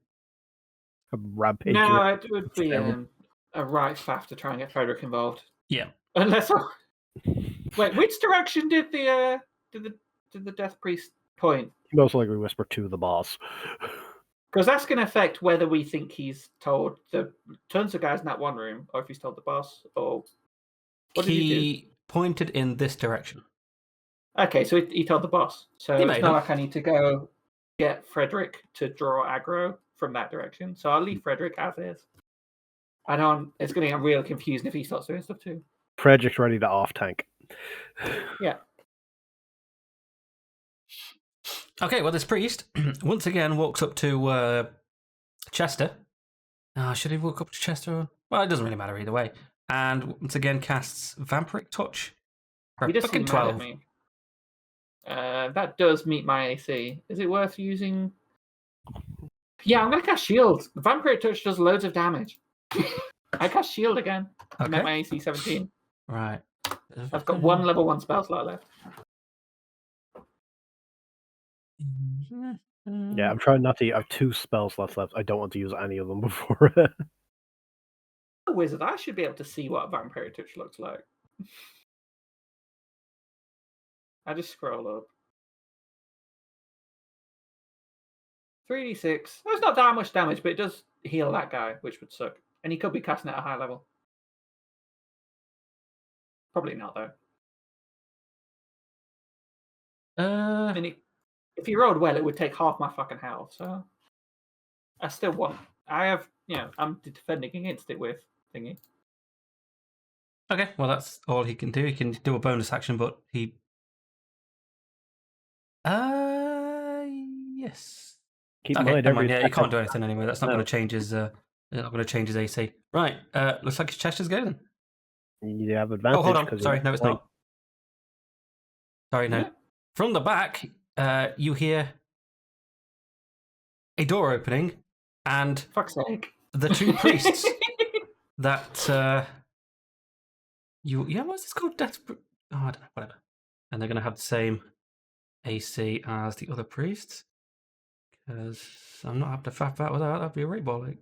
A rampage. No, it would be terrible. a right faff to try and get Frederick involved. Yeah. Unless wait, which direction did the death priest point? Most likely whisper to the boss. Because that's going to affect whether we think he's told the tons of guys in that one room, or if he's told the boss, or what did he do? He pointed in this direction. Okay, so he told the boss. So He it's made not him. like I need to go get Frederick to draw aggro from that direction. So I'll leave Frederick as is. It's going to get real confusing if he starts doing stuff too. Frederick's ready to off tank. Yeah. Okay, well, this priest once again walks up to Chester. Should he walk up to Chester? Well, it doesn't really matter either way. And once again casts Vampiric Touch. For He a just fucking seemed mad at 12. me. That does meet my AC. Is it worth using? Yeah, I'm going to cast Shield. Vampiric Touch does loads of damage. I cast Shield again. I met my AC 17. Right. I've got one level 1 spell slot left. Yeah, I'm trying not to. I have 2 spell slots left. I don't want to use any of them before. A wizard, I should be able to see what Vampiric Touch looks like. I just scroll up. 3d6. Well, it's not that much damage, but it does heal that guy, which would suck. And he could be casting at a high level. Probably not, though. I mean, if he rolled well, it would take half my fucking health, so I still want. I have, I'm defending against it with thingy. Okay, well, that's all he can do. He can do a bonus action, but he. Yes. Keep in Okay, mind, never mind. every Yeah, he attack can't do on- anything anyway. That's not going to change his. Not going to change his AC. Right. Looks like it's Chester's go then. You have advantage. Oh, hold on. 'cause Sorry, you're no, it's flank. not. Sorry, no. Yeah. From the back, you hear a door opening, and Fuck's sake. the 2 priests that what's this called? I don't know, whatever. And they're going to have the same AC as the other priests, because I'm not having to faff that without. That'd be a raid ball. Like.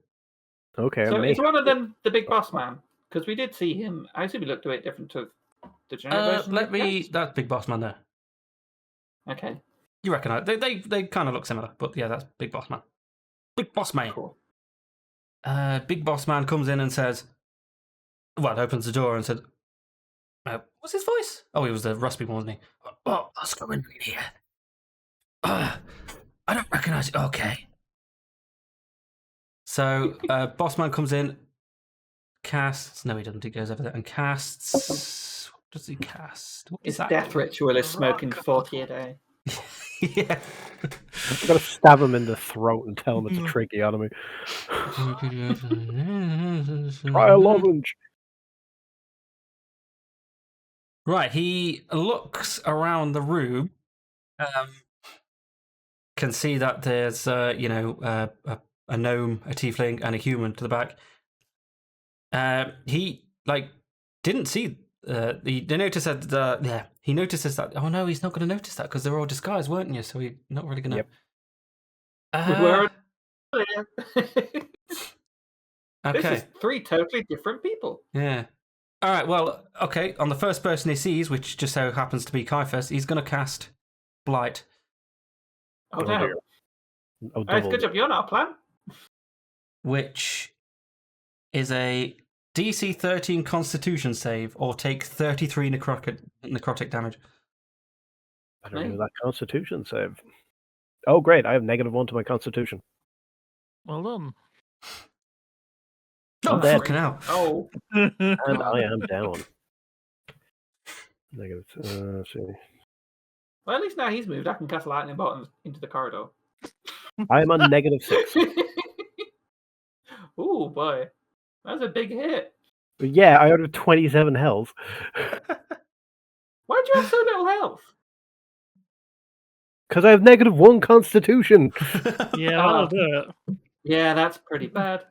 Okay, So me. is one of them the big boss man? Because we did see him. I assume he looked a bit different to the generic version. Let me. That's Big Boss Man there. Okay, You recognise they kind of look similar, but yeah, that's Big Boss Man. Big Boss Man. cool. Big Boss Man comes in and says, well, opens the door and said, what's his voice? Oh, he was the raspy one, wasn't he? Oh, what's going on here? I don't recognise it. Okay. So, Boss Man comes in, casts. No, he doesn't. He goes over there and casts. What does he cast? What is His that? death ritual is smoking 40 a day. Yeah. I'm gonna stab him in the throat and tell him it's a tricky enemy. Try a lozenge. Right, he looks around the room, can see that there's, a gnome, a tiefling, and a human to the back. He, didn't see, they noticed that, he notices that, oh no, he's not going to notice that because they're all disguised, weren't you? So he's not really going to... Yep. Okay. This is 3 totally different people. Yeah. All right, well, okay, on the first person he sees, which just so happens to be Caiaphas, he's going to cast Blight. Oh, Oh, no. dear. Oh, It's double. good job you're not a plan. Which is a DC 13 Constitution save, or take 33 necrotic damage. I don't know that Constitution save. Oh, great! I have -1 to my Constitution. Well done. Oh, I'm dead. fucking hell. Oh, And I am down. Negative. Let's see. well, at least now he's moved. I can cast lightning bolts into the corridor. I am on -6. Ooh, boy. That's a big hit. But yeah, I have 27 health. Why'd you have so little health? Because I have -1 Constitution. Yeah, that'll do it. Yeah, that's pretty bad.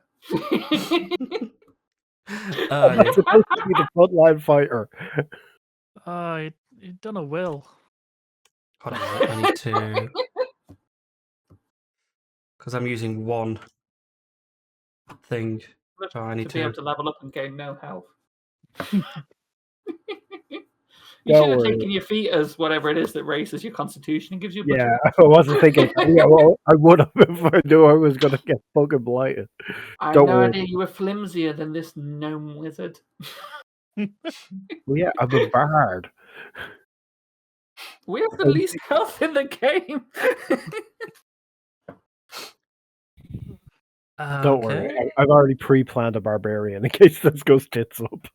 I'm supposed to be the frontline fighter. Oh, you've done a will. Hold on a minute, I need to... Because I'm using one thing, so I need to be able to... to level up and gain no health. You Don't should have worry. taken your feet as whatever it is that raises your constitution and gives you a Yeah, bunch I wasn't thinking. Yeah, well, I would have if I knew I was going to get fucking blighted. I had Don't no worry. idea you were flimsier than this gnome wizard. Well, yeah, I'm a bard. We have the least health in the game. Don't worry. I've already pre-planned a barbarian in case this goes tits up.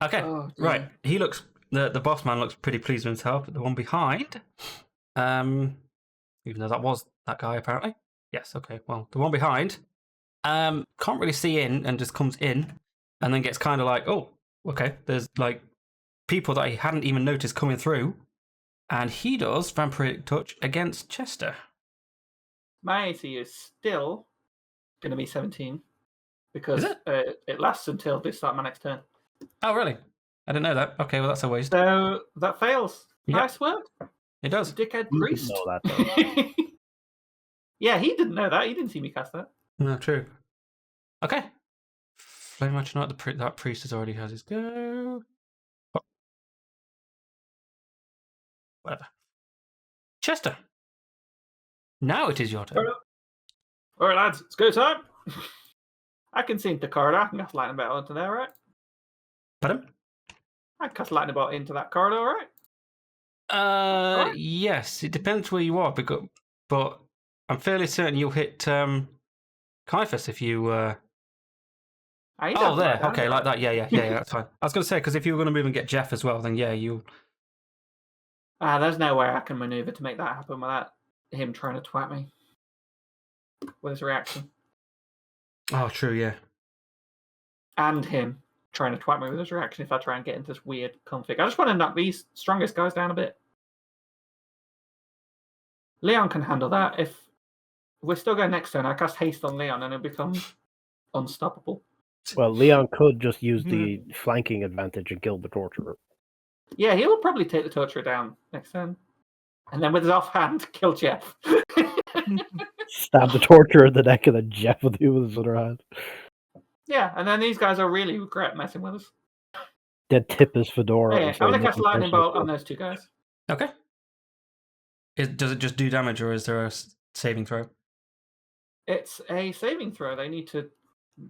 Okay, Oh, dear. right. He looks the boss man looks pretty pleased with himself. But the one behind, even though that was that guy apparently. Yes. Okay. Well, the one behind, can't really see in and just comes in, and then gets kind of like, oh, okay. There's like people that he hadn't even noticed coming through, and he does vampiric touch against Chester. My AC is still going to be 17 because Is it? it lasts until this start my next turn. Oh, really? I didn't know that. Okay, well that's a waste. So that fails. Yep. Nice work, It does. dickhead You priest. didn't know that, though. Yeah, he didn't know that. He didn't see me cast that. No, true. Okay. Flame Match Knight, that priest has already has his go. Oh. Whatever. Chester. Now it is your turn. All right, lads, it's go time. I can see into the corridor. I can cast lightning bolt into there, right? Pardon? I can cast lightning bolt into that corridor, right? Yes, it depends where you are, but I'm fairly certain you'll hit Caiaphas if you. He Oh, doesn't there. like that, Okay, right? like that. Yeah, that's fine. I was going to say because if you were going to move and get Jeff as well, then yeah, you. There's no way I can maneuver to make that happen without him trying to twat me with his reaction, Oh, true. Yeah. and him trying to twat me with his reaction. If I try and get into this weird config, I just want to knock these strongest guys down a bit. Leon can handle that. If we're still going next turn, I cast haste on Leon, and it becomes unstoppable. Well, Leon could just use the flanking advantage and kill the torturer. Yeah, he'll probably take the torturer down next turn, and then with his offhand, kill Jeff. Stab the torturer in the neck and then Jeff with his other hand. Yeah, and then these guys will really regret messing with us. Then tip his fedora. Yeah, and say, I'm gonna cast "Nothing lightning personal." bolt on those two guys. Okay. Does it just do damage, or is there a saving throw? It's a saving throw. They need to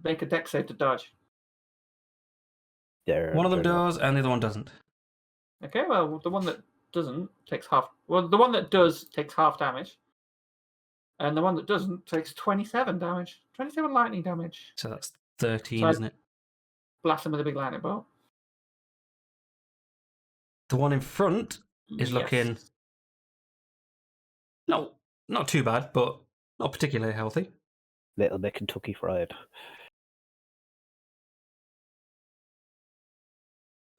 make a dex save to dodge. One of them does, and the other one doesn't. Okay, well, the one that doesn't takes half. Well, the one that does takes half damage, and the one that doesn't takes 27 damage. 27 lightning damage. So that's 13, So isn't it? Blast him with a big lightning bolt. The one in front is looking not too bad, but not particularly healthy. Little bit Kentucky Fried.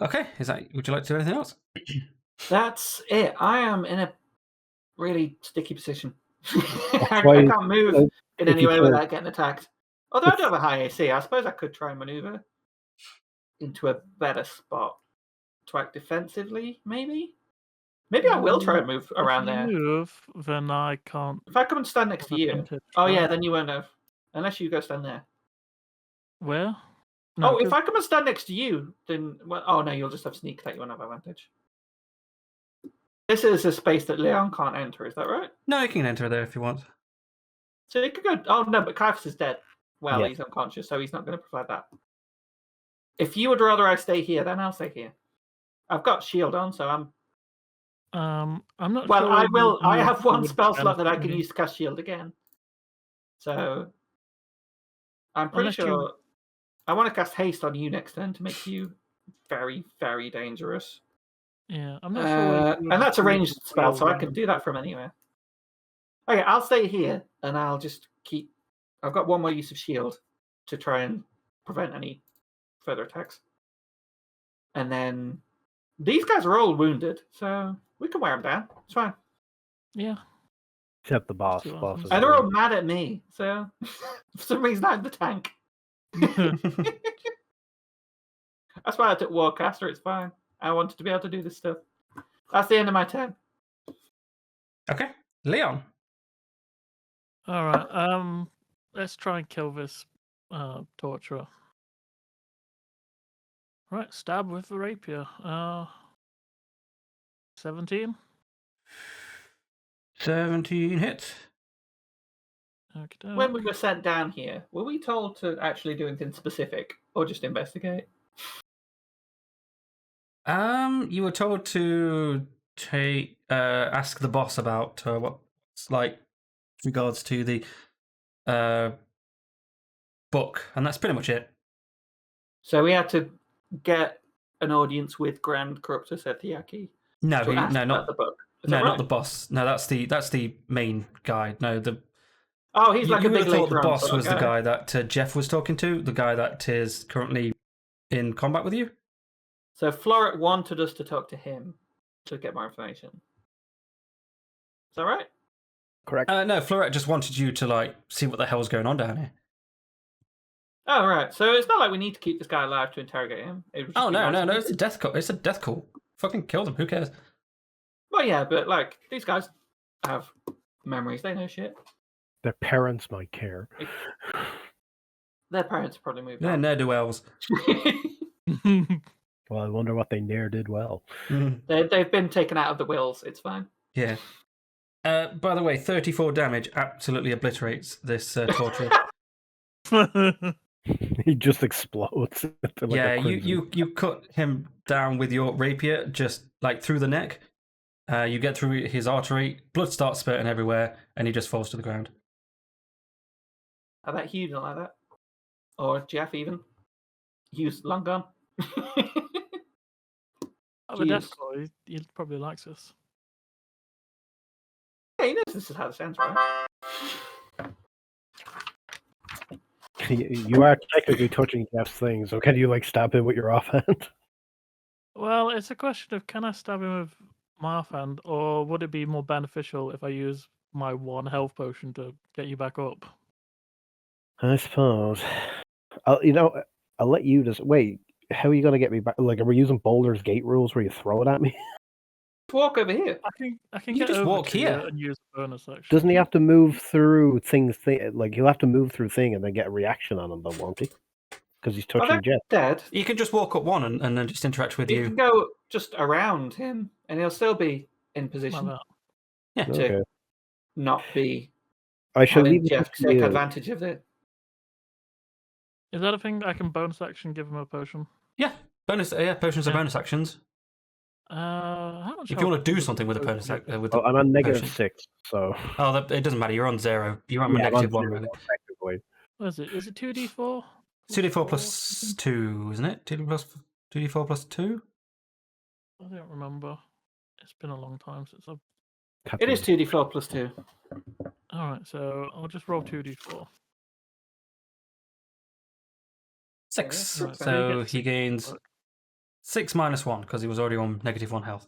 Okay, would you like to do anything else? That's it. I am in a really sticky position. I why- can't move in if any you way could- without getting attacked. Although I do have a high AC, I suppose I could try and maneuver into a better spot to act defensively, maybe? Maybe I will try and move around If there. you move, then I can't. If I come and stand next to you. advantage, Oh, right? yeah, then you won't have. Unless you go stand there. Where? Oh, if 'cause- I come and stand next to you, then. Well, oh, no, you'll just have sneak attack. You won't have advantage. This is a space that Leon can't enter, is that right? No, you can enter there if you want. So you could go. Oh, no, but Caiaphas is dead. Well, Yeah. he's unconscious, so he's not going to provide that. If you would rather I stay here, then I'll stay here. I've got shield on, so I'm. I'm not. Well, sure I whether will. I you have one would spell slot that I benefit can me. use to cast shield again. So I'm pretty Unless you- sure I want to cast haste on you next turn to make you very, very dangerous. Yeah, I'm not sure. whether you And that's a would ranged feel spell, so I when- can do that from anywhere. Okay, I'll stay here and I'll just keep. I've got one more use of shield to try and prevent any further attacks. And then these guys are all wounded, so we can wear them down. It's fine. Yeah. Except the boss. See what Boss happens. is And they're all good. mad at me, so for some reason I'm the tank. That's why I took Warcaster, it's fine. I wanted to be able to do this stuff. That's the end of my turn. Okay, Leon. All right. Let's try and kill this torturer. Right, stab with the rapier. 17. 17 hits. When we were sent down here, were we told to actually do anything specific or just investigate? You were told to ask the boss about what's like regards to the book, and that's pretty much it. So we had to get an audience with Grand Corruptor Setiaki. No, not the book. Not the boss. No, that's the main guy. No, he's like you a would big have thought the later on boss sort of was the guy that Jeff was talking to, the guy that is currently in combat with you. So Floret wanted us to talk to him to get more information. Is that right? Correct. No, Floret just wanted you to see what the hell's going on down here. Oh, right. So it's not like we need to keep this guy alive to interrogate him. Oh no, it's a death call. It's a death call. Fucking kill them. Who cares? Well, yeah, but these guys have memories. They know shit. Their parents might care. Their parents probably moved They're on. ne'er-do-wells. Well, I wonder what they ne'er did well. They've been taken out of the wills. It's fine. Yeah. By the way, 34 damage absolutely obliterates this torture. He just explodes. You cut him down with your rapier, just through the neck. You get through his artery, blood starts spurting everywhere, and he just falls to the ground. How about Hugh? Don't like that, or Jeff even? Hugh's long gone. The death call, he probably likes us. Yeah, he knows this is how it sounds, right? You are technically touching Jeff's thing, so can you stab him with your offhand? Well, it's a question of can I stab him with my offhand, or would it be more beneficial if I use my 1 health potion to get you back up? I suppose. I'll let you just wait. How are you gonna get me back? Are we using Baldur's Gate rules where you throw it at me? Walk over here. I can You get just over walk to here. you and use the bonus action. Doesn't he have to move through things? He'll have to move through thing and then get a reaction on him, though, won't he? Because he's touching Jeff. Dead. You can just walk up one and then just interact with You you. can go just around him, and he'll still be in position to not be. I shall leave Jeff it to take you. advantage of it. Is that a thing I can bonus action give him a potion? Yeah, potions are bonus actions. How much If you want to do something with a bonus with I'm on negative potion. 6, so. Oh, it doesn't matter. You're on 0. You're on negative 1, really. Effectively. What is it? Is it 2d4? 2d4 plus 2, isn't it? 2d4 plus 2? I don't remember. It's been a long time since I've. It is 2d4 plus 2. Alright, so I'll just roll 2d4. 6. Right, so he gains 6 minus 1 because he was already on negative 1 health.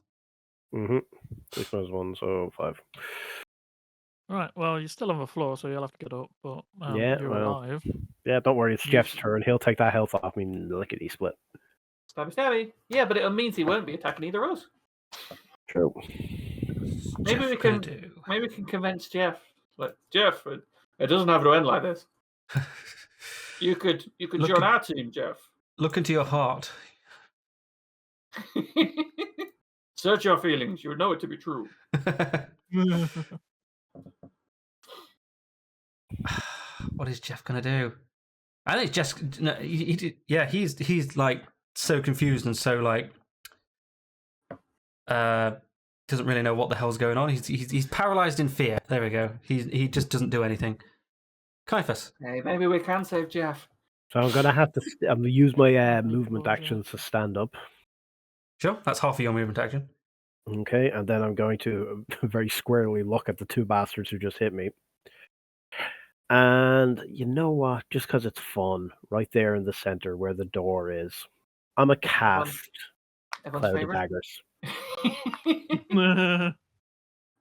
6 minus 1, so 5. Right, well, you're still on the floor, so you'll have to get up, but you're alive. Yeah, don't worry, it's Jeff's turn. He'll take that health off me lickety split. Stabby stabby. Yeah, but it means he won't be attacking either of us. True. Maybe we can convince Jeff. Jeff, it doesn't have to end like this. You could join our team, Jeff. Look into your heart. Search your feelings. You would know it to be true. What is Jeff gonna do? I think Jeff. No, he's so confused and so doesn't really know what the hell's going on. He's paralyzed in fear. There we go. He just doesn't do anything. Caiaphas. Hey, maybe we can save Jeff. So I'm gonna have to. I'm gonna use my movement actions to stand up. Sure, that's half of your movement action. Okay, and then I'm going to very squarely look at the 2 bastards who just hit me. And you know what? Just because it's fun, right there in the center where the door is, I'm a cast Cloud of Daggers.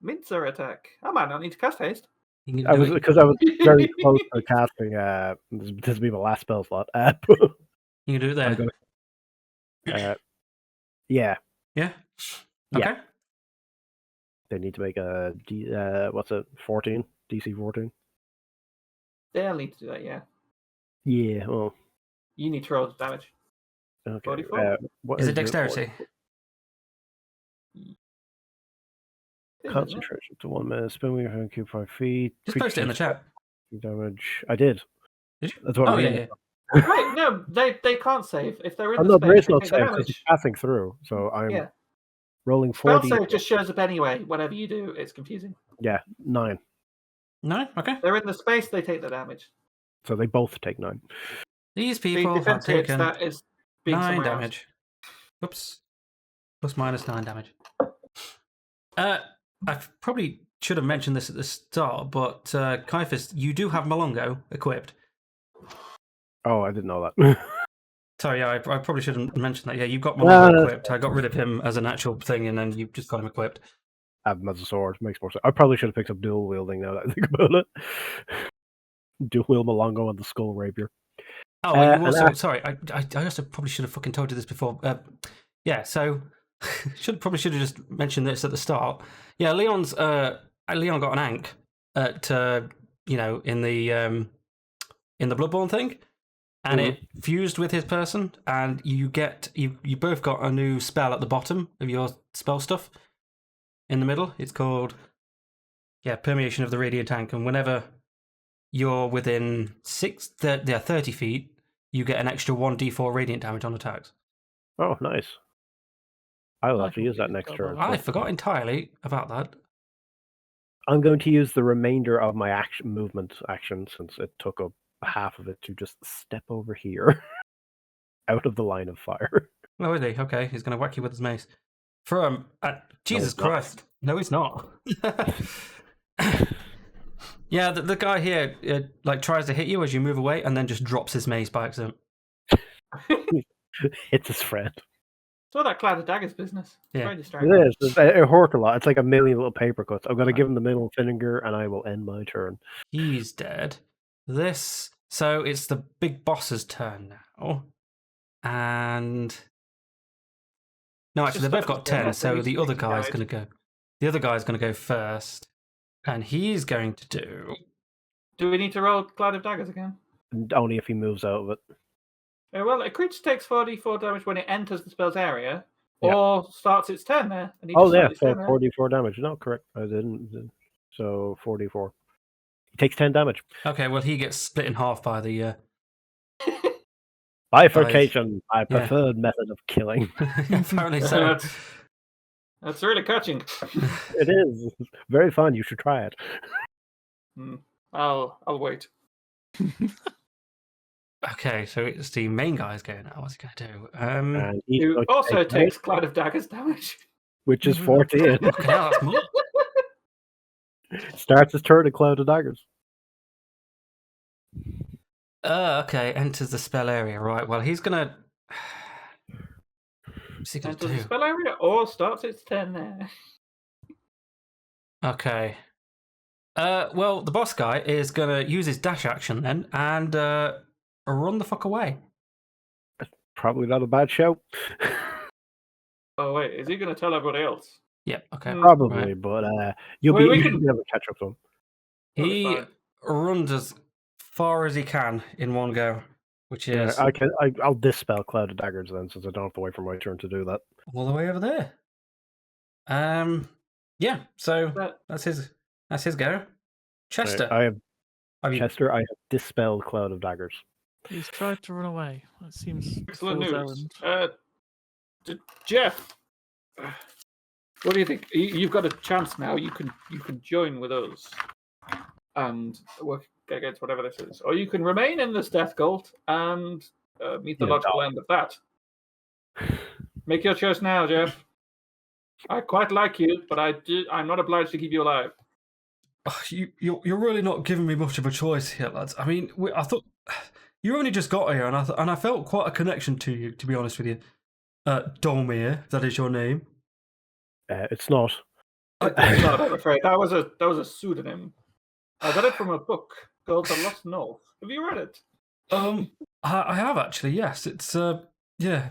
Mincer attack. I might not need to cast haste. I was very close to casting. This will be my last spell slot. You can do it there. Yeah. Yeah. Okay. Yeah. They need to make a what's it? 14 DC 14. They'll need to do that. Yeah. Yeah. Well. You need to roll the damage. Okay. 44. Is it dexterity? isn't it? Concentration to 1 minute. Spin wheel and cube 5 feet. Just post it in the chat. Damage. I did. Did you? That's what Oh I'm yeah, reading. yeah. Right, no, they can't save. If they're in Oh the no, space, there is they no take save the because damage. it's passing through. So I'm Yeah. rolling Spell 40. save just shows up anyway. Whatever you do, it's confusing. Yeah, 9. No, okay. They're in the space, they take the damage. So they both take 9. These The people have defense hits, taken that is being 9 somewhere else. damage. Oops. Plus minus 9 damage. I probably should have mentioned this at the start, but Kaifas, you do have Malongo equipped. Oh, I didn't know that. Sorry, yeah, I probably should have mentioned that. Yeah, you've got No, Malongo that's equipped. I got rid of him as an actual thing, and then you just got him equipped. Have him as a sword. Makes more sense. I probably should have picked up dual wielding now that I think about it. Dual wield Malongo and the skull rapier. Oh, and you and also sorry, I also probably should have fucking told you this before. Yeah, so probably should have just mentioned this at the start. Yeah, Leon got an ank at in the Bloodborne thing, and it fused with his person, and you both got a new spell at the bottom of your spell stuff. In the middle, it's called Permeation of the Radiant Tank, and whenever you're within 30 feet, you get an extra 1d4 radiant damage on attacks. Oh, nice. I will I have to use that completely next forgot turn. about I forgot entirely about that. I'm going to use the remainder of my movement action, since it took up half of it, to just step over here, out of the line of fire. Oh, is he? Okay, he's going to whack you with his mace. From Jesus he's not. Christ! No, he's not. Yeah, the guy here tries to hit you as you move away, and then just drops his mace by accident. It's his friend. It's all that cloud of daggers business. It's Yeah. very It distracting. is. It hurt a lot. It's like a million little paper cuts. I'm going to give him the middle finger, and I will end my turn. He's dead. So it's the big boss's turn now, and no, actually, Just they've both got focus, 10. yeah, So he's the other being guy's guided. going to go. The other guy's going to go first, and he's going to do. Do we need to roll cloud of daggers again? Only if he moves out of it. Well, a creature takes 44 damage when it enters the spell's area, Yeah. or starts its turn there. And he Oh, just yeah, started his so turn there. 44 damage. No, correct. I didn't. So 44. He takes 10 damage. Okay, well, he gets split in half by the. Bifurcation, my yeah. preferred method of killing. Apparently so. That's really catching. It is. Very fun. You should try it. I'll wait. Okay, so it's the main guy's going now. What's he going to do? And he's Who going to also take takes cloud of daggers damage. which is 14. Okay, that's more. Starts his turn at Cloud of Daggers. Okay, enters the spell area. Right, well, he's going to. What's he going to Enters the do? spell area, or starts its turn there. Okay. Well, the boss guy is going to use his dash action then and run the fuck away. Probably not a bad show. Oh wait, is he going to tell everybody else? Yep, okay. Probably, Right. but you'll Wait, be we able can- to catch up to him. He fine. runs as far as he can in one go, which is I'll dispel Cloud of Daggers then, since I don't have to wait for my turn to do that. all the way over there. Yeah. So But that's his go. Chester, I have have you- Chester. I have dispelled Cloud of Daggers. He's tried to run away. That seems excellent fool's news. errand. Jeff, what do you think? You've got a chance now. You can join with us and work against whatever this is, or you can remain in this death cult and meet the Yeah, logical end of that. Make your choice now, Jeff. I quite like you, but I'm not obliged to keep you alive. You're really not giving me much of a choice here, lads. I mean, I thought you only just got here, and I felt quite a connection to you, to be honest with you. Dolmir, that is your name. It's not. It's not, I'm afraid. That was a pseudonym. I got it from a book called The Lost North. Have you read it? I have actually. Yes, it's yeah.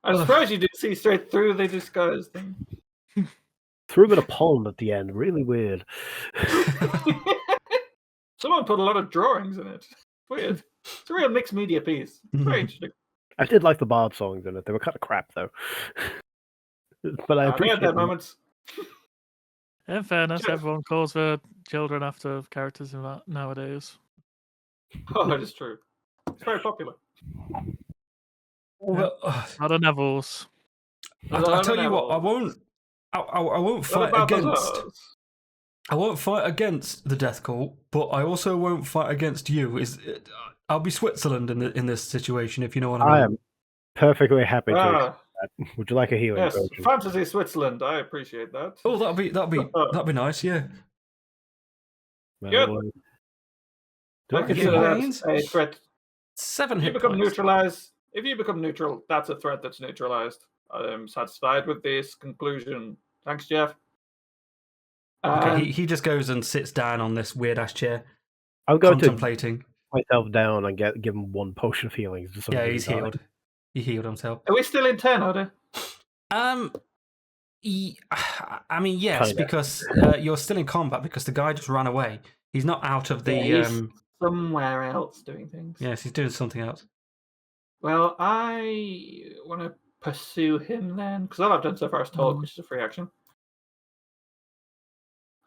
I'm surprised you didn't see straight through the disguise thing. Threw him in a pond at the end. Really weird. Someone put a lot of drawings in it. Weird. It's a real mixed media piece. It's very interesting. I did like the Bob songs in it. They were kind of crap though. But I They had appreciate their them. moments. In fairness, Jeff. everyone calls for children after characters in that nowadays. Oh, that is true. It's very popular. Well, Not a Neville's. I tell you what, I won't fight against. I won't fight against the death cult, but I also won't fight against you. I'll be Switzerland in this situation, if you know what I mean. I am perfectly happy to accept that. Would you like a healing Yes, potion? fantasy Switzerland. I appreciate that. Oh, that'd be nice. Yeah. Good. Do I I consider get that a threat. 7 If you hit become points. neutralized, if you become neutral, that's a threat that's neutralized. I'm satisfied with this conclusion. Thanks, Jeff. Okay, he just goes and sits down on this weird ass chair, I'll go to contemplating. myself down and give him 1 potion of healing. Just so Yeah, he he's doesn't die. healed. He healed himself. Are we still in 10 order? I mean, yes, Kinda. because you're still in combat because the guy just ran away. He's not out of the. Yeah, he's somewhere else doing things. Yes, he's doing something else. Well, I want to pursue him then, because all I've done so far is talk, which is a free action.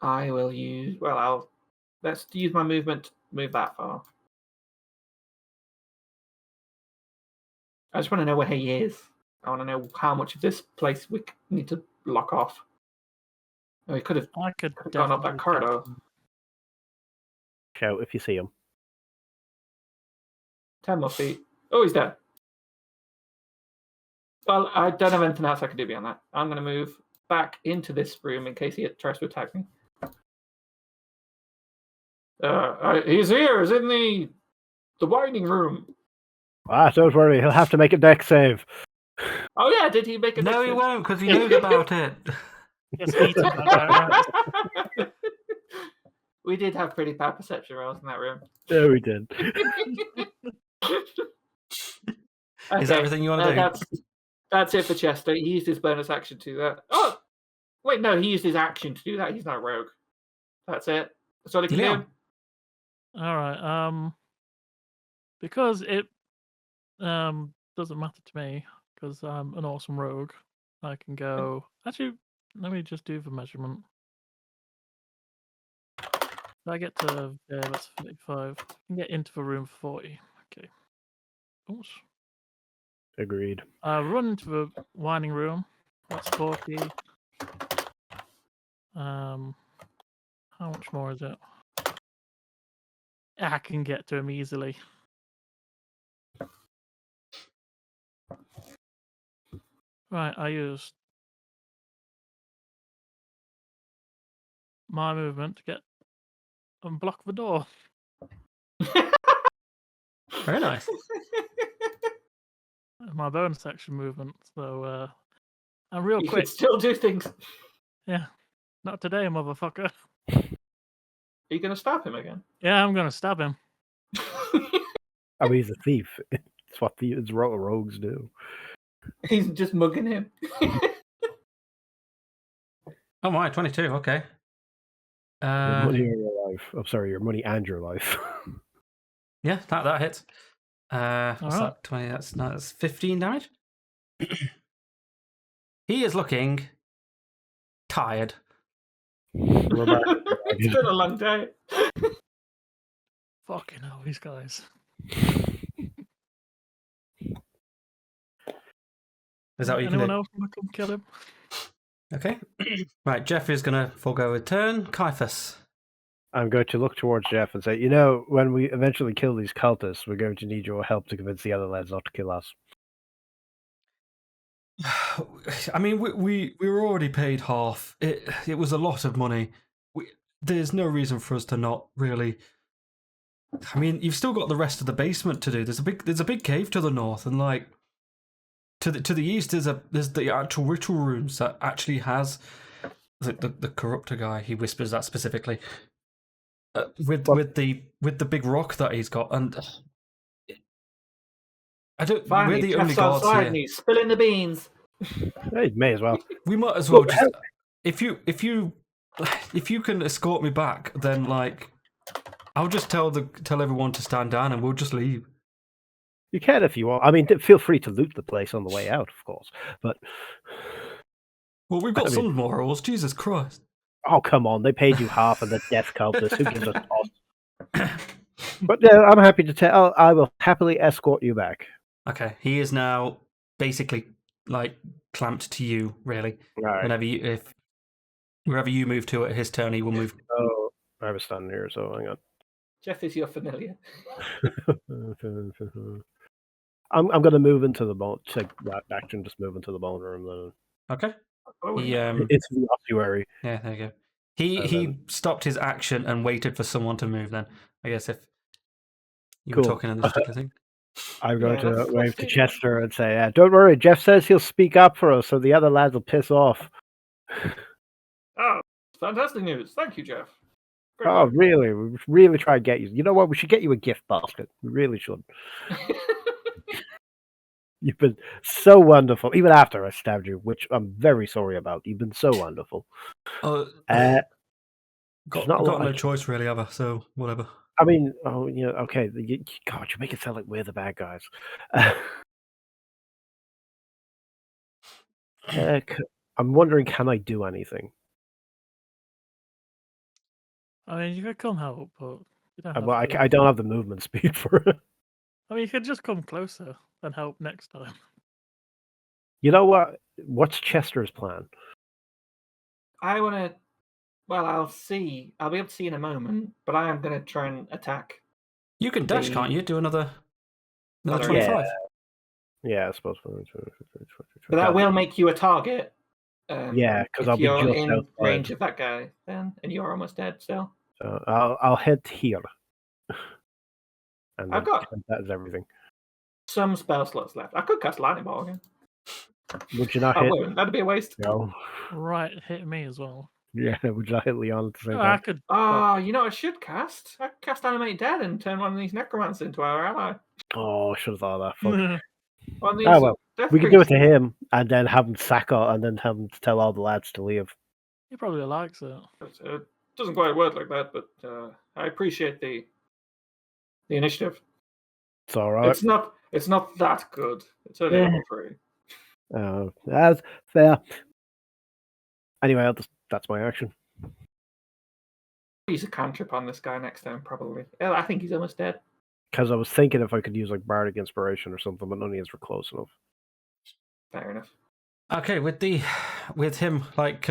I will use. Well, let's use my movement. Move that far. I just want to know where he is. I want to know how much of this place we need to block off. Oh, he could have I could gone up that definitely corridor. catch him. Shout if you see him. 10 more feet. Oh, he's dead. Well, I don't have anything else I can do beyond that. I'm going to move back into this room in case he tries to attack me. He's here. He's in the winding room. Don't worry. He'll have to make a deck save. Oh yeah, did he make a No, dex he save? won't because he knows about it. Gets eaten by that. We did have pretty bad perception rolls in that room. Yeah, we did. Is that everything you want to do? That's it for Chester. He used his bonus action to do that. Oh, wait, no, he used his action to do that. He's not a rogue. That's it. That's all he can Yeah. do. All right. Because it doesn't matter to me because I'm an awesome rogue. I can go. Actually, let me just do the measurement. If I get to that's 35. I can get into the room for 40. Okay. Oops. Agreed. Run into the winding room. That's 40. How much more is it? I can get to him easily. Right, I used my movement to get and block the door. Very nice. My bonus action movement. So I'm real You quick. can still do things. Yeah. Not today, motherfucker. Are you going to stab him again? Yeah, I'm gonna stab him. I mean, he's a thief. It's what rogues do. He's just mugging him. Oh my, 22. Okay. Your money or your life. I'm sorry, your money and your life. Yeah, that hits. What's Alright. that? 20. That's 15 damage. He is looking tired. It's been a long day. Fucking hell, these guys. Is that what you Anyone can do? else want to come kill him? Okay. Right, Jeffrey's going to forego a turn. Caiaphas. I'm going to look towards Jeff and say, when we eventually kill these cultists, we're going to need your help to convince the other lads not to kill us. I mean, we were already paid half. It was a lot of money. There's no reason for us to not really. I mean, you've still got the rest of the basement to do. There's a big cave to the north, and like to the east, there's the actual ritual rooms that actually has the corruptor guy. He whispers that specifically with the big rock that he's got, and I don't. Finally, we're the Jeff's only guards outside here. and he's spilling the beans. Hey, may as well. We might as well just if you can escort me back, then like I'll just tell everyone to stand down and we'll just leave. You can if you want. I mean, feel free to loot the place on the way out, of course. But Well, we've got I mean- some morals. Jesus Christ. Oh, come on. They paid you half of the death cultist. Who gives a toss? But no, I'm happy to tell. I will happily escort you back. Okay, he is now basically like clamped to you, really. Right. Wherever you move to at his turn, he will move. Oh, I was standing here, so hang on. Jeff is your familiar. I'm going to move into the bone. Take that action. Just move into the bone room. Then Okay. Oh, He it's the ossuary. yeah, there you go. He stopped his action and waited for someone to move. Then I guess if you were Cool. talking in this particular thing. I'm going to let's wave to do that. Chester and say, "Don't worry. Jeff says he'll speak up for us, so the other lads will piss off." Oh, fantastic news. Thank you, Jeff. Great Oh, work. really? We really try and get you. You know what? We should get you a gift basket. We really should. You've been so wonderful, even after I stabbed you, which I'm very sorry about. You've been so wonderful. Oh, There's not a lot got no I choice really, ever. So whatever. I mean, okay. God, you make it sound like we're the bad guys. I'm wondering, can I do anything? I mean, you could come help, but you don't have Well, to. I don't have the movement speed for it. I mean, you could just come closer and help next time. You know what? What's Chester's plan? I want to. Well, I'll see. I'll be able to see in a moment, but I am going to try and attack. You can dash, The- can't you? Do another Another- 25. Yeah, I suppose. But that will make you a target. Yeah, because if I'll be you're just in outside. range of that guy, then, and you're almost dead still. So I'll head here. And I've got- that is everything. Some spell slots left. I could cast Lightning Ball again. Would you not I hit? wouldn't. That'd be a waste. No. Right, hit me as well. Yeah, would you not hit Leon at the same Oh, I time? could. Oh, you know what I should cast? I could cast Animate Dead and turn one of these necromancers into our ally. Oh, I should have thought of that. Fuck. One of these Oh, well, death We could do it priests. to him, and then have him sack out, and then have him tell all the lads to leave. He probably likes it. It doesn't quite work like that, but I appreciate the initiative. It's all right. It's not that good. It's only Yeah. level 3. That's fair. Anyway, that's my action. Use a cantrip on this guy next time, probably. I think he's almost dead. Because I was thinking if I could use like bardic inspiration or something, but none of these were close enough. Fair enough. Okay, with him like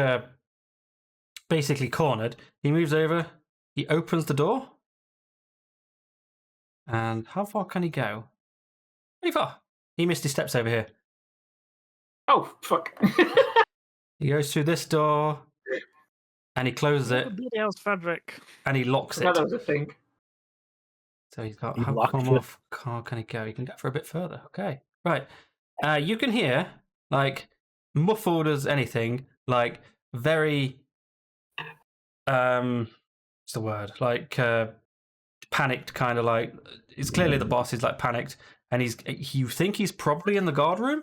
basically cornered, he moves over. He opens the door. And how far can he go? Pretty far. He missed his steps over here. Oh, fuck. He goes through this door, and he closes What it, the bloody hell's Frederick? and he locks I thought that it. was a thing. So he's got He how locked far it. far can he go? He can go for a bit further. Okay, right. You can hear like muffled as anything, like very what's the word? Like panicked, kind of like it's clearly the boss is like panicked, and you think he's probably in the guard room.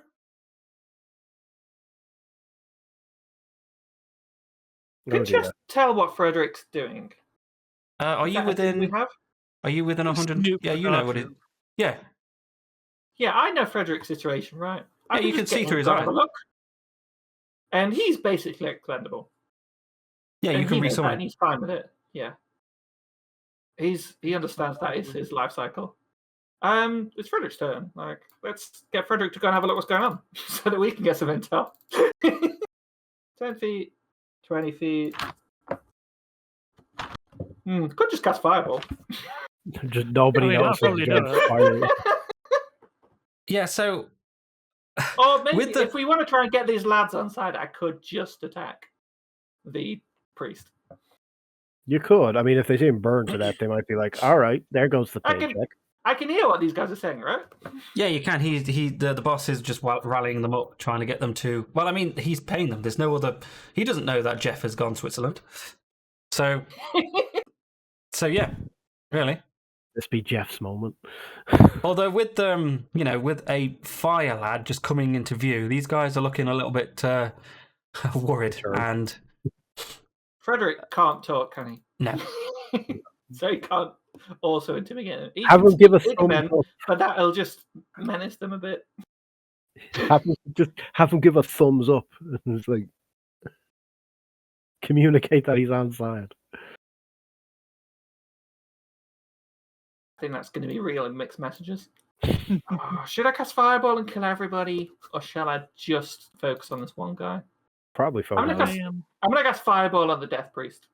Can Jeff tell what Frederick's doing? Are Is you that a thing we within? have? Are you within 100? Snoop Yeah, you know what it. precaution. Yeah, Yeah, I know Frederick's situation, right? Yeah, you just can see get through him his to have a eye. look. And he's basically expendable. yeah, you And can he knows that, resummon. and he's fine with it. Yeah. He understands that is his life cycle. It's Frederick's turn. Like, let's get Frederick to go and have a look what's going on, so that we can get some intel. 10 feet, 20 feet. Could just cast Fireball. Just nobody I mean, I'll knows. probably do it. Yeah, so Or maybe With the- if we want to try and get these lads on side, I could just attack the priest. You could. I mean, if they see him burn to death, they might be like, "All right, there goes the I can- paycheck." I can hear what these guys are saying, right? yeah, you can. The boss is just rallying them up, trying to get them to. Well, I mean, he's paying them. There's no other. He doesn't know that Jeff has gone Switzerland. So yeah, really. This be Jeff's moment. Although with with a fire lad just coming into view, these guys are looking a little bit worried. Sure. And Frederick can't talk, can he? no, So he can't also intimidate them. He Have can him give speak us big thumbs men, up. but that'll just menace them a bit. Have him give a thumbs up. It's like, communicate that he's on side. I think that's going to be real in mixed messages. Should I cast Fireball and kill everybody, or shall I just focus on this one guy? Probably I'm focus. going to cast Fireball on the Death Priest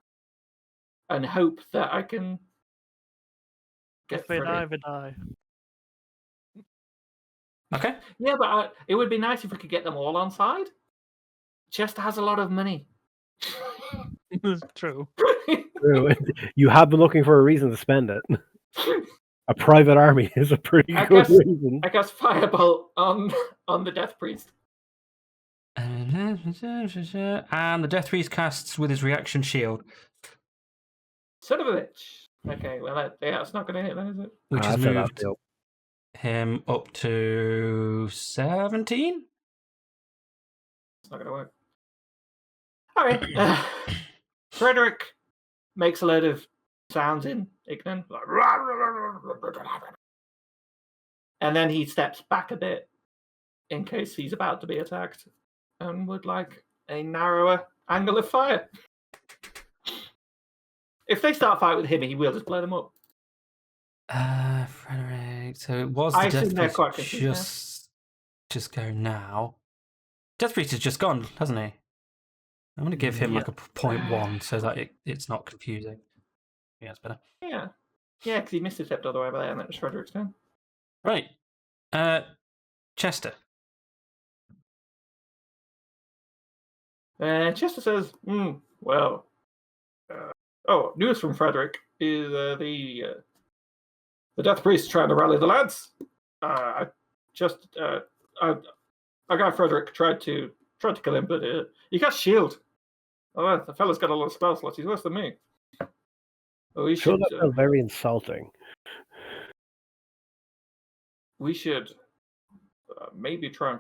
and hope that I can get If they through. die, they die. Okay. Yeah, but it would be nice if we could get them all on side. Chester has a lot of money. True. True. You have been looking for a reason to spend it. A private army is a pretty good reason. I guess Fireball on the Death Priest. And the Death Priest casts with his reaction shield, Son of a bitch. Okay, well, it's not going to hit then, is it? which has That's how that moved feels. him up to 17. It's not going to work. All right. Frederick makes a load of sounds in Ignan. And then he steps back a bit in case he's about to be attacked and would like a narrower angle of fire. If they start fight with him, he will just blow them up. Frederick. So it was I the assume Death they're Priest quite confused just go now. Death Priest is just gone, hasn't he? I'm going to give him like a 0.1 so that it's not confusing. Yeah, it's better. Yeah. Yeah, because he missed his step all the way over there, and that was Frederick's turn. Right. Chester. Chester says, well, news from Frederick is the Death Priest trying to rally the lads. Our guy Frederick tried to kill him, but he got shield. Oh, the fella's got a lot of spell slots. He's worse than me. We Sure, should that sounds very insulting. we should maybe try and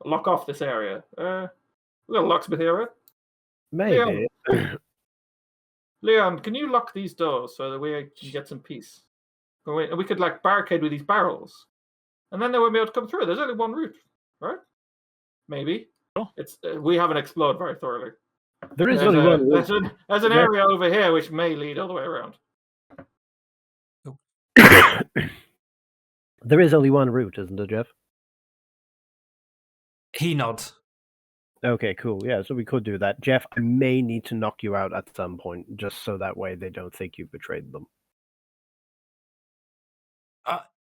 lock off this area. We got a locksmith here, right? Maybe. Leon, can you lock these doors so that we can get some peace? We could like barricade with these barrels, and then they won't be able to come through. There's only one route, right? Maybe. Oh. It's we haven't explored very thoroughly. There is only one route. There's an area over here which may lead all the way around. There is only one route, isn't it, Jeff? He nods. Okay, cool. Yeah, so we could do that. Jeff, I may need to knock you out at some point, just so that way they don't think you betrayed them.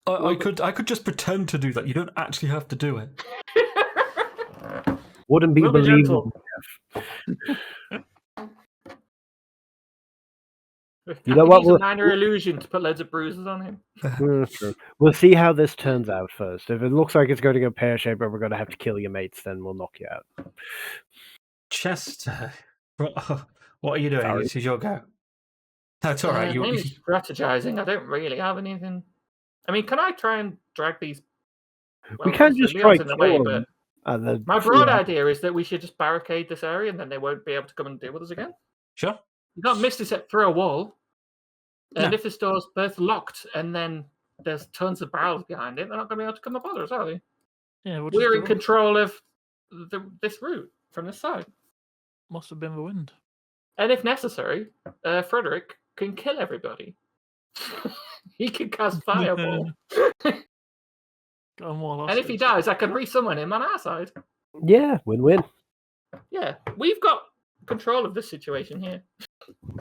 I could just pretend to do that. You don't actually have to do it. Wouldn't be We'll be believable. You know what? Use a minor illusion to put loads of bruises on him. True. We'll see how this turns out first. If it looks like it's going to go pear-shaped and we're going to have to kill your mates, then we'll knock you out. Chester, what are you doing? Sorry. This is your go. No, it's all right. I'm strategizing. I don't really have anything. I mean, can I try and drag these? We can't just try in the way, kill but them. my broad idea is that we should just barricade this area, and then they won't be able to come and deal with us again. Sure. You can't miss this through a wall. And No. if this door's both locked and then there's tons of barrels behind it, they're not going to be able to come and bother us, are they? Yeah, We're in control of this route from this side. Must have been the wind. And if necessary, Frederick can kill everybody. He can cast fireball. Got 'em all And if he dies, I can resummon him on our side. Yeah, win-win. Yeah, we've got control of this situation here.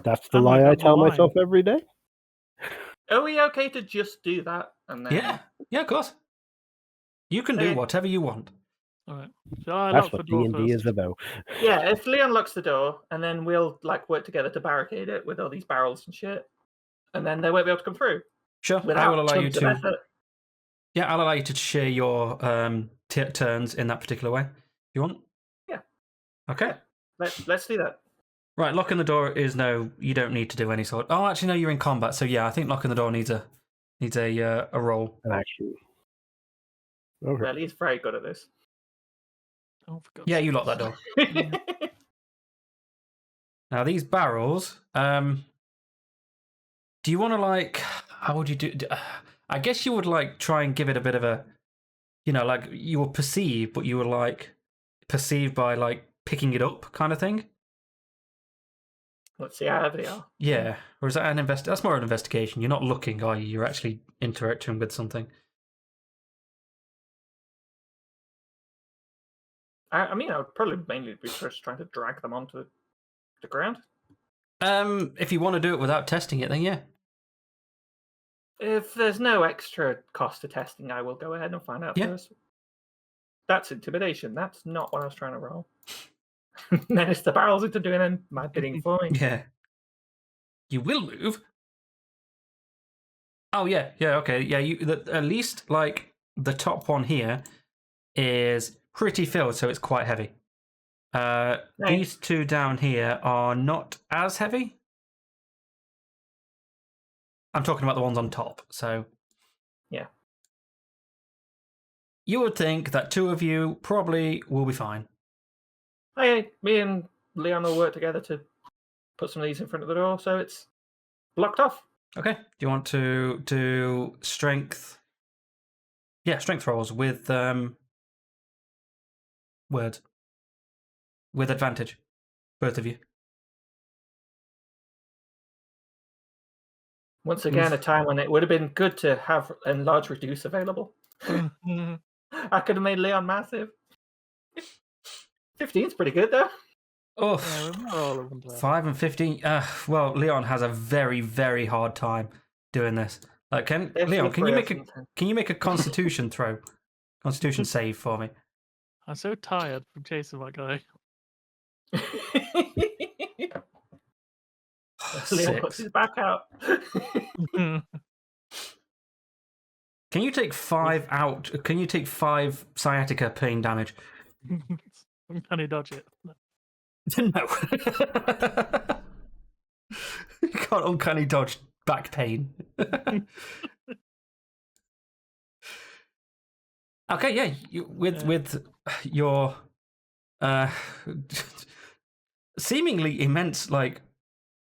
That's the I'm lie like, I I'm tell lying. myself every day. Are we okay to just do that? And then... Yeah, of course. You can do Okay. whatever you want. All right. Shall I That's lock the what door D&D is first? about. Yeah, if Leon locks the door, and then we'll like work together to barricade it with all these barrels and shit, and then they won't be able to come through. Sure. Without I will allow you tons of to. effort. Yeah, I'll allow you to share your turns in that particular way. You want? Yeah. Okay. Let's do that. Right, locking the door is no. You don't need to do any sort. Oh, actually, no. You're in combat, so yeah. I think locking the door needs a roll. And actually, okay. Well, he's very good at this. Oh, for God's Yeah, you sake. lock that door. Now these barrels. Do you want to like? How would you do? I guess you would like try and give it a bit of a, like you were perceived, but you were like perceived by like picking it up kind of thing. Let's see how heavy they are. Yeah. Or is that an That's more an investigation. You're not looking, are you? You're actually interacting with something. I mean, I would probably mainly be just trying to drag them onto the ground. If you want to do it without testing it, then yeah. If there's no extra cost to testing, I will go ahead and find out first. That's intimidation. That's not what I was trying to roll. Then it's the barrels into doing my bidding for me. Yeah. You will move. Oh yeah, okay, yeah. At least like the top one here is pretty filled, so it's quite heavy. These two down here are not as heavy. I'm talking about the ones on top. So yeah, you would think that two of you probably will be fine. Hey, me and Leon will work together to put some of these in front of the door, so it's blocked off. Okay. Do you want to do strength? Yeah, strength rolls with words. With advantage. Both of you. Once again, a time when it would have been good to have enlarge reduce available. I could have made Leon massive. 15's pretty good though. Oh, Yeah, 5 and 15. Well, Leon has a very, very hard time doing this. Like, Leon, can you make a Constitution throw, Constitution save for me? I'm so tired from chasing that guy. Leon puts his back out. Can you take 5 out? Can you take 5 sciatica pain damage? Can he dodge it? No. You can't uncanny dodge back pain. Okay, yeah. With your seemingly immense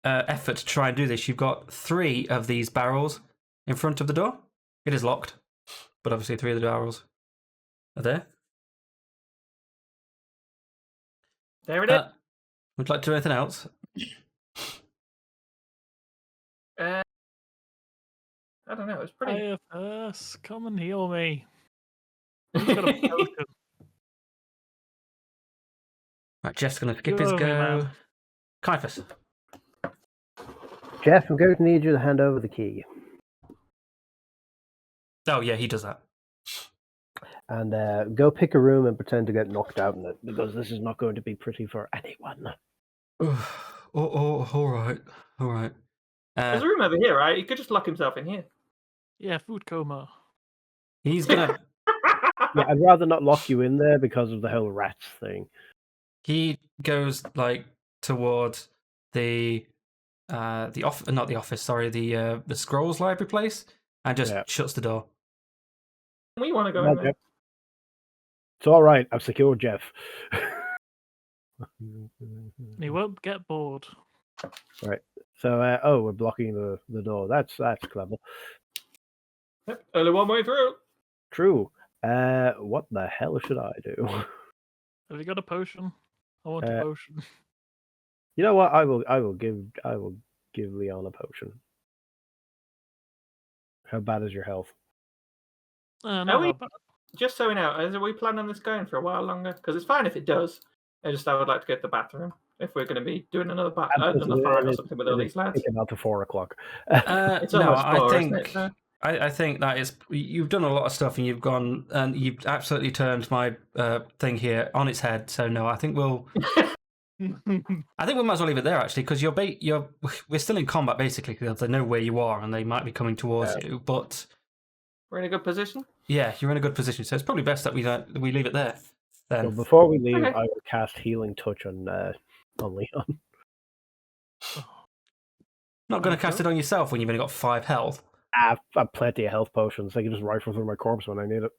effort to try and do this, you've got 3 of these barrels in front of the door. It is locked, but obviously 3 of the barrels are there. There it is. Would you like to do anything else? I don't know. It's pretty. IFS, come and heal me. He's got a potion. Right, Jeff's going to skip his Go, go. man. Caiaphas. Jeff, I'm going to need you to hand over the key. Oh, yeah, he does that. And go pick a room and pretend to get knocked out in it, because this is not going to be pretty for anyone. All right. There's a room over here, right? He could just lock himself in here. Yeah, food coma. He's gonna. Yeah, I'd rather not lock you in there because of the whole rats thing. He goes towards the not the office. Sorry, the scrolls library place, and just shuts the door. We want to go in there. It's all right. I've secured Jeff. He won't get bored. Right. So, we're blocking the door. That's clever. Yep, only one way through. True. What the hell should I do? Have you got a potion? I want a potion. You know what? I will give Leon a potion. How bad is your health? Just so we know, are we planning on this going for a while longer? Because it's fine if it does. I would like to go to the bathroom if we're going to be doing another fight or something with all these lads. It's about to 4 o'clock. It's almost 4, isn't it? So... I think that is. You've done a lot of stuff, and you've gone and you've absolutely turned my thing here on its head. So no, I think we'll. I think we might as well leave it there actually, because we're still in combat basically, because they know where you are and they might be coming towards you. But we're in a good position. Yeah, you're in a good position, so it's probably best that we leave it there. Then. So before we leave, I will cast Healing Touch on Leon. Not going to cast it on yourself when you've only got 5 health. I've plenty of health potions. I can just rifle through my corpse when I need it.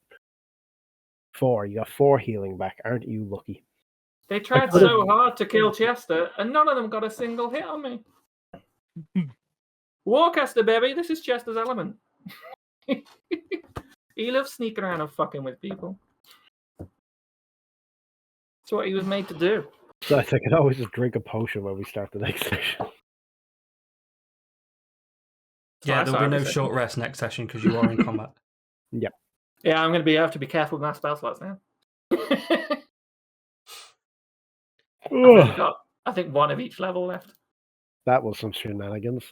4. You got 4 healing back. Aren't you lucky? They tried so hard to kill Chester, and none of them got a single hit on me. Warcaster, baby. This is Chester's element. He loves sneaking around and fucking with people. That's what he was made to do. So I could always just drink a potion when we start the next session. Yeah, there'll be no session. short rest next session because you are in combat. Yeah, I'm going to have to be careful with my spell slots now. I've only got, I think, one of each level left. That was some shenanigans.